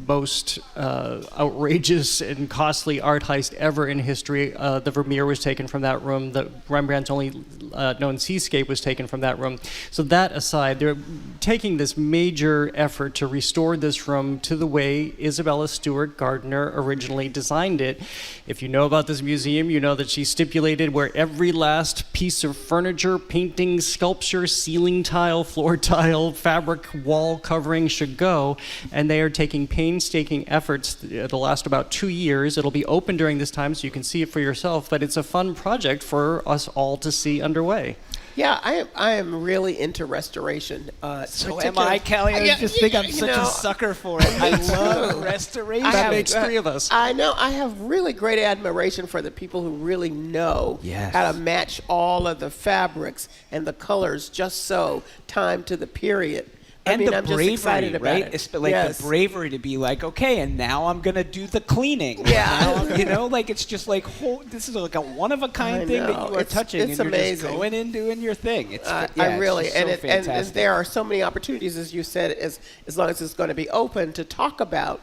most outrageous and costly art heist ever in history. The Vermeer was taken from that room. The Rembrandt's only known seascape was taken from that room. So that aside, they're taking this major effort to restore this room to the way Isabella Stewart Gardner originally designed it. If you know about this museum, you know that she stipulated where every last piece of furniture, painting, sculpture, ceiling tile, floor tile, fabric, wall covering should go, and they are taking painstaking efforts. It'll last about 2 years. It'll be open during this time so you can see it for yourself, but it's a fun project for us all to see underway. Yeah, I am really into restoration. So am I, Callie. I just think I'm such a sucker for it. I love restoration. That makes three of us. I know. I have really great admiration for the people who really know how to match all of the fabrics and the colors just so timed to the period. And I mean, the I'm bravery, just excited about right? it. It's like the bravery to be like, okay, and now I'm gonna do the cleaning. Yeah, you know, like it's just like this is like a one-of-a-kind thing that you are touching, it's and you're amazing. just going in doing your thing. It's I really it's just so and there are so many opportunities, as you said, as long as it's going to be open to talk about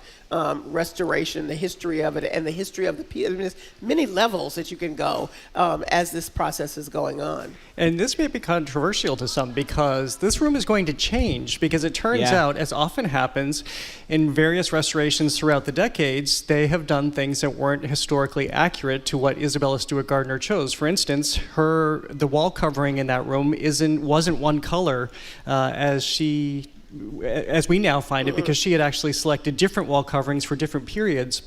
restoration, the history of it, and the history of the piece. I mean, there's many levels that you can go as this process is going on. And this may be controversial to some because this room is going to change, because it turns out, as often happens in various restorations throughout the decades, they have done things that weren't historically accurate to what Isabella Stewart Gardner chose. For instance, the wall covering in that room wasn't one color as we now find it, because she had actually selected different wall coverings for different periods.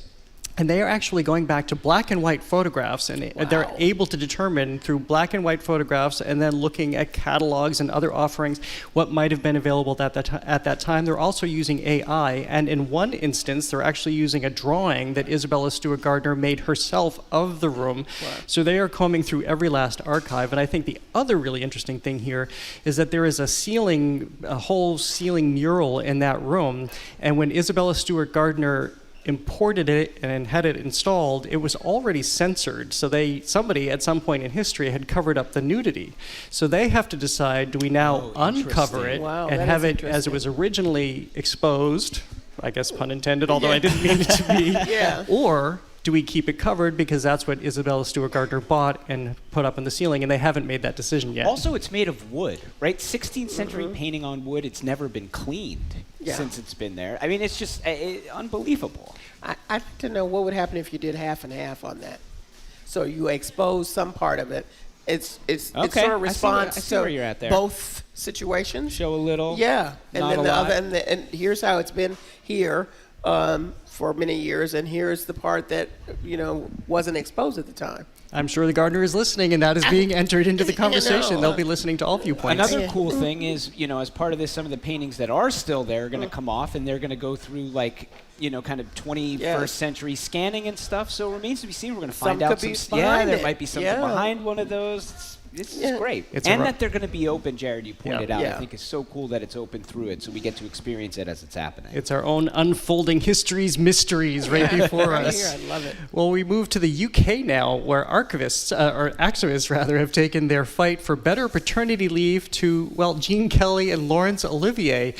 And they are actually going back to black and white photographs, and they're able to determine through black and white photographs and then looking at catalogs and other offerings what might have been available at that time. They're also using AI, and in one instance, they're actually using a drawing that Isabella Stewart Gardner made herself of the room. Wow. So they are combing through every last archive. And I think the other really interesting thing here is that there is a whole ceiling mural in that room, and when Isabella Stewart Gardner imported it and had it installed, it was already censored. So somebody at some point in history had covered up the nudity. So they have to decide, do we now uncover it and have it as it was originally exposed, I guess pun intended, although I didn't mean it to be, or do we keep it covered because that's what Isabella Stewart Gardner bought and put up in the ceiling, and they haven't made that decision yet. Also, it's made of wood, right? 16th century painting on wood. It's never been cleaned since it's been there. I mean, it's just unbelievable. I'd like to know what would happen if you did half and half on that. So you expose some part of it. It's sort of response I see where you're at there. Both situations. Show a little. Yeah, and not then a the lot. other, and here's how it's been here for many years, and here's the part that wasn't exposed at the time. I'm sure the Gardner is listening, and that is being entered into the conversation. They'll be listening to all viewpoints. Another cool thing is, as part of this, some of the paintings that are still there are going to come off, and they're going to go through kind of 21st century scanning and stuff. So it remains to be seen. We're going to find out there might be something behind one of those. This is great. And that they're going to be open, Jared, you pointed out. I think it's so cool that it's open through it, so we get to experience it as it's happening. It's our own unfolding mysteries right before us. I love it. Well, we move to the UK now, where activists have taken their fight for better paternity leave to, Gene Kelly and Laurence Olivier.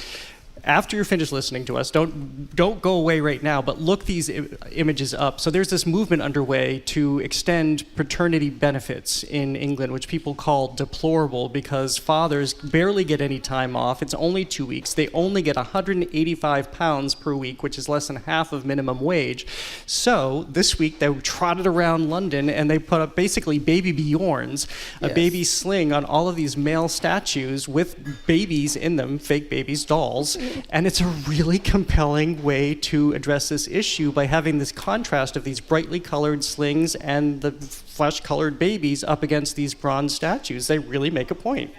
After you're finished listening to us, don't go away right now, but look these images up. So there's this movement underway to extend paternity benefits in England, which people call deplorable, because fathers barely get any time off. It's only 2 weeks. They only get £185 per week, which is less than half of minimum wage. So this week they trotted around London and they put up basically baby Bjorns, a baby sling on all of these male statues with babies in them, fake babies, dolls. And it's a really compelling way to address this issue by having this contrast of these brightly colored slings and the flesh-colored babies up against these bronze statues. They really make a point.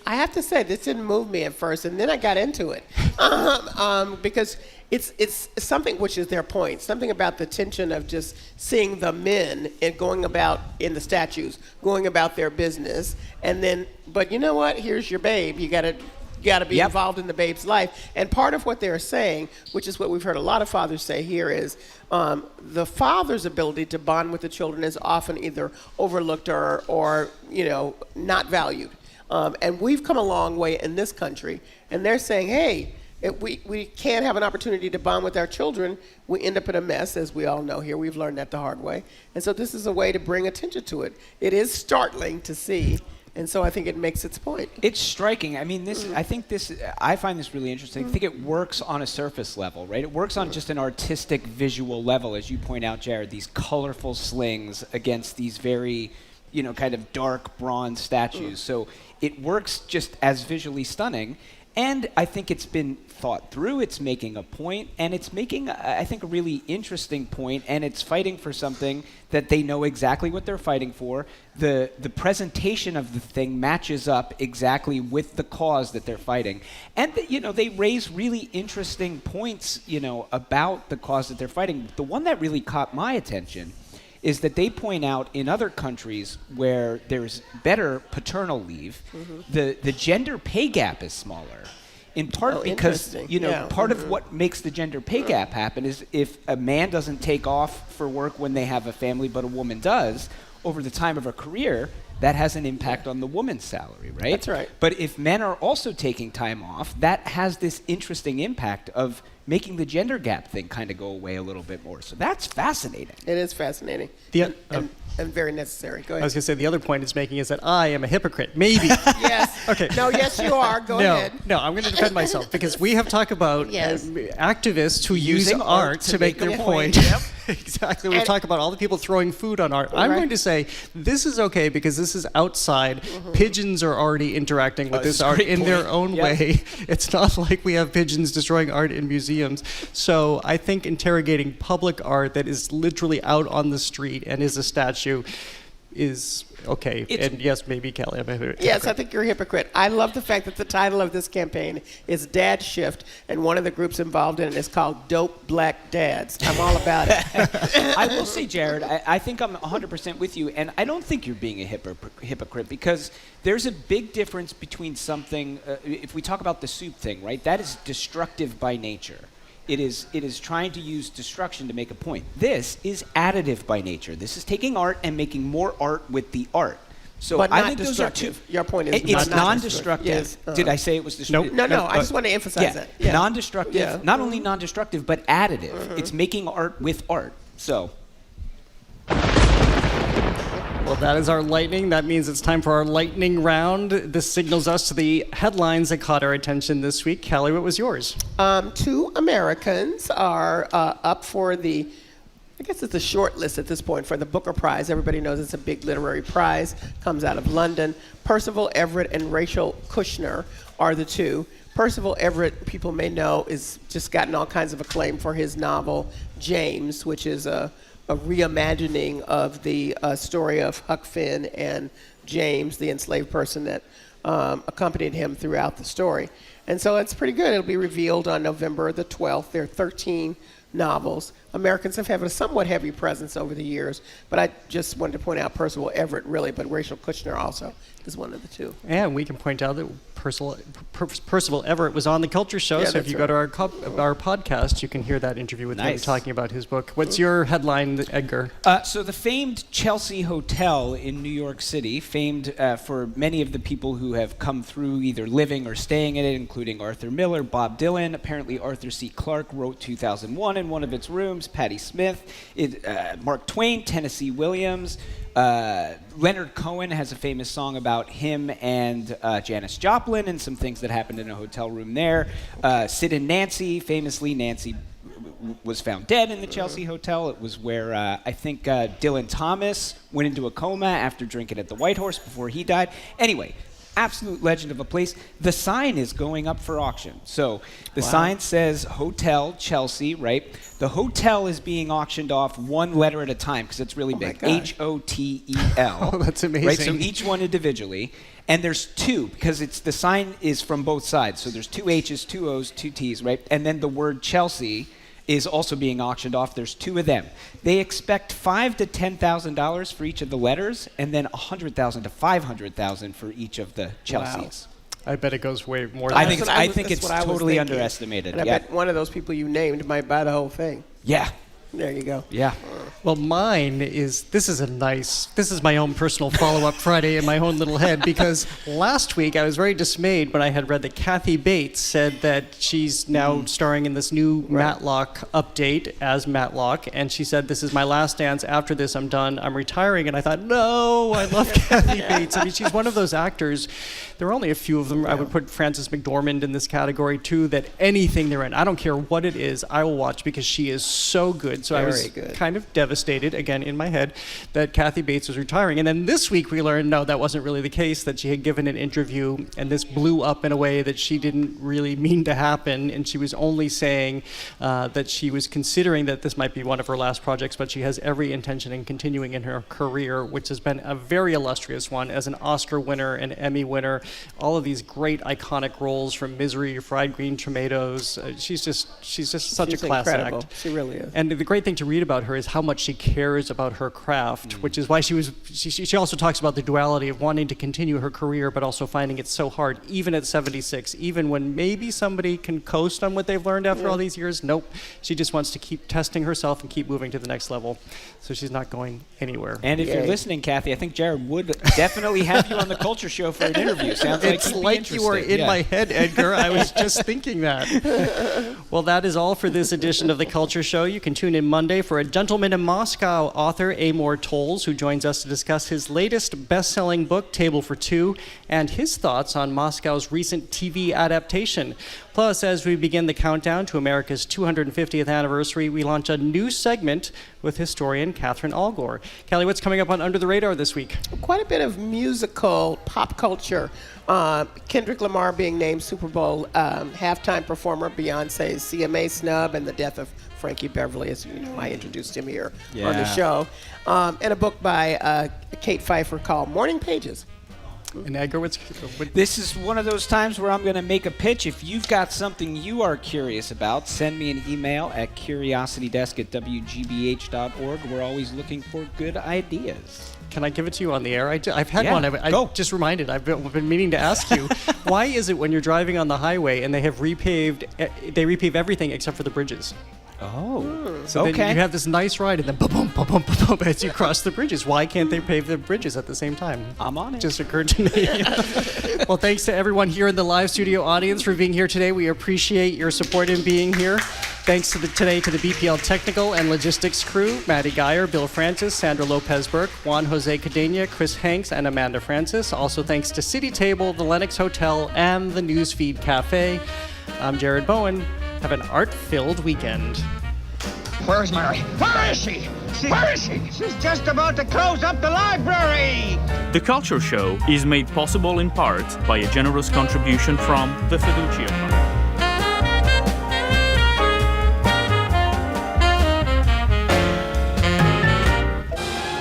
I have to say, this didn't move me at first, and then I got into it because it's something, which is their point, something about the tension of just seeing the men and going about in the statues, going about their business, and then, but you know what? Here's your babe. You gotta be involved in the babe's life. And part of what they're saying, which is what we've heard a lot of fathers say here, is the father's ability to bond with the children is often either overlooked or not valued. And we've come a long way in this country, and they're saying, hey, if we can't have an opportunity to bond with our children, we end up in a mess, as we all know here. We've learned that the hard way. And so this is a way to bring attention to it. It is startling to see, and so I think it makes its point. It's striking. I mean, I find this really interesting. I think it works on a surface level, right? It works on just an artistic, visual level, as you point out, Jared, these colorful slings against these very, kind of dark bronze statues. So it works just as visually stunning. And I think it's been thought through. It's making a point, and it's making, I think, a really interesting point, and it's fighting for something that they know exactly what they're fighting for. The presentation of the thing matches up exactly with the cause that they're fighting. And, they raise really interesting points, about the cause that they're fighting. The one that really caught my attention is that they point out in other countries where there's better paternal leave, the gender pay gap is smaller. In part because, part of what makes the gender pay gap happen is if a man doesn't take off for work when they have a family, but a woman does, over the time of her career, that has an impact on the woman's salary, right? That's right. But if men are also taking time off, that has this interesting impact of making the gender gap thing kind of go away a little bit more. So that's fascinating. It is fascinating. And very necessary. Go ahead. I was going to say the other point it's making is that I am a hypocrite. Maybe. Yes. Okay. No, yes, you are. Go ahead. No, I'm going to defend myself because we have talked about activists who use art to make their point. Yep. Exactly. We talk about all the people throwing food on art. I'm going to say this is okay because this is outside. Pigeons are already interacting with this art in their own way. It's not like we have pigeons destroying art in museums. So I think interrogating public art that is literally out on the street and is a statue is okay. And yes, maybe Kelly, I'm a hypocrite. Yes, I think you're a hypocrite. I love the fact that the title of this campaign is Dad Shift, and one of the groups involved in it is called Dope Black Dads. I'm all about it. I will say, Jared, I think I'm 100% with you, and I don't think you're being a hypocrite because there's a big difference between something, if we talk about the soup thing, right? That is destructive by nature. It is trying to use destruction to make a point. This is additive by nature. This is taking art and making more art with the art. So but I think those are two. Your point is it's non-destructive. Yes. Did I say it was destructive? Nope. No. I just want to emphasize that. Yeah. Non-destructive. Yeah. Not only non-destructive, but additive. It's making art with art. So. Well, that is our lightning. That means it's time for our lightning round. This signals us to the headlines that caught our attention this week. Callie, what was yours? 2 Americans are up for the, I guess it's a short list at this point, for the Booker Prize. Everybody knows it's a big literary prize. Comes out of London. Percival Everett and Rachel Kushner are the 2. Percival Everett, people may know, is just gotten all kinds of acclaim for his novel, James, which is a reimagining of the story of Huck Finn and James, the enslaved person that accompanied him throughout the story. And so it's pretty good. It'll be revealed on November the 12th. There are 13 novels. Americans have had a somewhat heavy presence over the years, but I just wanted to point out Percival Everett, really, but Rachel Kushner also is one of the 2. And we can point out that Percival Everett was on the Culture Show, so if you go to our podcast, you can hear that interview with him talking about his book. What's your headline, Edgar? So the famed Chelsea Hotel in New York City, famed for many of the people who have come through either living or staying in it, including Arthur Miller, Bob Dylan. Apparently Arthur C. Clarke wrote 2001 in one of its rooms, Patti Smith, Mark Twain, Tennessee Williams. Leonard Cohen has a famous song about him and Janis Joplin and some things that happened in a hotel room there. Sid and Nancy, famously, Nancy was found dead in the Chelsea Hotel. It was where I think Dylan Thomas went into a coma after drinking at the White Horse before he died. Anyway, absolute legend of a place. The sign is going up for auction. So the sign says Hotel Chelsea, right? The hotel is being auctioned off one letter at a time because it's really big. Hotel. Oh, that's amazing. Right? So each one individually. And there's two because the sign is from both sides. So there's 2 H's, 2 O's, 2 T's, right? And then the word Chelsea is also being auctioned off. There's 2 of them. They expect $5,000 to $10,000 for each of the letters, and then $100,000 to $500,000 for each of the Chelseas. Wow. I bet it goes way more than I that. think it's totally underestimated. And I bet one of those people you named might buy the whole thing. Yeah. There you go. Yeah. Well, mine is, this is my own personal follow-up Friday in my own little head, because last week I was very dismayed when I had read that Kathy Bates said that she's now starring in this new Matlock update as Matlock, and she said, this is my last dance. After this, I'm done. I'm retiring. And I thought, no, I love Kathy Bates. I mean, she's one of those actors. There are only a few of them. I would put Frances McDormand in this category, too, that anything they're in, I don't care what it is, I will watch because she is so good. So I was kind of devastated, again, in my head, that Kathy Bates was retiring. And then this week we learned, no, that wasn't really the case, that she had given an interview, and this blew up in a way that she didn't really mean to happen, and she was only saying that she was considering that this might be one of her last projects, but she has every intention in continuing in her career, which has been a very illustrious one, as an Oscar winner, an Emmy winner, all of these great iconic roles, from Misery, Fried Green Tomatoes. She's just such a class incredible. act. She really is. And the great thing to read about her is how much she cares about her craft, which is why she also talks about the duality of wanting to continue her career, but also finding it so hard, even at 76, even when maybe somebody can coast on what they've learned after all these years. Nope. She just wants to keep testing herself and keep moving to the next level. So she's not going anywhere. And if you're listening, Kathy, I think Jared would definitely have you on the Culture Show for an interview. Sounds it's like you were in my head, Edgar. I was just thinking that. Well, that is all for this edition of the Culture Show. You can tune in Monday for A Gentleman in Moscow author Amor Tolles, who joins us to discuss his latest best-selling book, Table for Two, and his thoughts on Moscow's recent TV adaptation. Plus, as we begin the countdown to America's 250th anniversary, we launch a new segment with historian Catherine Allgore. Kelly, what's coming up on Under the Radar this week? Quite a bit of musical pop culture. Kendrick Lamar being named Super Bowl halftime performer, Beyonce's CMA snub, and the death of Frankie Beverly, as you know, I introduced him here on the show. And a book by Kate Pfeiffer called Morning Pages. And Edgar, This is one of those times where I'm going to make a pitch. If you've got something you are curious about, send me an email at curiositydesk@wgbh.org. We're always looking for good ideas. Can I give it to you on the air? I've had one. I just reminded. I've been meaning to ask you, why is it when you're driving on the highway and they have repave everything except for the bridges? Oh, so then you have this nice ride, and then ba-boom, ba-boom, ba-boom, as you cross the bridges. Why can't they pave the bridges at the same time? I'm on it. Just occurred to me. Well, thanks to everyone here in the live studio audience for being here today. We appreciate your support in being here. Thanks today to the BPL technical and logistics crew, Maddie Geyer, Bill Francis, Sandra Lopez-Burke, Juan Jose Cadena, Chris Hanks, and Amanda Francis. Also thanks to City Table, the Lennox Hotel, and the Newsfeed Cafe. I'm Jared Bowen. Have an art-filled weekend. Where's Mary? Where is she? Where is she? She's just about to close up the library! The Culture Show is made possible in part by a generous contribution from the Fiducia Fund.